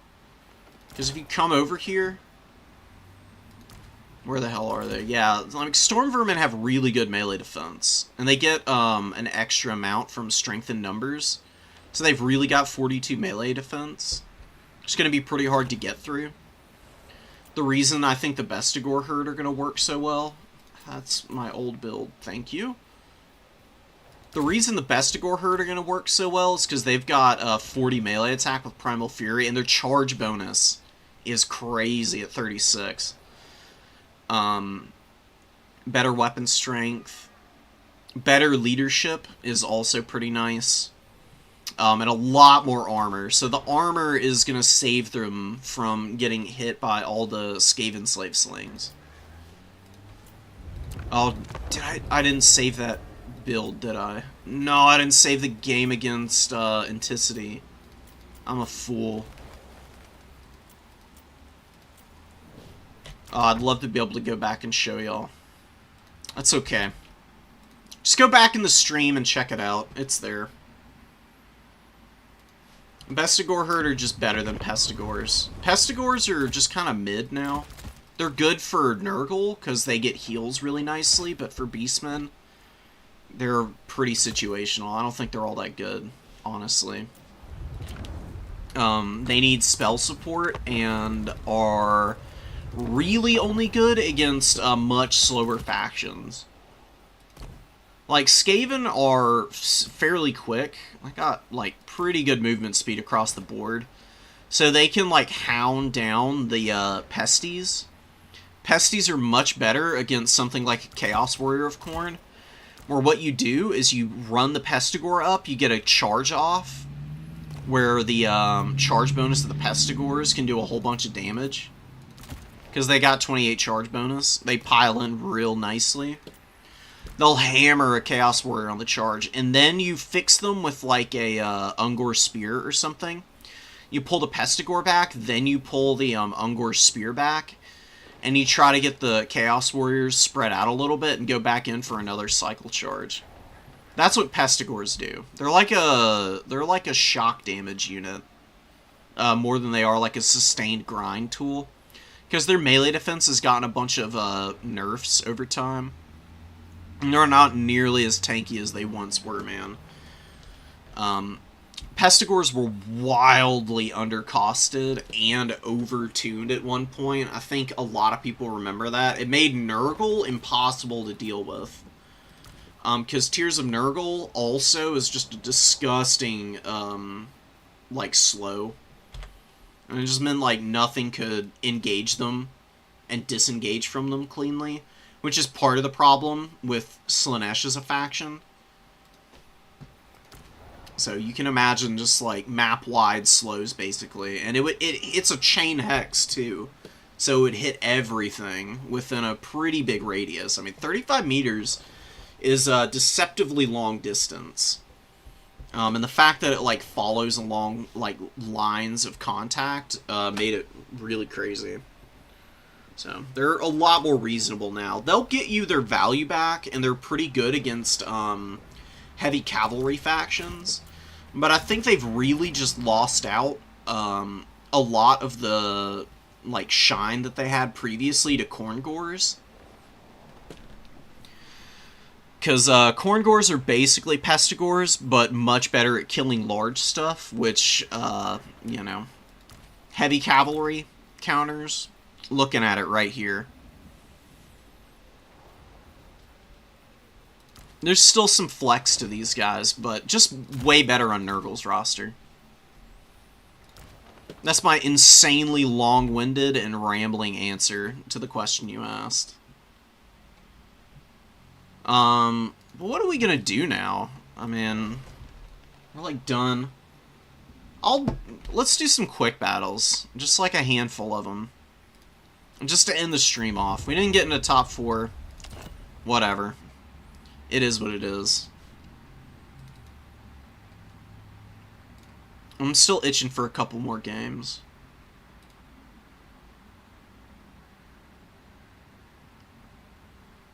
[SPEAKER 2] Because if you come over here... Where the hell are they? Yeah, like Storm Vermin have really good melee defense. And they get an extra amount from strength in numbers. So they've really got 42 melee defense. It's going to be pretty hard to get through. The reason I think the Bestigor Herd are going to work so well... That's my old build, thank you. The reason the Bestigor Herd are going to work so well is because they've got 40 melee attack with Primal Fury, and their charge bonus is crazy at 36. Better weapon strength. Better leadership is also pretty nice. And a lot more armor. So the armor is going to save them from getting hit by all the Skaven Slave Slings. Oh, I didn't save that build, did I? No, I didn't save the game against Anticity. I'm a fool. Oh, I'd love to be able to go back and show y'all. That's okay. Just go back in the stream and check it out. It's there. Bestigor Herd are just better than Pestigors. Pestigors are just kind of mid now. They're good for Nurgle, because they get heals really nicely, but for Beastmen, they're pretty situational. I don't think they're all that good, honestly. They need spell support, and are really only good against much slower factions. Like, Skaven are fairly quick. I got, like, pretty good movement speed across the board. So they can, like, hound down the Pesties. Pesties are much better against something like a Chaos Warrior of Khorne, where what you do is you run the Pestigor up, you get a charge off, where the charge bonus of the Pestigors can do a whole bunch of damage. Because they got 28 charge bonus. They pile in real nicely. They'll hammer a Chaos Warrior on the charge, and then you fix them with like a Ungor Spear or something. You pull the Pestigor back, then you pull the Ungor Spear back, and you try to get the Chaos Warriors spread out a little bit and go back in for another cycle charge. That's what Pestigors do. They're like a shock damage unit, more than they are like a sustained grind tool, because their melee defense has gotten a bunch of nerfs over time. And they're not nearly as tanky as they once were, man. Pestigors were wildly undercosted and overtuned at one point. I think a lot of people remember that. It made Nurgle impossible to deal with. Because Tears of Nurgle also is just a disgusting, like, slow. And it just meant, like, nothing could engage them and disengage from them cleanly, which is part of the problem with Slaanesh as a faction. So you can imagine just, like, map-wide slows, basically. And it's a chain hex, too. So it would hit everything within a pretty big radius. I mean, 35 meters is a deceptively long distance. And the fact that it, like, follows along, like, lines of contact made it really crazy. So, they're a lot more reasonable now. They'll get you their value back, and they're pretty good against heavy cavalry factions. But I think they've really just lost out a lot of the, like, shine that they had previously to Khorngors. Because Khorngors are basically Pestigors, but much better at killing large stuff, which, you know, heavy cavalry counters. Looking at it right here. There's still some flex to these guys, but just way better on Nurgle's roster. That's my insanely long-winded and rambling answer to the question you asked. What are we gonna do now? I mean, we're like done. Let's do some quick battles. Just like a handful of them. Just to end the stream off. We didn't get into top 4. Whatever. It is what it is. I'm still itching for a couple more games.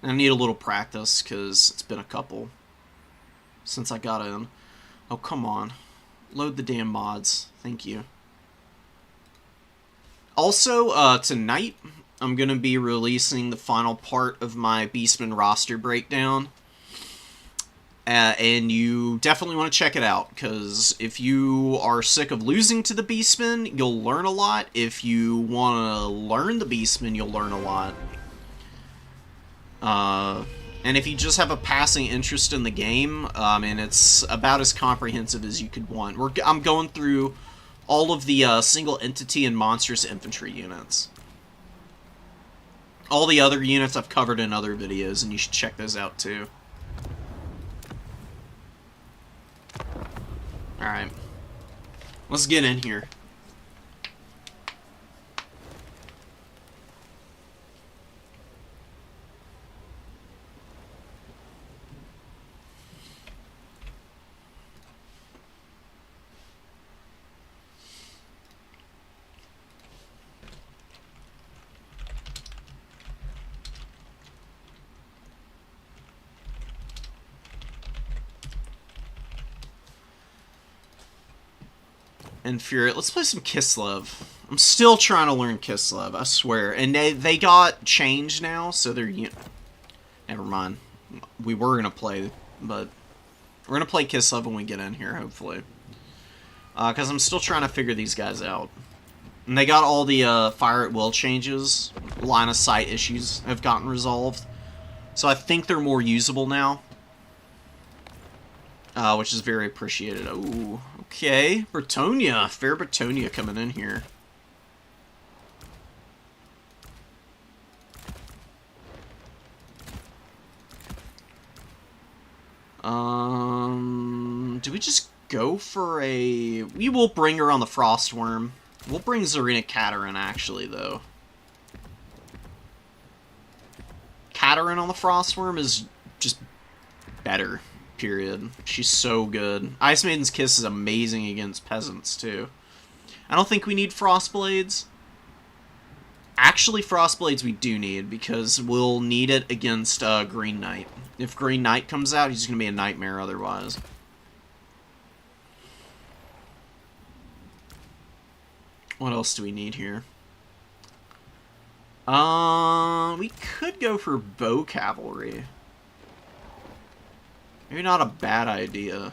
[SPEAKER 2] I need a little practice, because it's been a couple since I got in. Oh, come on. Load the damn mods. Thank you. Also, tonight, I'm going to be releasing the final part of my Beastmen roster breakdown. And you definitely want to check it out, because if you are sick of losing to the Beastmen, you'll learn a lot. If you want to learn the Beastmen, you'll learn a lot. And if you just have a passing interest in the game, and it's about as comprehensive as you could want. I'm going through all of the single entity and monstrous infantry units. All the other units I've covered in other videos, and you should check those out too. Alright. Let's get in here. Infuriate. Let's play some Kislev. I'm still trying to learn Kislev, I swear. And they got changed now, so they're... Never mind. We were going to play, but... We're going to play Kislev when we get in here, hopefully. Because I'm still trying to figure these guys out. And they got all the fire at will changes. Line of sight issues have gotten resolved. So I think they're more usable now. Which is very appreciated. Ooh, okay. Bretonia. Fair Bretonia coming in here. Do we just go for a... We will bring her on the Frostworm. We'll bring Zarina Katerin, actually, though. Katerin on the Frostworm is just better. Period. She's so good. Ice Maiden's Kiss is amazing against peasants, too. I don't think we need Frostblades. Actually, Frostblades we do need, because we'll need it against Green Knight. If Green Knight comes out, he's going to be a nightmare otherwise. What else do we need here? We could go for Bow Cavalry. Maybe not a bad idea.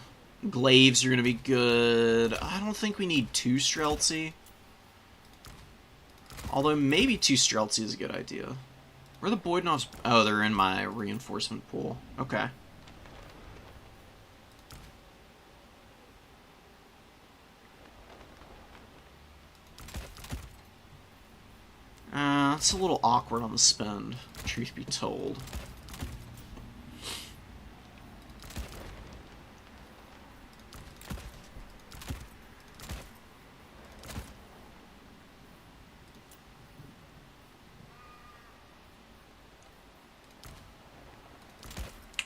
[SPEAKER 2] Glaives are going to be good. I don't think we need 2 Streltsy. Although maybe 2 Streltsy is a good idea. Where are the Boydnovs? Oh, they're in my reinforcement pool. Okay. That's a little awkward on the spend, truth be told.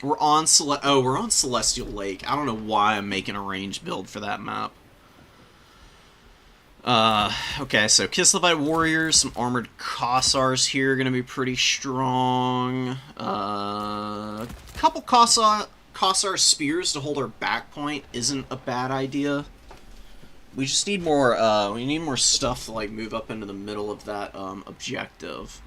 [SPEAKER 2] We're on Celestial Lake. I don't know why I'm making a range build for that map. Okay, so Kislevied Warriors, some Armored Kossars here are going to be pretty strong. A couple Kossar Spears to hold our back point isn't a bad idea. We just need more, we need more stuff to, like, move up into the middle of that, objective.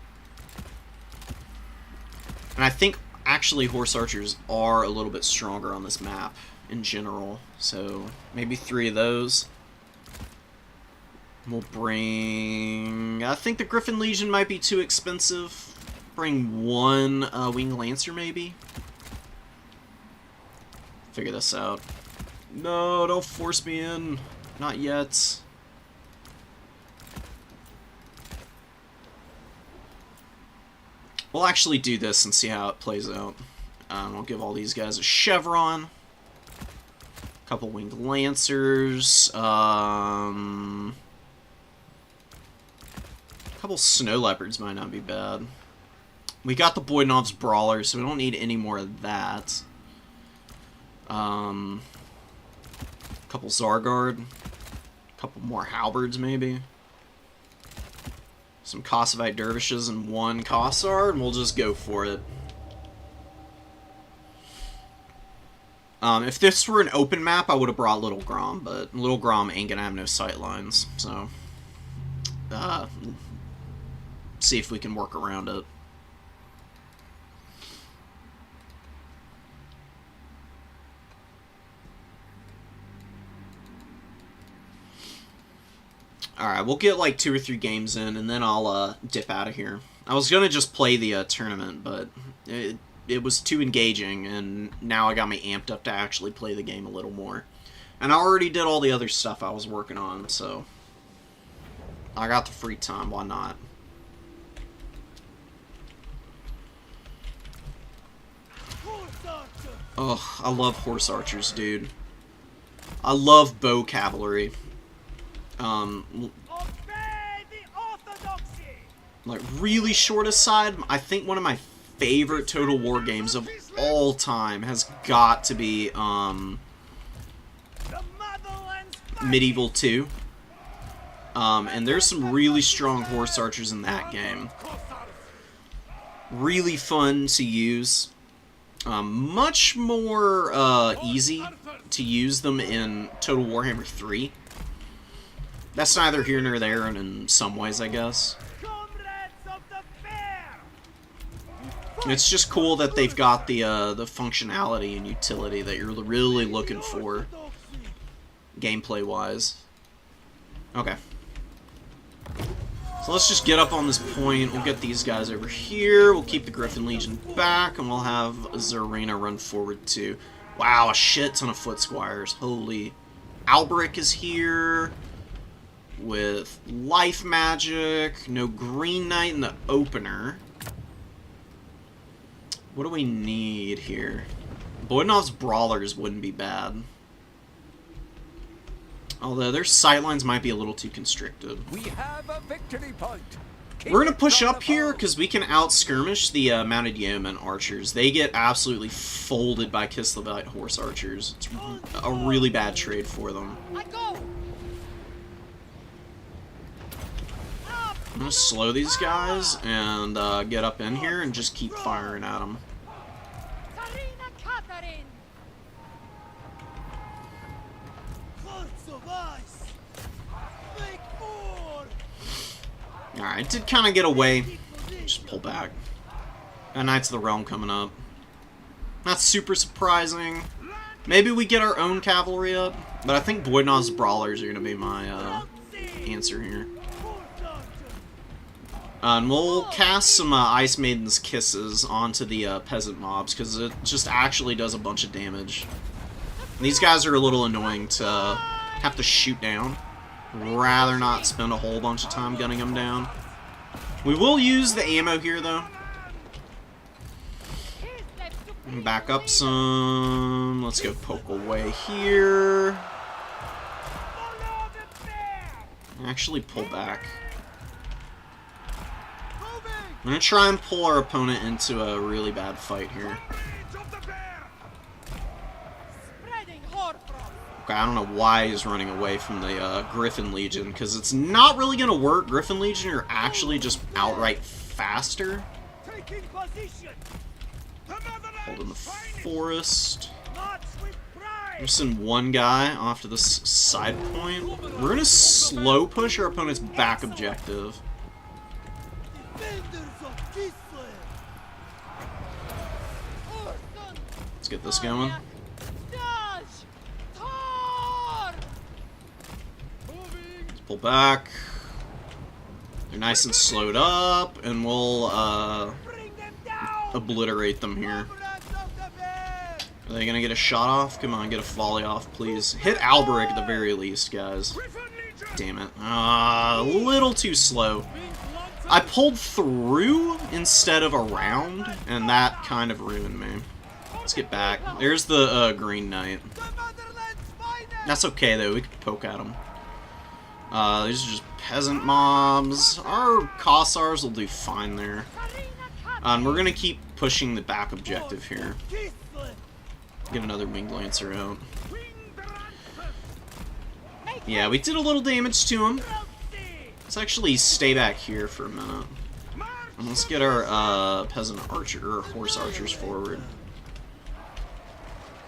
[SPEAKER 2] And I think, actually, Horse Archers are a little bit stronger on this map in general. So, maybe 3 of those. We'll bring... I think the Griffin Legion might be too expensive. Bring 1 Winged Lancer, maybe? Figure this out. No, don't force me in. Not yet. We'll actually do this and see how it plays out. I'll give all these guys a Chevron. A couple Winged Lancers. A couple Snow Leopards might not be bad. We got the Boydanov's Brawler, so we don't need any more of that. A couple Zargard. A couple more Halberds, maybe. Some Kossovite Dervishes and 1 Kossar, and we'll just go for it. If this were an open map, I would have brought Little Grom, but Little Grom ain't gonna have no sightlines, so... see if we can work around it. Alright, we'll get like 2 or 3 games in, and then I'll dip out of here. I was gonna just play the tournament, but it was too engaging, and now I got me amped up to actually play the game a little more. And I already did all the other stuff I was working on, so... I got the free time, why not? Ugh, I love Horse Archers, dude. I love Bow Cavalry. Like, really short aside, I think one of my favorite Total War games of all time has got to be, Medieval 2. And there's some really strong Horse Archers in that game. Really fun to use. Much more easy to use them in Total Warhammer 3. That's neither here nor there, and in some ways, I guess. It's just cool that they've got the functionality and utility that you're really looking for, gameplay-wise. Okay. So let's just get up on this point. We'll get these guys over here. We'll keep the Griffin Legion back, and we'll have Zarina run forward too. Wow, a shit ton of Foot Squires. Holy. Alberic is here with Life Magic. No Green Knight in the opener. What do we need here? Boydanov's Brawlers wouldn't be bad. Although their sightlines might be a little too constricted.
[SPEAKER 3] We have a victory point.
[SPEAKER 2] We're going to push up here because we can out-skirmish the Mounted Yeoman Archers. They get absolutely folded by Kislevite Horse Archers. It's a really bad trade for them. I'm going to slow these guys and get up in here and just keep firing at them. Alright, did kind of get away. Just pull back. Got Knights of the Realm coming up. Not super surprising. Maybe we get our own cavalry up, but I think Boydanov's Brawlers are going to be my answer here. And we'll cast some Ice Maiden's Kisses onto the peasant mobs, because it just actually does a bunch of damage. And these guys are a little annoying to have to shoot down. Rather not spend a whole bunch of time gunning them down. We will use the ammo here, though. Back up some. Let's go poke away here. Actually, pull back. I'm going to try and pull our opponent into a really bad fight here. Okay, I don't know why he's running away from the Griffin Legion, because it's not really going to work. Griffin Legion are actually just outright faster. Hold in the forest. We're send one guy off to this side point. We're going to slow push our opponent's back objective. Let's get this going. Let's pull back. They're nice and slowed up, and we'll obliterate them here. Are they gonna get a shot off? Come on, get a volley off, please. Hit Alberic at the very least, guys. Damn it. A little too slow. I pulled through instead of around, and that kind of ruined me. Let's get back. There's the Green Knight. That's okay, though. We can poke at him. These are just peasant mobs. Our Kossars will do fine there. And we're gonna keep pushing the back objective here. Get another Winged Lancer out. Yeah, we did a little damage to him. Let's actually stay back here for a minute. And let's get our peasant archer, or horse archers forward.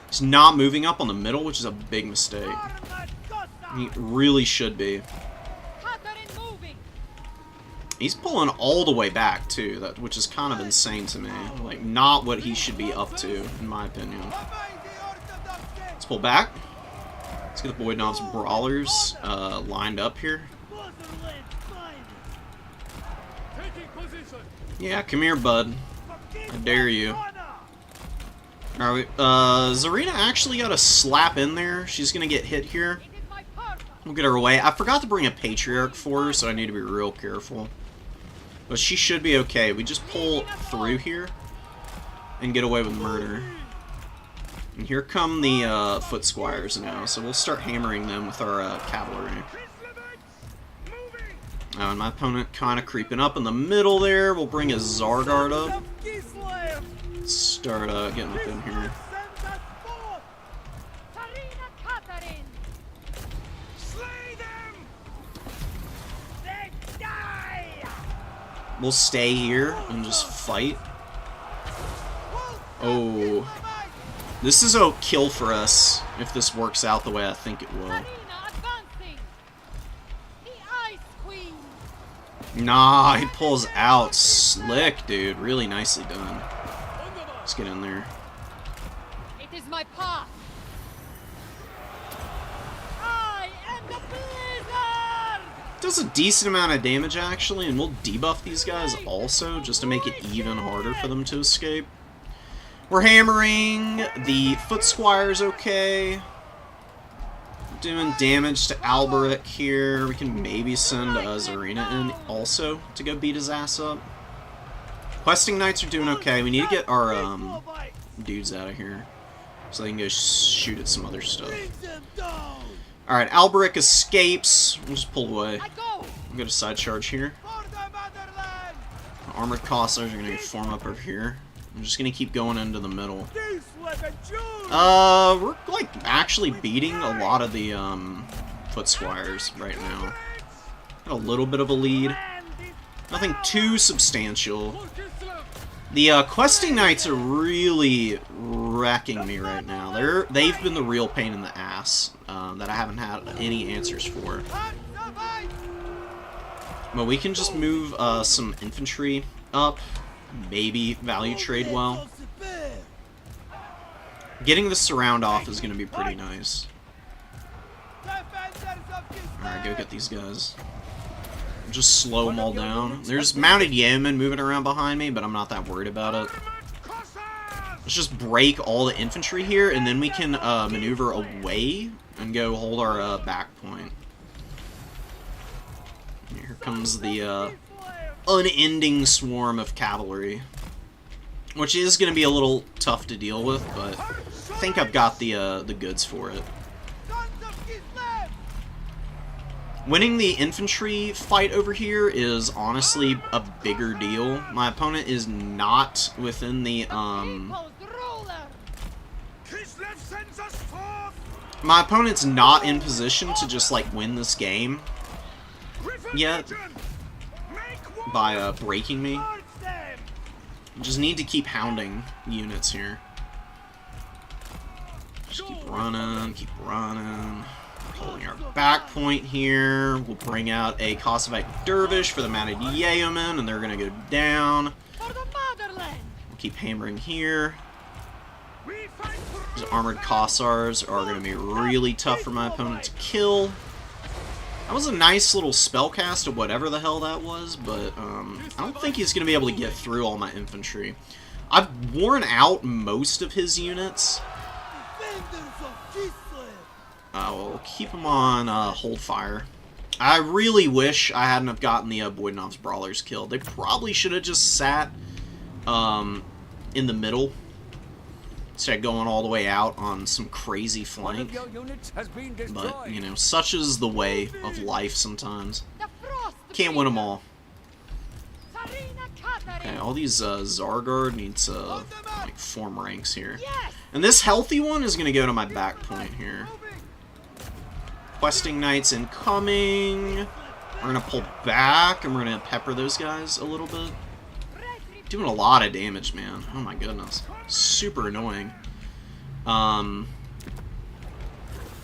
[SPEAKER 2] He's not moving up on the middle, which is a big mistake. He really should be. He's pulling all the way back, too, which is kind of insane to me. Like, not what he should be up to, in my opinion. Let's pull back. Let's get the Boydnov's Brawlers lined up here. Yeah, come here, bud. I dare you. Alright, Zarina actually got a slap in there. She's gonna get hit here. We'll get her away. I forgot to bring a Patriarch for her, so I need to be real careful. But she should be okay. We just pull through here and get away with murder. And here come the foot squires now, so we'll start hammering them with our cavalry. And my opponent kind of creeping up in the middle there. We'll bring his Zargard up. Start getting within here. We'll stay here and just fight. Oh. This is a kill for us, if this works out the way I think it will. Nah, he pulls out. Slick, dude. Really nicely done. Let's get in there.
[SPEAKER 4] It is my path. I am the blizzard.
[SPEAKER 2] Does a decent amount of damage, actually, and we'll debuff these guys also, just to make it even harder for them to escape. We're hammering. The foot squire's okay. Doing damage to Alberic here. We can maybe send Zarina in also to go beat his ass up. Questing Knights are doing okay. We need to get our dudes out of here so they can go shoot at some other stuff. Alright, Alberic escapes. We'll just pull away. We'll get a side charge here. Armored Kossars are going to form up over here. I'm just going to keep going into the middle. We're like actually beating a lot of the foot squires right now. Got a little bit of a lead. Nothing too substantial. The questing knights are really wrecking me right now. They've been the real pain in the ass that I haven't had any answers for. But we can just move some infantry up. Maybe value trade well. Getting the surround off is going to be pretty nice. Alright, go get these guys. Just slow them all down. There's mounted yeomen moving around behind me, but I'm not that worried about it. Let's just break all the infantry here, and then we can maneuver away and go hold our back point. Here comes the unending swarm of cavalry, which is going to be a little tough to deal with, but I think I've got the goods for it. Winning the infantry fight over here is honestly a bigger deal. My opponent is not within the my opponent's not in position to just like win this game yet by breaking me. Just need to keep hounding units here. Just keep running, keep running. Holding our back point here. We'll bring out a Kosovo Dervish for the mounted Yeomen, and they're going to go down. We'll keep hammering here. These armored Kossars are going to be really tough for my opponent to kill. That was a nice little spellcast of whatever the hell that was, but I don't think he's going to be able to get through all my infantry. I've worn out most of his units. We'll keep him on hold fire. I really wish I hadn't have gotten the Boydanov's Brawlers killed. They probably should have just sat in the middle instead of going all the way out on some crazy flank. But, you know, such is the way of life sometimes. Can't win them all. Okay, all these Zargard need to like, form ranks here. And this healthy one is going to go to my back point here. Questing Knights incoming. We're going to pull back, and we're going to pepper those guys a little bit. Doing a lot of damage, man. Oh my goodness. Super annoying.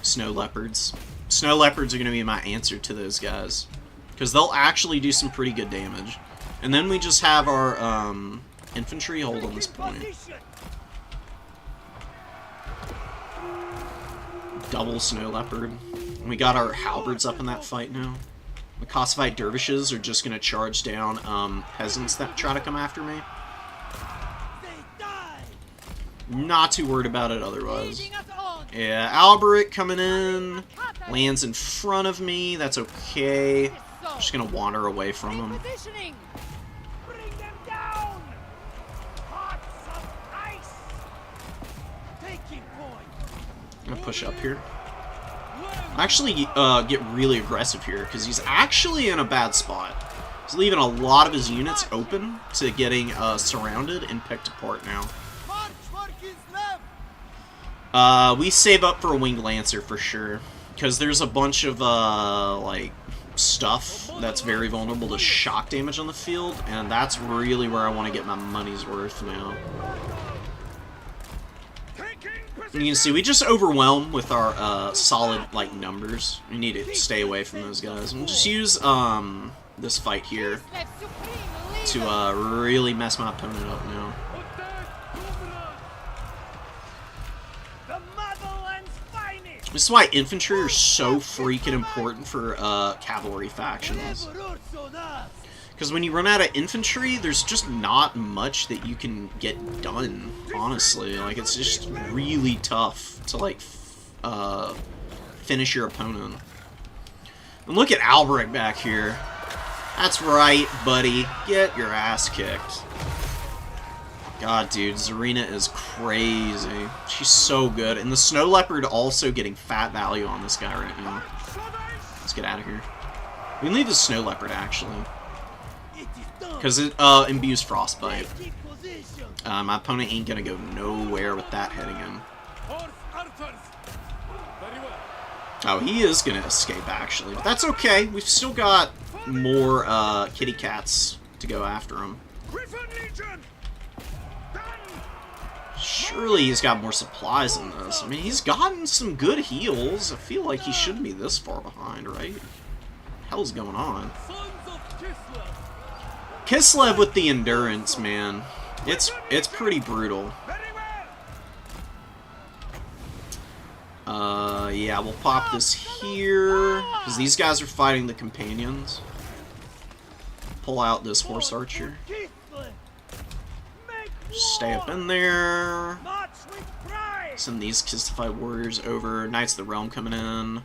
[SPEAKER 2] Snow Leopards. Snow Leopards are going to be my answer to those guys. Because they'll actually do some pretty good damage. And then we just have our infantry hold on this point. Double Snow Leopard. We got our halberds up in that fight now. The Kosovite dervishes are just going to charge down peasants that try to come after me. Not too worried about it otherwise. Yeah, Alberic coming in. Lands in front of me. That's okay. I'm just going to wander away from him. I'm going to push up here. Actually get really aggressive here because he's actually in a bad spot. He's leaving a lot of his units open to getting surrounded and picked apart now. We save up for a Winged Lancer for sure because there's a bunch of like stuff that's very vulnerable to shock damage on the field, and that's really where I want to get my money's worth now. You can see we just overwhelm with our solid like numbers. We need to stay away from those guys. We'll just use this fight here to really mess my opponent up now. This is why infantry are so freaking important for cavalry factions. Because when you run out of infantry, there's just not much that you can get done, honestly. Like, it's just really tough to, like, finish your opponent. And look at Alberic back here. That's right, buddy. Get your ass kicked. God, dude, Zarina is crazy. She's so good. And the Snow Leopard also getting fat value on this guy right now. Let's get out of here. We can leave the Snow Leopard, actually. Because it imbues Frostbite. My opponent ain't gonna go nowhere with that heading in. Oh, he is gonna escape, actually. But that's okay. We've still got more kitty cats to go after him. Surely he's got more supplies than this. I mean, he's gotten some good heals. I feel like he shouldn't be this far behind, right? What the hell's going on? Kislev with the endurance, man. It's pretty brutal. Yeah, we'll pop this here because these guys are fighting the companions. Pull out this horse archer. Stay up in there. Send these Kislev warriors over. Knights of the Realm coming in.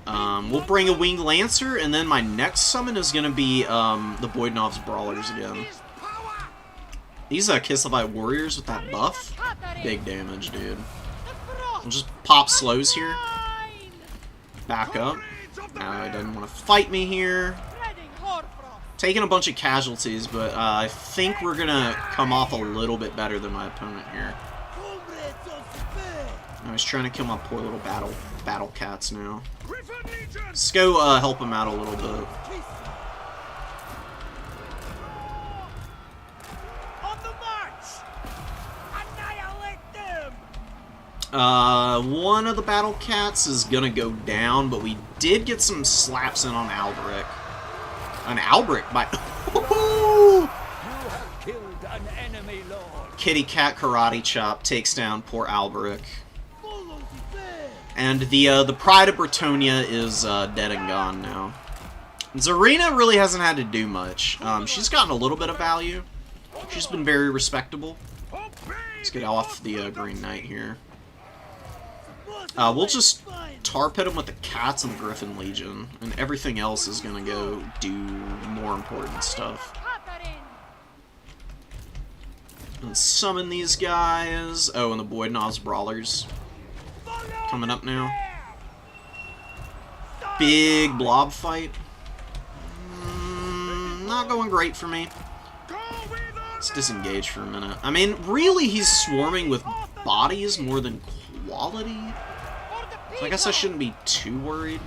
[SPEAKER 2] We'll bring a Winged Lancer, and then my next summon is going to be the Boydnov's Brawlers again. These Kislevites Warriors with that buff, big damage, dude. We'll just pop slows here. Back up. Now he doesn't want to fight me here. Taking a bunch of casualties, but I think we're going to come off a little bit better than my opponent here. I was trying to kill my poor little battle cats now. Let's go help him out a little bit. One of the battle cats is gonna go down, but we did get some slaps in on Alberic. An Alberic by Kitty Cat Karate Chop takes down poor Alberic. And the Pride of Bretonia is dead and gone now. Zarina really hasn't had to do much. She's gotten a little bit of value. She's been very respectable. Let's get off the Green Knight here. We'll just tar pit him with the Cats and the Griffin Legion, and everything else is gonna go do more important stuff. And summon these guys. Oh, and the Boydnov's Brawlers coming up now. Big blob fight. Not going great for me. Let's disengage for a minute. I mean, really, he's swarming with bodies more than quality. So I guess I shouldn't be too worried.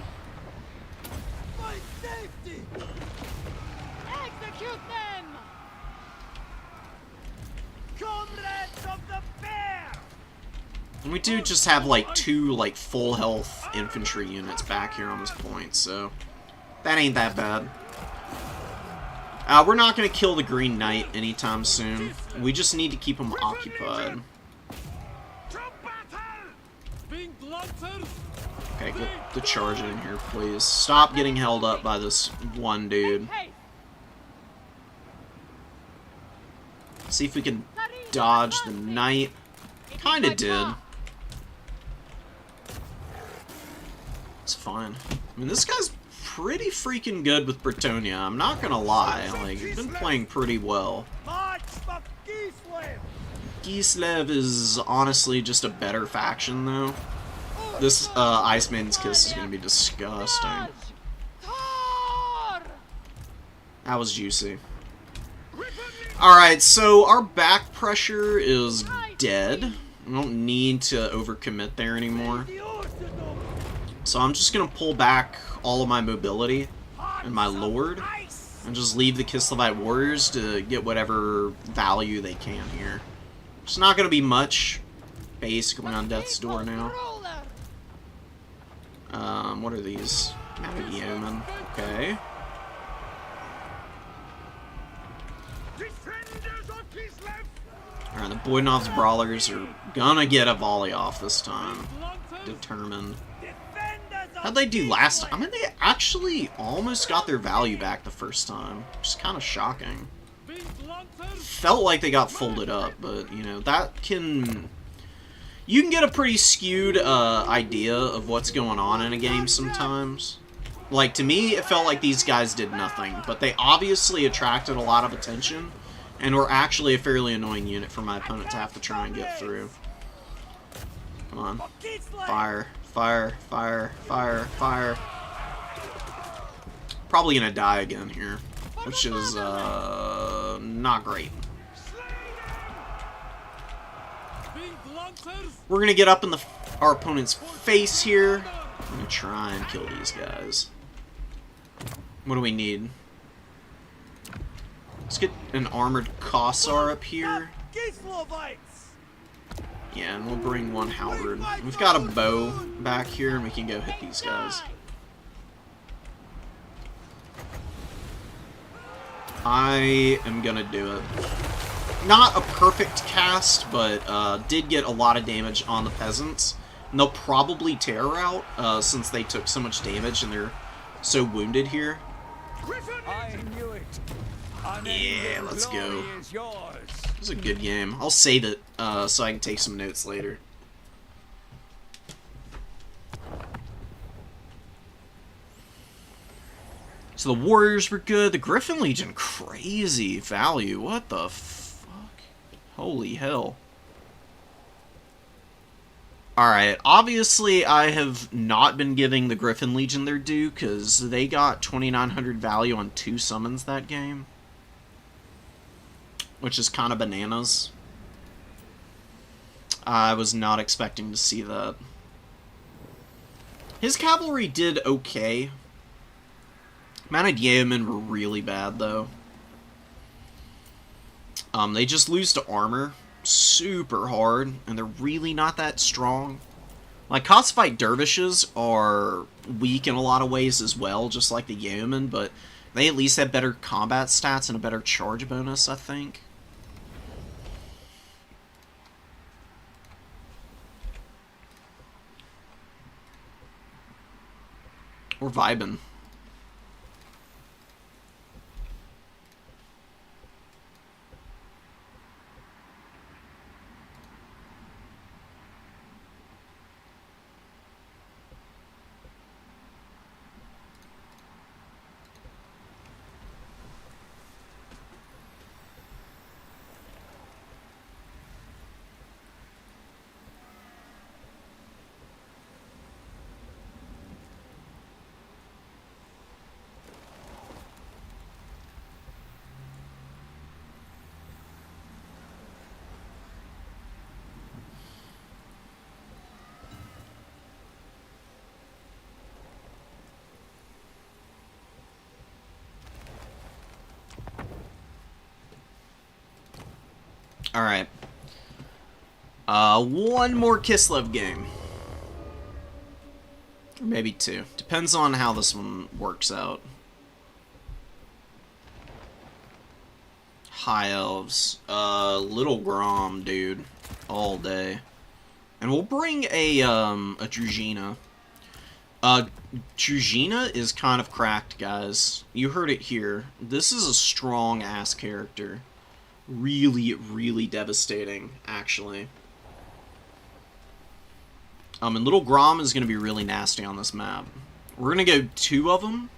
[SPEAKER 4] Execute them! Comrades of the bear!
[SPEAKER 2] And we do just have like 2 like full health infantry units back here on this point, so that ain't that bad. We're not going to kill the Green Knight anytime soon. We just need to keep him occupied. Okay, get the charge in here, please. Stop getting held up by this one dude. See if we can dodge the knight. Kinda did. It's fine. I mean, this guy's pretty freaking good with Bretonia, I'm not gonna lie. Like, he's been playing pretty well. Gislev is honestly just a better faction, though. This Iceman's Kiss is gonna be disgusting. That was juicy. Alright, so our back pressure is dead. I don't need to overcommit there anymore. So I'm just gonna pull back all of my mobility and my lord, and just leave the Kislevite Warriors to get whatever value they can here. It's not gonna be much, basically, on Death's Door now. What are these? Maverick Yeoman. Okay. Alright, the Boydnov's Brawlers are gonna get a volley off this time. Determined. How'd they do last time? I mean, they actually almost got their value back the first time. Which is kind of shocking. Felt like they got folded up, but, you know, that can... You can get a pretty skewed idea of what's going on in a game sometimes. Like, to me, it felt like these guys did nothing, but they obviously attracted a lot of attention, and were actually a fairly annoying unit for my opponent to have to try and get through. Come on. Fire. Fire. Fire. Fire. Fire. Probably gonna die again here, which is, not great. We're gonna get up in our opponent's face here. I'm gonna try and kill these guys. What do we need? Let's get an armored Kossar up here. Yeah, and we'll bring one halberd. We've got a bow back here, and we can go hit these guys. I am gonna do it. Not a perfect cast, but did get a lot of damage on the peasants. And they'll probably tear out, since they took so much damage and they're so wounded here.
[SPEAKER 3] I knew it.
[SPEAKER 2] Yeah, let's go. It was a good game. I'll save it, so I can take some notes later. So the Warriors were good. The Griffin Legion, crazy value. What the fuck? Holy hell. Alright, obviously I have not been giving the Griffin Legion their due, because they got 2,900 value on 2 summons that game. Which is kind of bananas. I was not expecting to see that. His cavalry did okay. Mounted Yeomen were really bad, though. They just lose to armor super hard, and they're really not that strong. Like, Costified Dervishes are weak in a lot of ways as well, just like the Yeomen, but they at least have better combat stats and a better charge bonus, I think. We're vibing. Alright. One more Kislev game. Or maybe 2. Depends on how this one works out. High Elves. Little Grom, dude. All day. And we'll bring a Druzhina. Druzhina is kind of cracked, guys. You heard it here. This is a strong-ass character. Really, really devastating, actually. And Little Grom is going to be really nasty on this map. We're going to go 2 of them.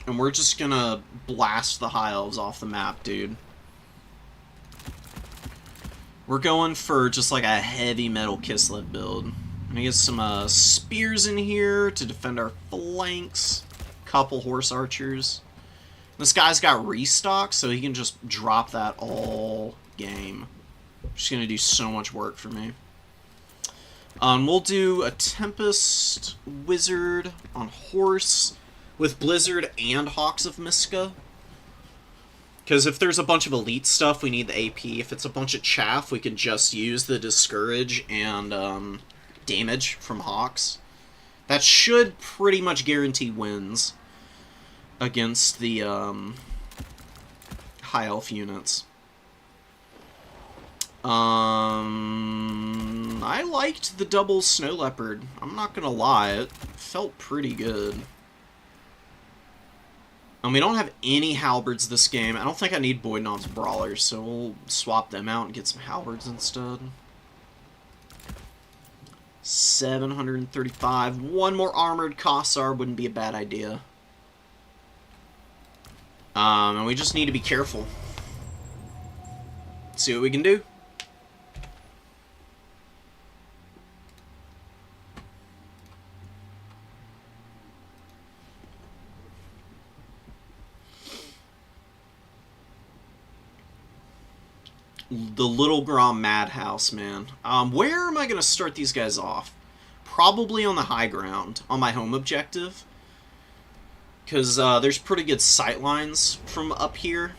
[SPEAKER 2] And we're just going to blast the High Elves off the map, dude. We're going for just like a heavy metal Kislev build. I'm going to get some spears in here to defend our flanks. Couple horse archers. This guy's got restock, so he can just drop that all game. Just gonna do so much work for me. We'll do a Tempest Wizard on horse with Blizzard and Hawks of Miska. Because if there's a bunch of elite stuff, we need the AP. If it's a bunch of chaff, we can just use the Discourage and damage from Hawks. That should pretty much guarantee wins against the High Elf units. I liked the double Snow Leopard. I'm not gonna lie, it felt pretty good. And we don't have any halberds this game. I don't think I need Boydnob's Brawlers, so we'll swap them out and get some halberds instead. 735. One more armored Kossar wouldn't be a bad idea. And we just need to be careful. See what we can do. The Little Grom Madhouse, man. Where am I going to start these guys off? Probably on the high ground, on my home objective. Because there's pretty good sight lines from up here.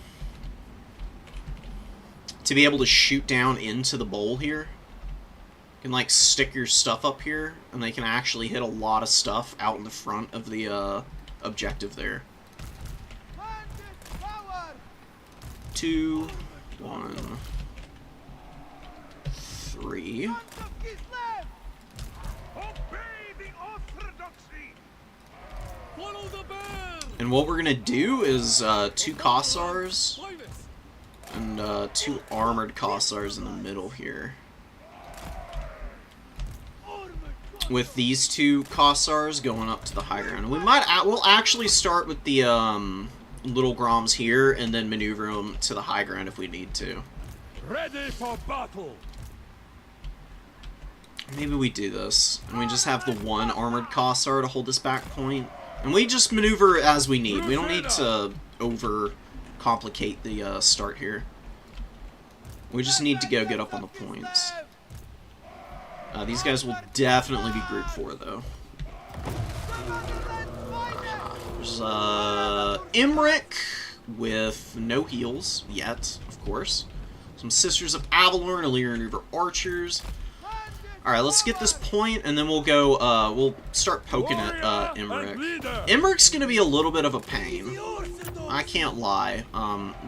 [SPEAKER 2] To be able to shoot down into the bowl here. You can, like, stick your stuff up here, and they can actually hit a lot of stuff out in the front of the objective there. 2, 1, 3. And what we're gonna do is 2 Kossars and 2 armored Kossars in the middle here. with these two Kossars going up to the high ground. We'll actually start with the little Groms here and then maneuver them to the high ground if we need to.
[SPEAKER 3] Ready for battle.
[SPEAKER 2] Maybe we do this, and we just have the one armored Kossar to hold this back point, and we just maneuver as we need. We don't need to over-complicate the start here. We just need to go get up on the points. These guys will definitely be Group 4, though. There's Imric with no heals yet, of course. Some Sisters of Avalor, Illyrian Reaver Archers. Alright, let's get this point, and then we'll go, we'll start poking at Imric. Imric's gonna be a little bit of a pain. I can't lie.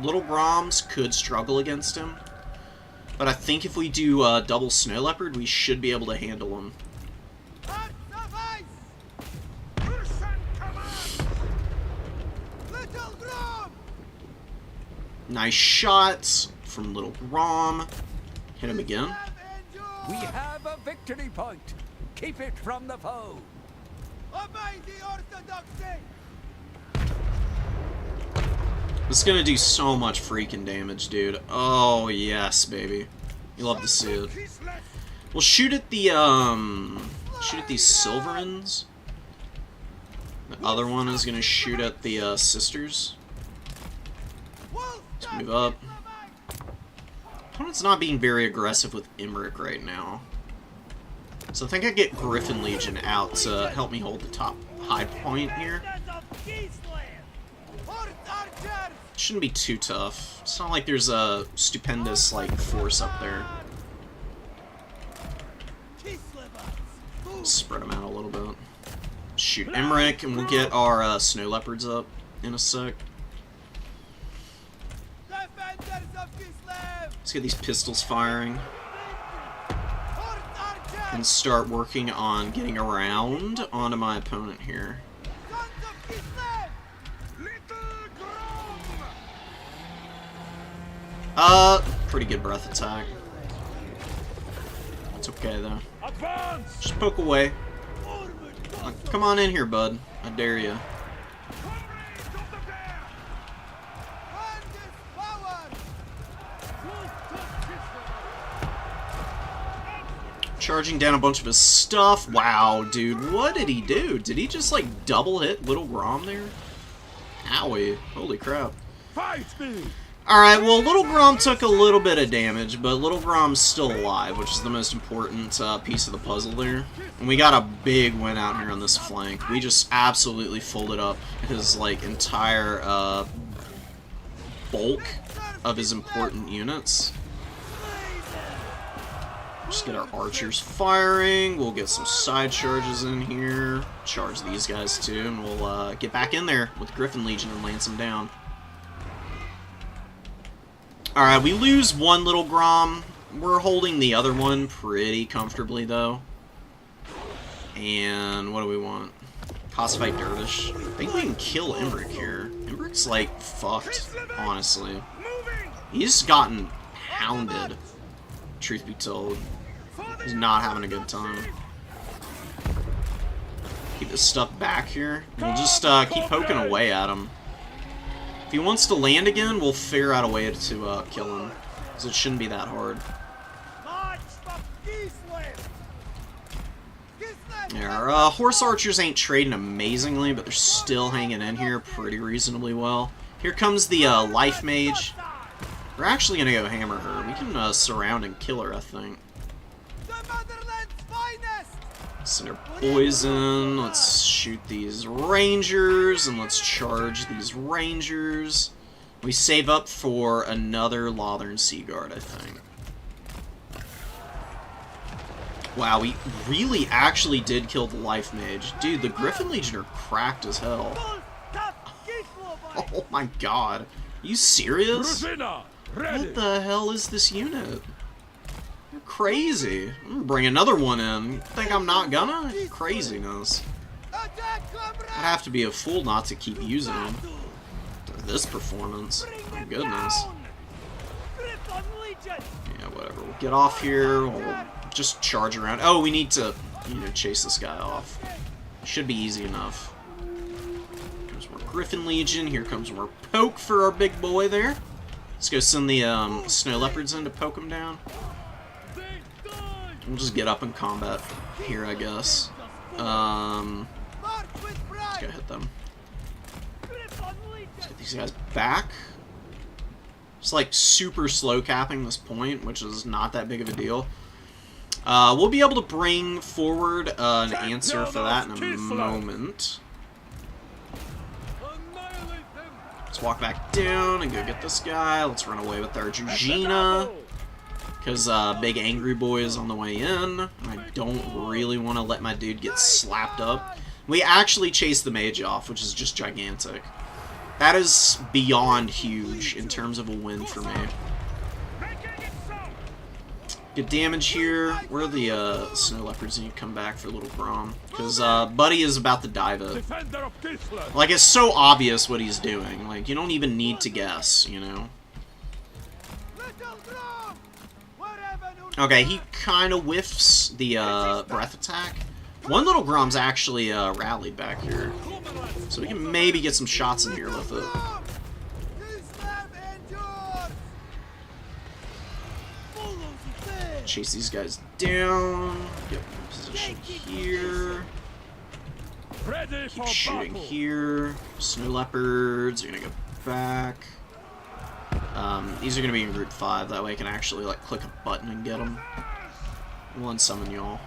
[SPEAKER 2] Little Groms could struggle against him. But I think if we do double Snow Leopard, we should be able to handle him. Nice shots from Little Grom. Hit him again.
[SPEAKER 3] We have a victory point. Keep it from the foe.
[SPEAKER 4] Obey the orthodoxy.
[SPEAKER 2] This is gonna do so much freaking damage, dude. Oh yes, baby. You love to see it. We'll shoot at the these Silverins. The other one is gonna shoot at the Sisters. Let's move up. Opponent's not being very aggressive with Imric right now. So I think I get Griffin Legion out to help me hold the top high point here. Shouldn't be too tough. It's not like there's a stupendous, like, force up there. Spread them out a little bit. Shoot Imric, and we'll get our Snow Leopards up in a sec. Let's get these pistols firing. And start working on getting around onto my opponent here. Pretty good breath attack. It's okay though. Just poke away. Come on in here, bud. I dare you. Charging down a bunch of his stuff. Wow, dude. What did he do? Did he just, like, double hit Little Grom there? Owie. Holy crap. Alright, well, Little Grom took a little bit of damage, but Little Grom's still alive, which is the most important piece of the puzzle there. And we got a big win out here on this flank. We just absolutely folded up his, like, entire bulk of his important units. Just get our archers firing. We'll get some side charges in here. Charge these guys too, and we'll get back in there with Griffin Legion and lance them down. Alright, we lose one Little Grom. We're holding the other one pretty comfortably, though. And what do we want? Cossfight Dervish. I think we can kill Imric here. Imric's, like, fucked, honestly. He's gotten pounded, truth be told. He's not having a good time. Keep this stuff back here. We'll just keep poking away at him. If he wants to land again, we'll figure out a way to kill him. Because it shouldn't be that hard. Yeah, our horse archers ain't trading amazingly, but they're still hanging in here pretty reasonably well. Here comes the life mage. We're actually going to go hammer her. We can surround and kill her, I think. Send her poison. Let's shoot these rangers, and let's charge these rangers. We save up for another Lothern Seaguard, I think. Wow, we really actually did kill the life mage. Dude, the Griffin Legion are cracked as hell. Oh my god. Are you serious? What the hell is this unit? You're crazy. I'm gonna bring another one in. You think I'm not gonna? Craziness. I'd have to be a fool not to keep using them. This performance. My goodness. Yeah, whatever. We'll get off here. We'll just charge around. Oh, we need to You know, chase this guy off. Should be easy enough. Here comes more Griffin Legion. Here comes more poke for our big boy there. Let's go send the Snow Leopards in to poke him down. We'll just get up in combat here, I guess. Let's go hit them. Let's get these guys back. It's like super slow capping this point, which is not that big of a deal. We'll be able to bring forward an answer for that in a moment. Let's walk back down and go get this guy. Let's run away with our Jujina. Because big angry boy is on the way in. I don't really want to let my dude get slapped up. We actually chased the mage off, which is just gigantic. That is beyond huge in terms of a win for me. Good damage here. Where are the Snow Leopards need to come back for Little Grom? Because Buddy is about to dive it. Like, it's so obvious what he's doing. Like, you don't even need to guess, you know? Okay, he kind of whiffs the breath attack. One Little Grom's actually rallied back here. So we can maybe get some shots in here with it. Chase these guys down. Get in position here. Keep shooting here. Snow Leopards are gonna go back. These are gonna be in group 5. That way I can actually like click a button and get them. We'll unsummon y'all.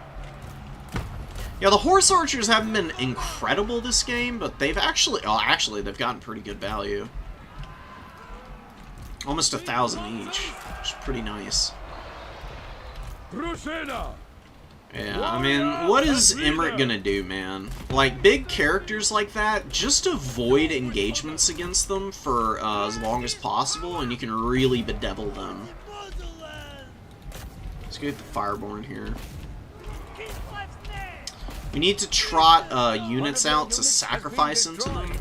[SPEAKER 2] Yeah, the horse archers haven't been incredible this game, but they've actually, they've gotten pretty good value. Almost 1,000 each, which is pretty nice. Yeah, I mean, what is Emmerich gonna do, man? Like, big characters like that, just avoid engagements against them for as long as possible, and you can really bedevil them. Let's get the Fireborn here. We need to trot units out to sacrifice into them.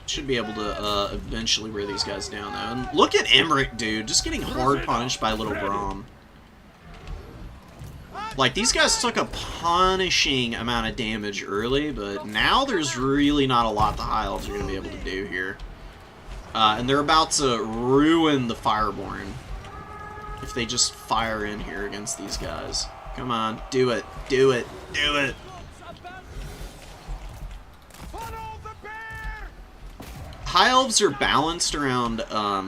[SPEAKER 2] Should be able to eventually wear these guys down, though. And look at Emmerich, dude. Just getting hard punished by Little Grom. Like, these guys took a punishing amount of damage early, but now there's really not a lot the High Elves are going to be able to do here. And they're about to ruin the Fireborn if they just fire in here against these guys. Come on, do it, do it, do it. High Elves are balanced around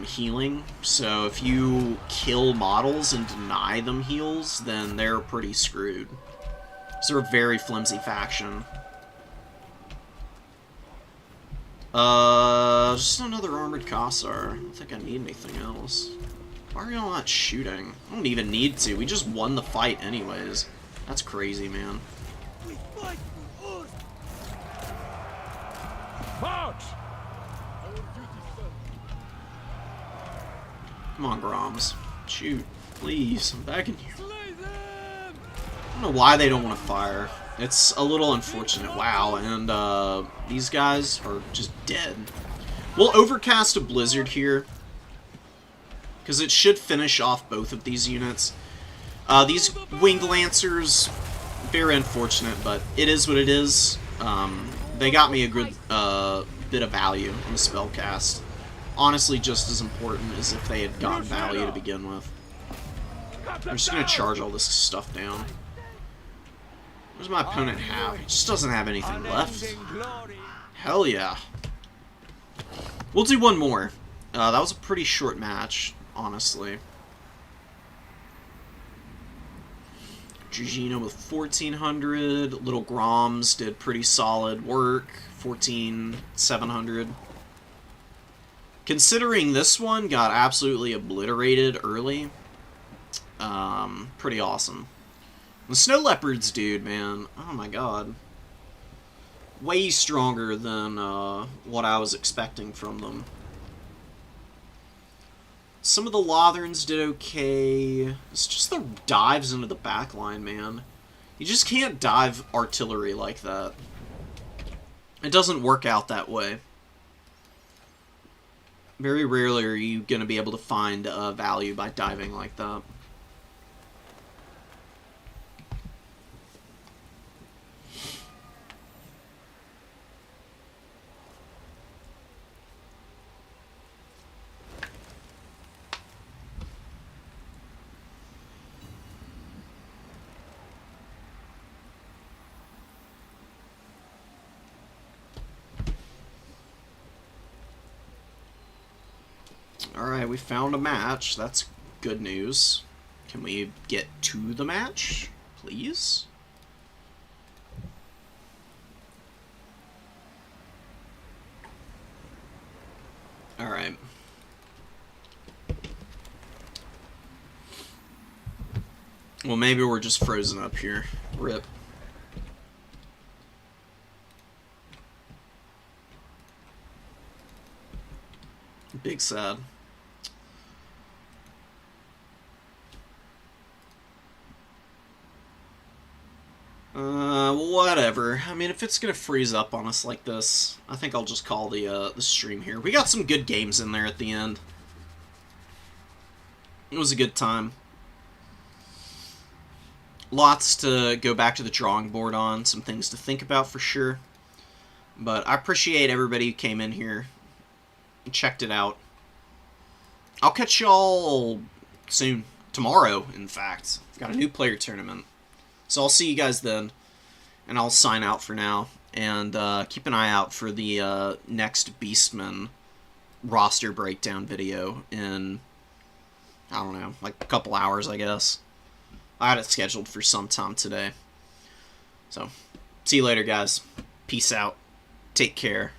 [SPEAKER 2] healing, so if you kill models and deny them heals, then they're pretty screwed. So they're a very flimsy faction. Just another armored Kossar. I don't think I need anything else. Why are y'all not shooting? I don't even need to. We just won the fight anyways. That's crazy, man.
[SPEAKER 3] March!
[SPEAKER 2] Come on, Groms. Shoot. Please. I'm begging you. I don't know why they don't want to fire. It's a little unfortunate. Wow. And these guys are just dead. We'll overcast a blizzard here, because it should finish off both of these units. These Winged Lancers, very unfortunate, but it is what it is. They got me a good bit of value in the spell cast. Honestly, just as important as if they had gotten value to begin with. I'm just going to charge all this stuff down. What does my opponent have? He just doesn't have anything left. Hell yeah. We'll do one more. That was a pretty short match, honestly. Jujina with 1,400. Little Groms did pretty solid work. 14,700. Considering this one got absolutely obliterated early, pretty awesome. The Snow Leopards, dude, man, oh my god. Way stronger than what I was expecting from them. Some of the Lotherns did okay. It's just the dives into the backline, man. You just can't dive artillery like that. It doesn't work out that way. Very rarely are you going to be able to find value by diving like that. Alright, we found a match. That's good news. Can we get to the match, please? Alright. Well, maybe we're just frozen up here. Rip. Big sad. Whatever. I mean, if it's gonna freeze up on us like this, I think I'll just call the stream here. We got some good games in there at the end. It was a good time. Lots to go back to the drawing board on, some things to think about for sure. But I appreciate everybody who came in here and checked it out. I'll catch y'all soon. Tomorrow, in fact. Got a new player tournament. So I'll see you guys then. And I'll sign out for now. And keep an eye out for the next Beastmen roster breakdown video in, I don't know, like a couple hours, I guess. I had it scheduled for some time today. So, see you later, guys. Peace out. Take care.